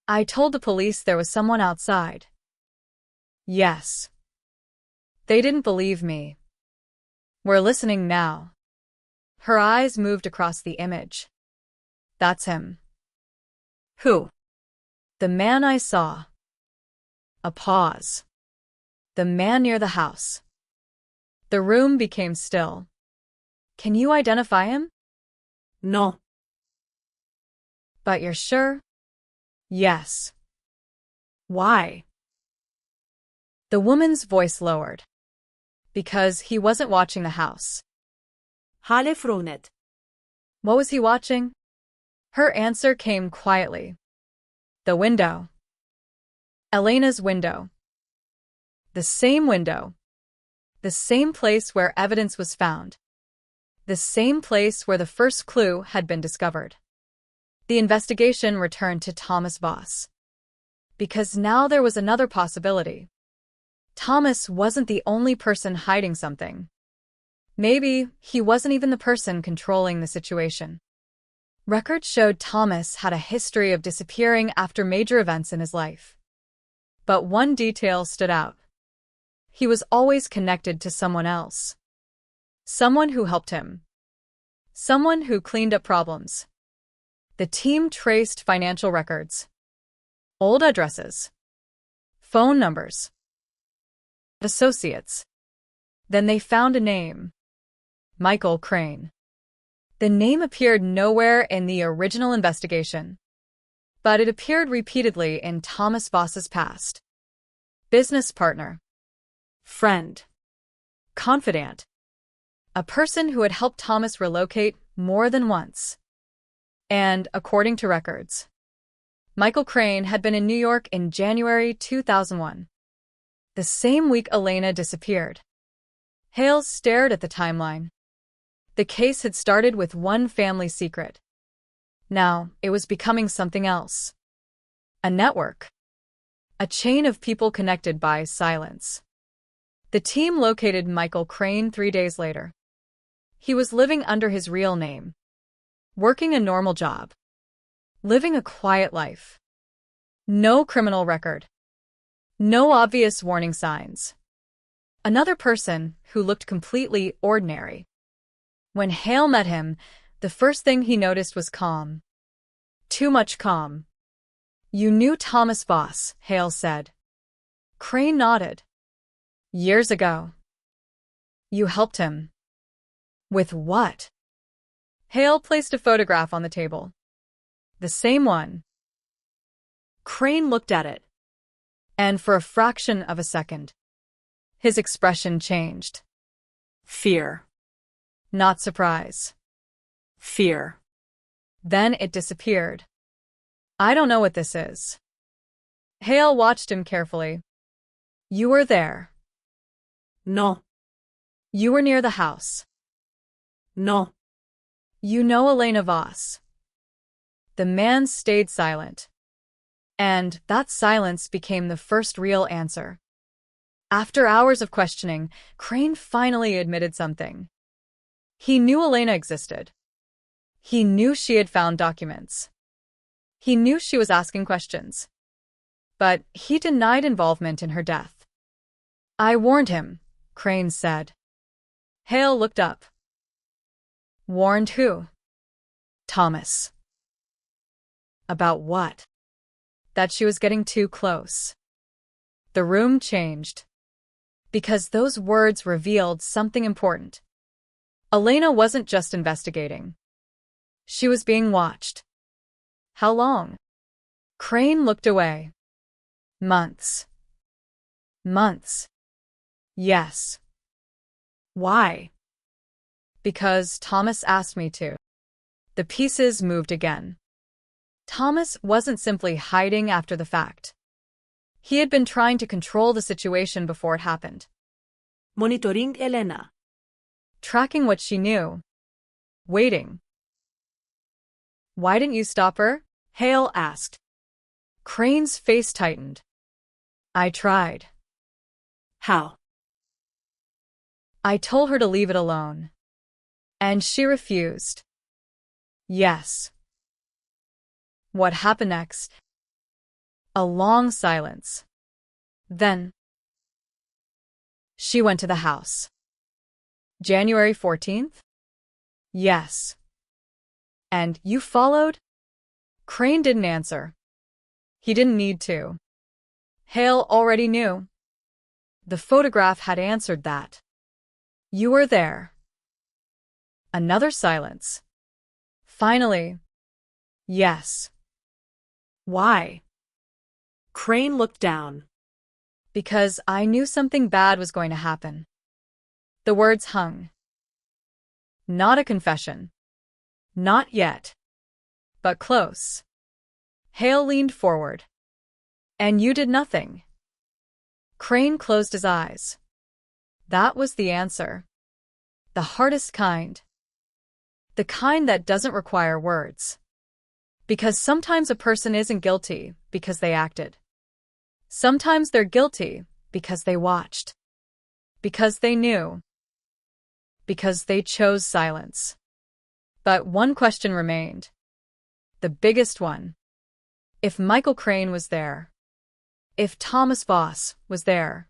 I told the police there was someone outside. Yes. They didn't believe me. We're listening now. Her eyes moved across the image. That's him. who? The man I saw. A pause. The man near the house. The room became still. Can you identify him? No. But you're sure? Yes. Why? The woman's voice lowered. Because he wasn't watching the house. حال فرونت. What was he watching? Her answer came quietly. The window. Elena's window. The same window. The same place where evidence was found. The same place where the first clue had been discovered. The investigation returned to Thomas Voss. Because now there was another possibility. Thomas wasn't the only person hiding something. Maybe he wasn't even the person controlling the situation. Records showed Thomas had a history of disappearing after major events in his life. But one detail stood out. He was always connected to someone else. Someone who helped him. Someone who cleaned up problems. The team traced financial records, old addresses, phone numbers, associates. Then they found a name. Michael Crane. The name appeared nowhere in the original investigation, but it appeared repeatedly in Thomas Voss's past. Business partner, friend, confidant, a person who had helped Thomas relocate more than once. And, according to records, Michael Crane had been in New York in January 2001, the same week Elena disappeared. Hales stared at the timeline. The case had started with one family secret. Now, it was becoming something else. A network. A chain of people connected by silence. The team located Michael Crane 3 days later. He was living under his real name. Working a normal job. Living a quiet life. No criminal record. No obvious warning signs. Another person who looked completely ordinary. When Hale met him, the first thing he noticed was calm. Too much calm. "You knew Thomas Voss," Hale said. Crane nodded. "Years ago. You helped him." "With what?" Hale placed a photograph on the table. "The same one." Crane looked at it. And for a fraction of a second, his expression changed. Fear. Not surprise. Fear. Then it disappeared. "I don't know what this is." Hale watched him carefully. "You were there." "No." "You were near the house." "No." "You know Elena Voss." The man stayed silent. And that silence became the first real answer. After hours of questioning, Crane finally admitted something. He knew Elena existed. He knew she had found documents. He knew she was asking questions. But he denied involvement in her death. "I warned him," Crane said. Hale looked up. "Warned who?" "Thomas." "About what?" "That she was getting too close." The room changed. Because those words revealed something important. Elena wasn't just investigating. She was being watched. How long? Crane looked away. Months. Months. Yes. Why? Because Thomas asked me to. The pieces moved again. Thomas wasn't simply hiding after the fact. He had been trying to control the situation before it happened. Monitoring Elena. Tracking what she knew. Waiting. "Why didn't you stop her?" Hale asked. Crane's face tightened. "I tried." "How?" "I told her to leave it alone. And she refused." "Yes." What happened next? A long silence. Then, she went to the house. January 14th? Yes. And you followed? Crane didn't answer. He didn't need to. Hale already knew. The photograph had answered that. You were there. Another silence. Finally, yes. Why? Crane looked down. Because I knew something bad was going to happen. The words hung. Not a confession. Not yet. But close. Hale leaned forward. And you did nothing. Crane closed his eyes. That was the answer. The hardest kind. The kind that doesn't require words. Because sometimes a person isn't guilty because they acted. Sometimes they're guilty because they watched. Because they knew. Because they chose silence. But one question remained. The biggest one. If Michael Crane was there, if Thomas Voss was there,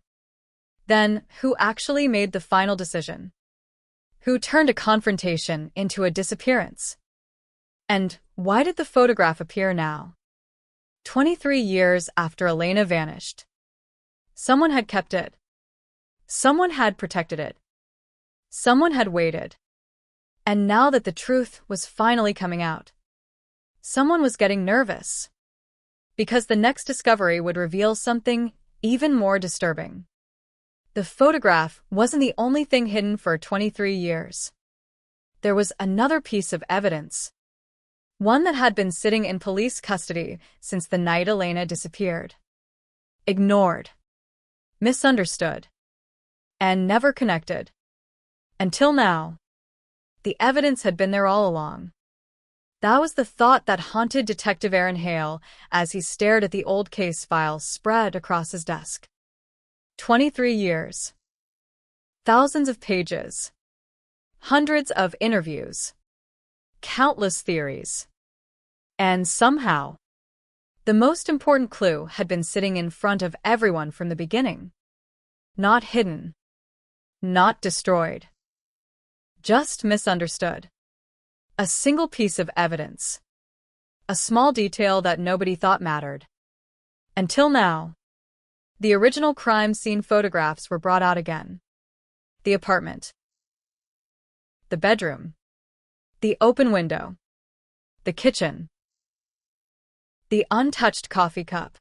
then who actually made the final decision? Who turned a confrontation into a disappearance? And why did the photograph appear now? 23 years after Elena vanished. Someone had kept it. Someone had protected it. Someone had waited. And now that the truth was finally coming out, someone was getting nervous. Because the next discovery would reveal something even more disturbing. The photograph wasn't the only thing hidden for 23 years. There was another piece of evidence. One that had been sitting in police custody since the night Elena disappeared. Ignored. Misunderstood. And never connected. Until now. The evidence had been there all along. That was the thought that haunted Detective Aaron Hale as he stared at the old case file spread across his desk. 23 years. Thousands of pages. Hundreds of interviews. Countless theories. And somehow, the most important clue had been sitting in front of everyone from the beginning. Not hidden. Not destroyed. Just misunderstood. A single piece of evidence. A small detail that nobody thought mattered. Until now. The original crime scene photographs were brought out again. The apartment. The bedroom. The open window. The kitchen. The untouched coffee cup.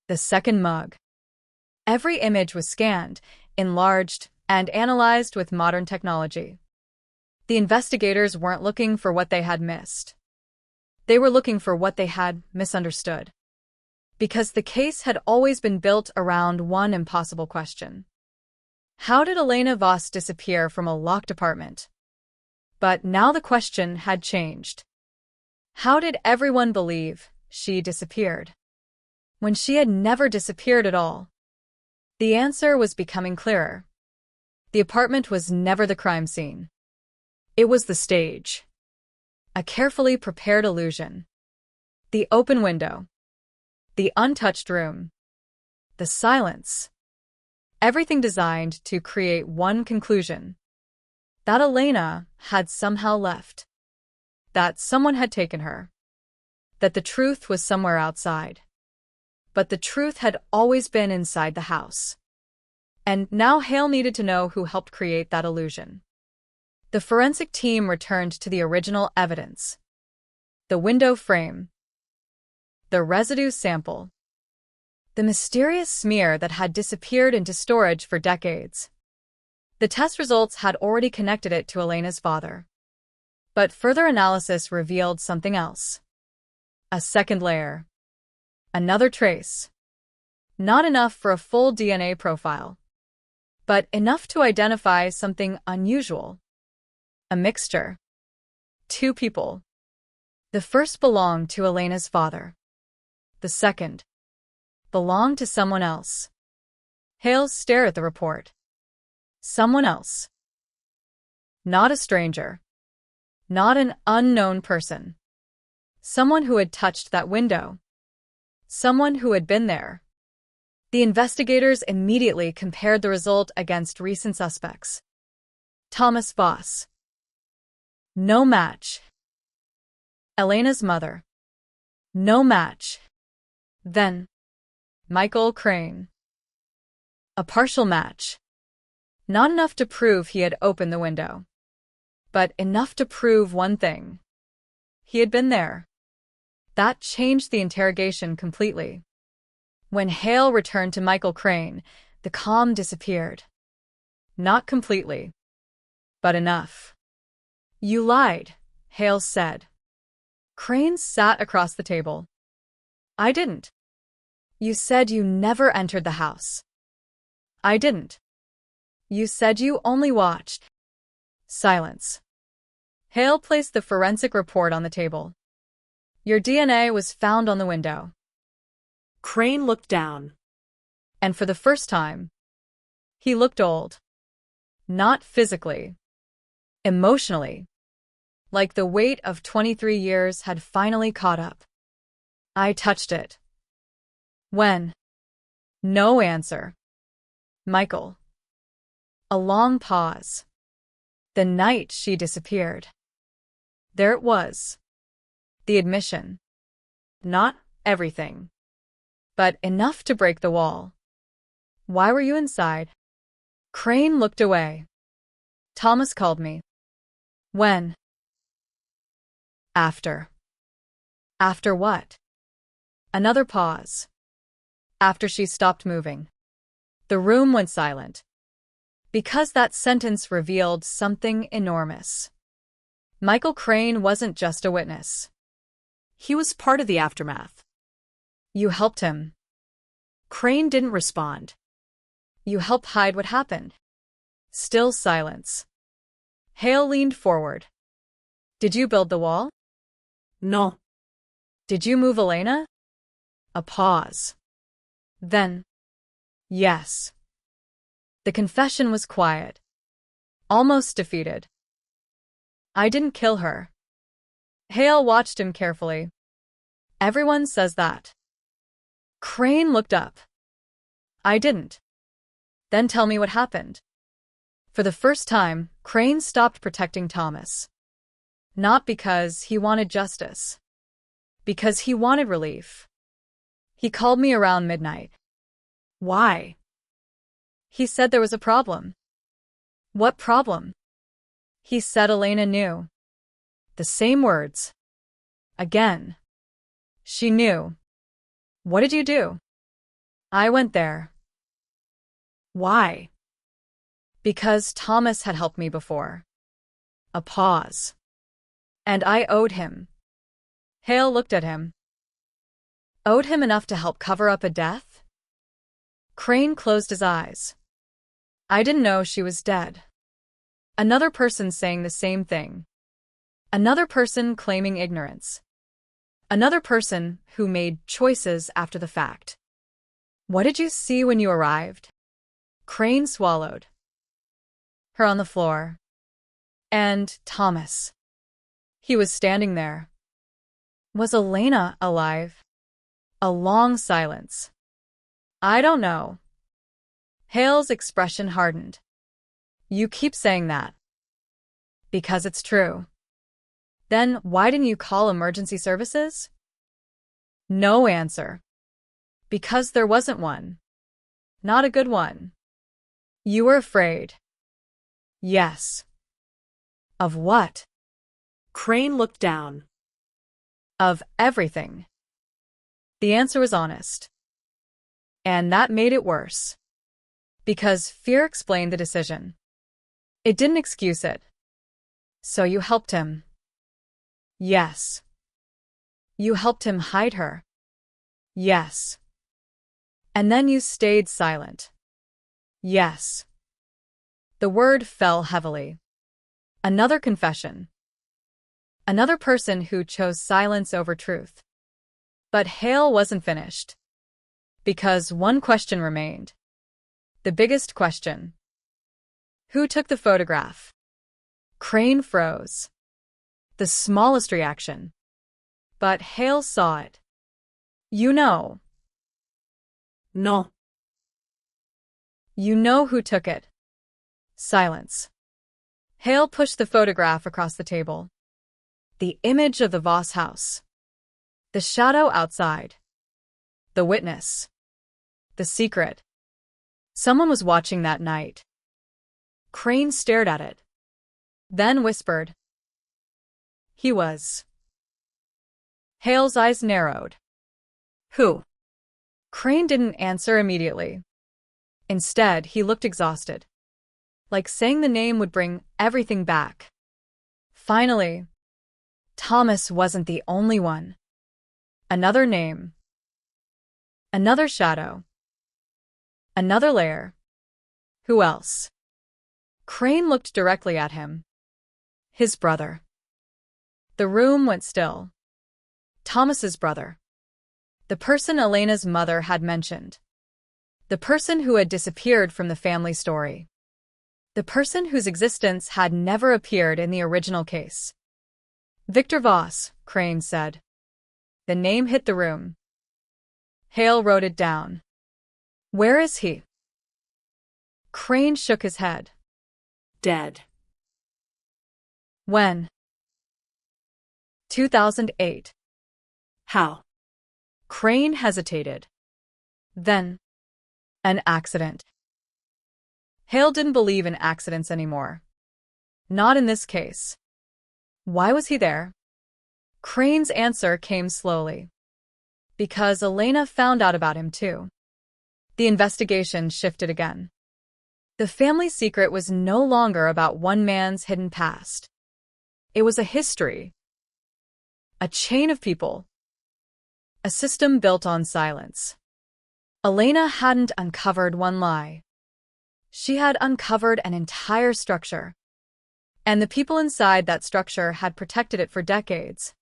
The second mug. Every image was scanned, enlarged, and analyzed with modern technology. The investigators weren't looking for what they had missed. They were looking for what they had misunderstood. Because the case had always been built around one impossible question. How did Elena Voss disappear from a locked apartment? But now the question had changed. How did everyone believe she disappeared? When she had never disappeared at all. The answer was becoming clearer. The apartment was never the crime scene. It was the stage. A carefully prepared illusion. The open window. The untouched room. The silence. Everything designed to create one conclusion. That Elena had somehow left. That someone had taken her. That the truth was somewhere outside. But the truth had always been inside the house. And now Hale needed to know who helped create that illusion. The forensic team returned to the original evidence. The window frame. The residue sample. The mysterious smear that had disappeared into storage for decades. The test results had already connected it to Elena's father. But further analysis revealed something else. A second layer. Another trace. Not enough for a full DNA profile. But enough to identify something unusual. A mixture. Two people. The first belonged to Elena's father. The second belonged to someone else. Hale stared at the report. Someone else. Not a stranger. Not an unknown person. Someone who had touched that window. Someone who had been there. The investigators immediately compared the result against recent suspects. Thomas Voss. No match. Elena's mother. No match. Then, Michael Crane. A partial match. Not enough to prove he had opened the window. But enough to prove one thing. He had been there. That changed the interrogation completely. When Hale returned to Michael Crane, the calm disappeared. Not completely. But enough. You lied, Hale said. Crane sat across the table. I didn't. You said you never entered the house. I didn't. You said you only watched. Silence. Hale placed the forensic report on the table. Your DNA was found on the window. Crane looked down. And for the first time, he looked old. Not physically. Emotionally. Like the weight of 23 years had finally caught up. I touched it. When? No answer. Michael. A long pause. The night she disappeared. There it was. The admission. Not everything. But enough to break the wall. Why were you inside? Crane looked away. Thomas called me. When? After. After what? Another pause. After she stopped moving. The room went silent. Because that sentence revealed something enormous. Michael Crane wasn't just a witness. He was part of the aftermath. You helped him. Crane didn't respond. You helped hide what happened. Still silence. Hale leaned forward. Did you build the wall? No. Did you move Elena? A pause. Then, yes. The confession was quiet. Almost defeated. I didn't kill her. Hale watched him carefully. Everyone says that. Crane looked up. I didn't. Then tell me what happened. For the first time, Crane stopped protecting Thomas. Not because he wanted justice. Because he wanted relief. He called me around midnight. Why? He said there was a problem. What problem? He said Elena knew. The same words. Again. She knew. What did you do? I went there. Why? Because Thomas had helped me before. A pause. And I owed him. Hale looked at him. Owed him enough to help cover up a death? Crane closed his eyes. I didn't know she was dead. Another person saying the same thing. Another person claiming ignorance. Another person who made choices after the fact. What did you see when you arrived? Crane swallowed. Her on the floor. And Thomas. He was standing there. Was Elena alive? A long silence. I don't know. Hale's expression hardened. You keep saying that. Because it's true. Then why didn't you call emergency services? No answer. Because there wasn't one. Not a good one. You were afraid. Yes. Of what? Crane looked down. Of everything. The answer was honest. And that made it worse. Because fear explained the decision. It didn't excuse it. So you helped him. Yes. You helped him hide her. Yes. And then you stayed silent. Yes. The word fell heavily. Another confession. Another person who chose silence over truth. But Hale wasn't finished. Because one question remained. The biggest question. Who took the photograph? Crane froze. The smallest reaction. But Hale saw it. You know. No. You know who took it. Silence. Hale pushed the photograph across the table. The image of the Voss house. The shadow outside. The witness. The secret. Someone was watching that night. Crane stared at it. Then whispered. He was. Hale's eyes narrowed. Who? Crane didn't answer immediately. Instead, he looked exhausted. Like saying the name would bring everything back. Finally, Thomas wasn't the only one. Another name. Another shadow. Another layer. Who else? Crane looked directly at him. His brother. The room went still. Thomas's brother. The person Elena's mother had mentioned. The person who had disappeared from the family story. The person whose existence had never appeared in the original case. Victor Voss, Crane said. The name hit the room. Hale wrote it down. Where is he? Crane shook his head. Dead. When? 2008. How? Crane hesitated. Then, an accident. Hale didn't believe in accidents anymore. Not in this case. Why was he there? Crane's answer came slowly. Because Elena found out about him too. The investigation shifted again. The family secret was no longer about one man's hidden past. It was a history. A chain of people. A system built on silence. Elena hadn't uncovered one lie. She had uncovered an entire structure. And the people inside that structure had protected it for decades.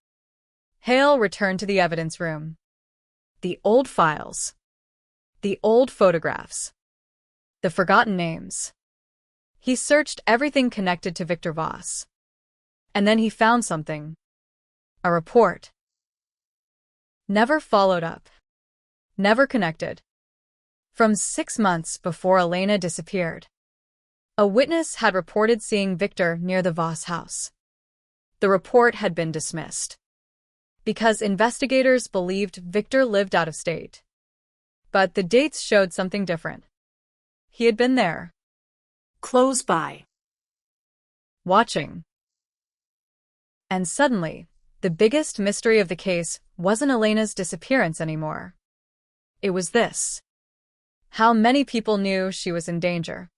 Hale returned to the evidence room. The old files. The old photographs. The forgotten names. He searched everything connected to Victor Voss. And then he found something. A report. Never followed up. Never connected. From 6 months before Elena disappeared. A witness had reported seeing Victor near the Voss house. The report had been dismissed. Because investigators believed Victor lived out of state. But the dates showed something different. He had been there. Close by. Watching. And suddenly, the biggest mystery of the case wasn't Elena's disappearance anymore. It was this. How many people knew she was in danger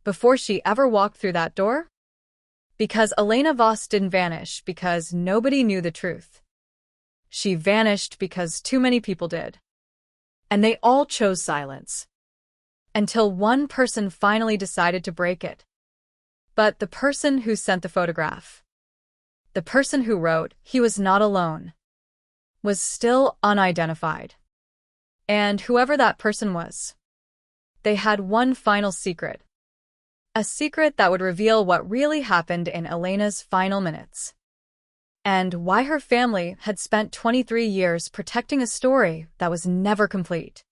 before she ever walked through that door? Because Elena Voss didn't vanish because nobody knew the truth. She vanished because too many people did. And they all chose silence. Until one person finally decided to break it. But the person who sent the photograph, the person who wrote he was not alone, was still unidentified. And whoever that person was, they had one final secret. A secret that would reveal what really happened in Elena's final minutes. And why her family had spent 23 years protecting a story that was never complete.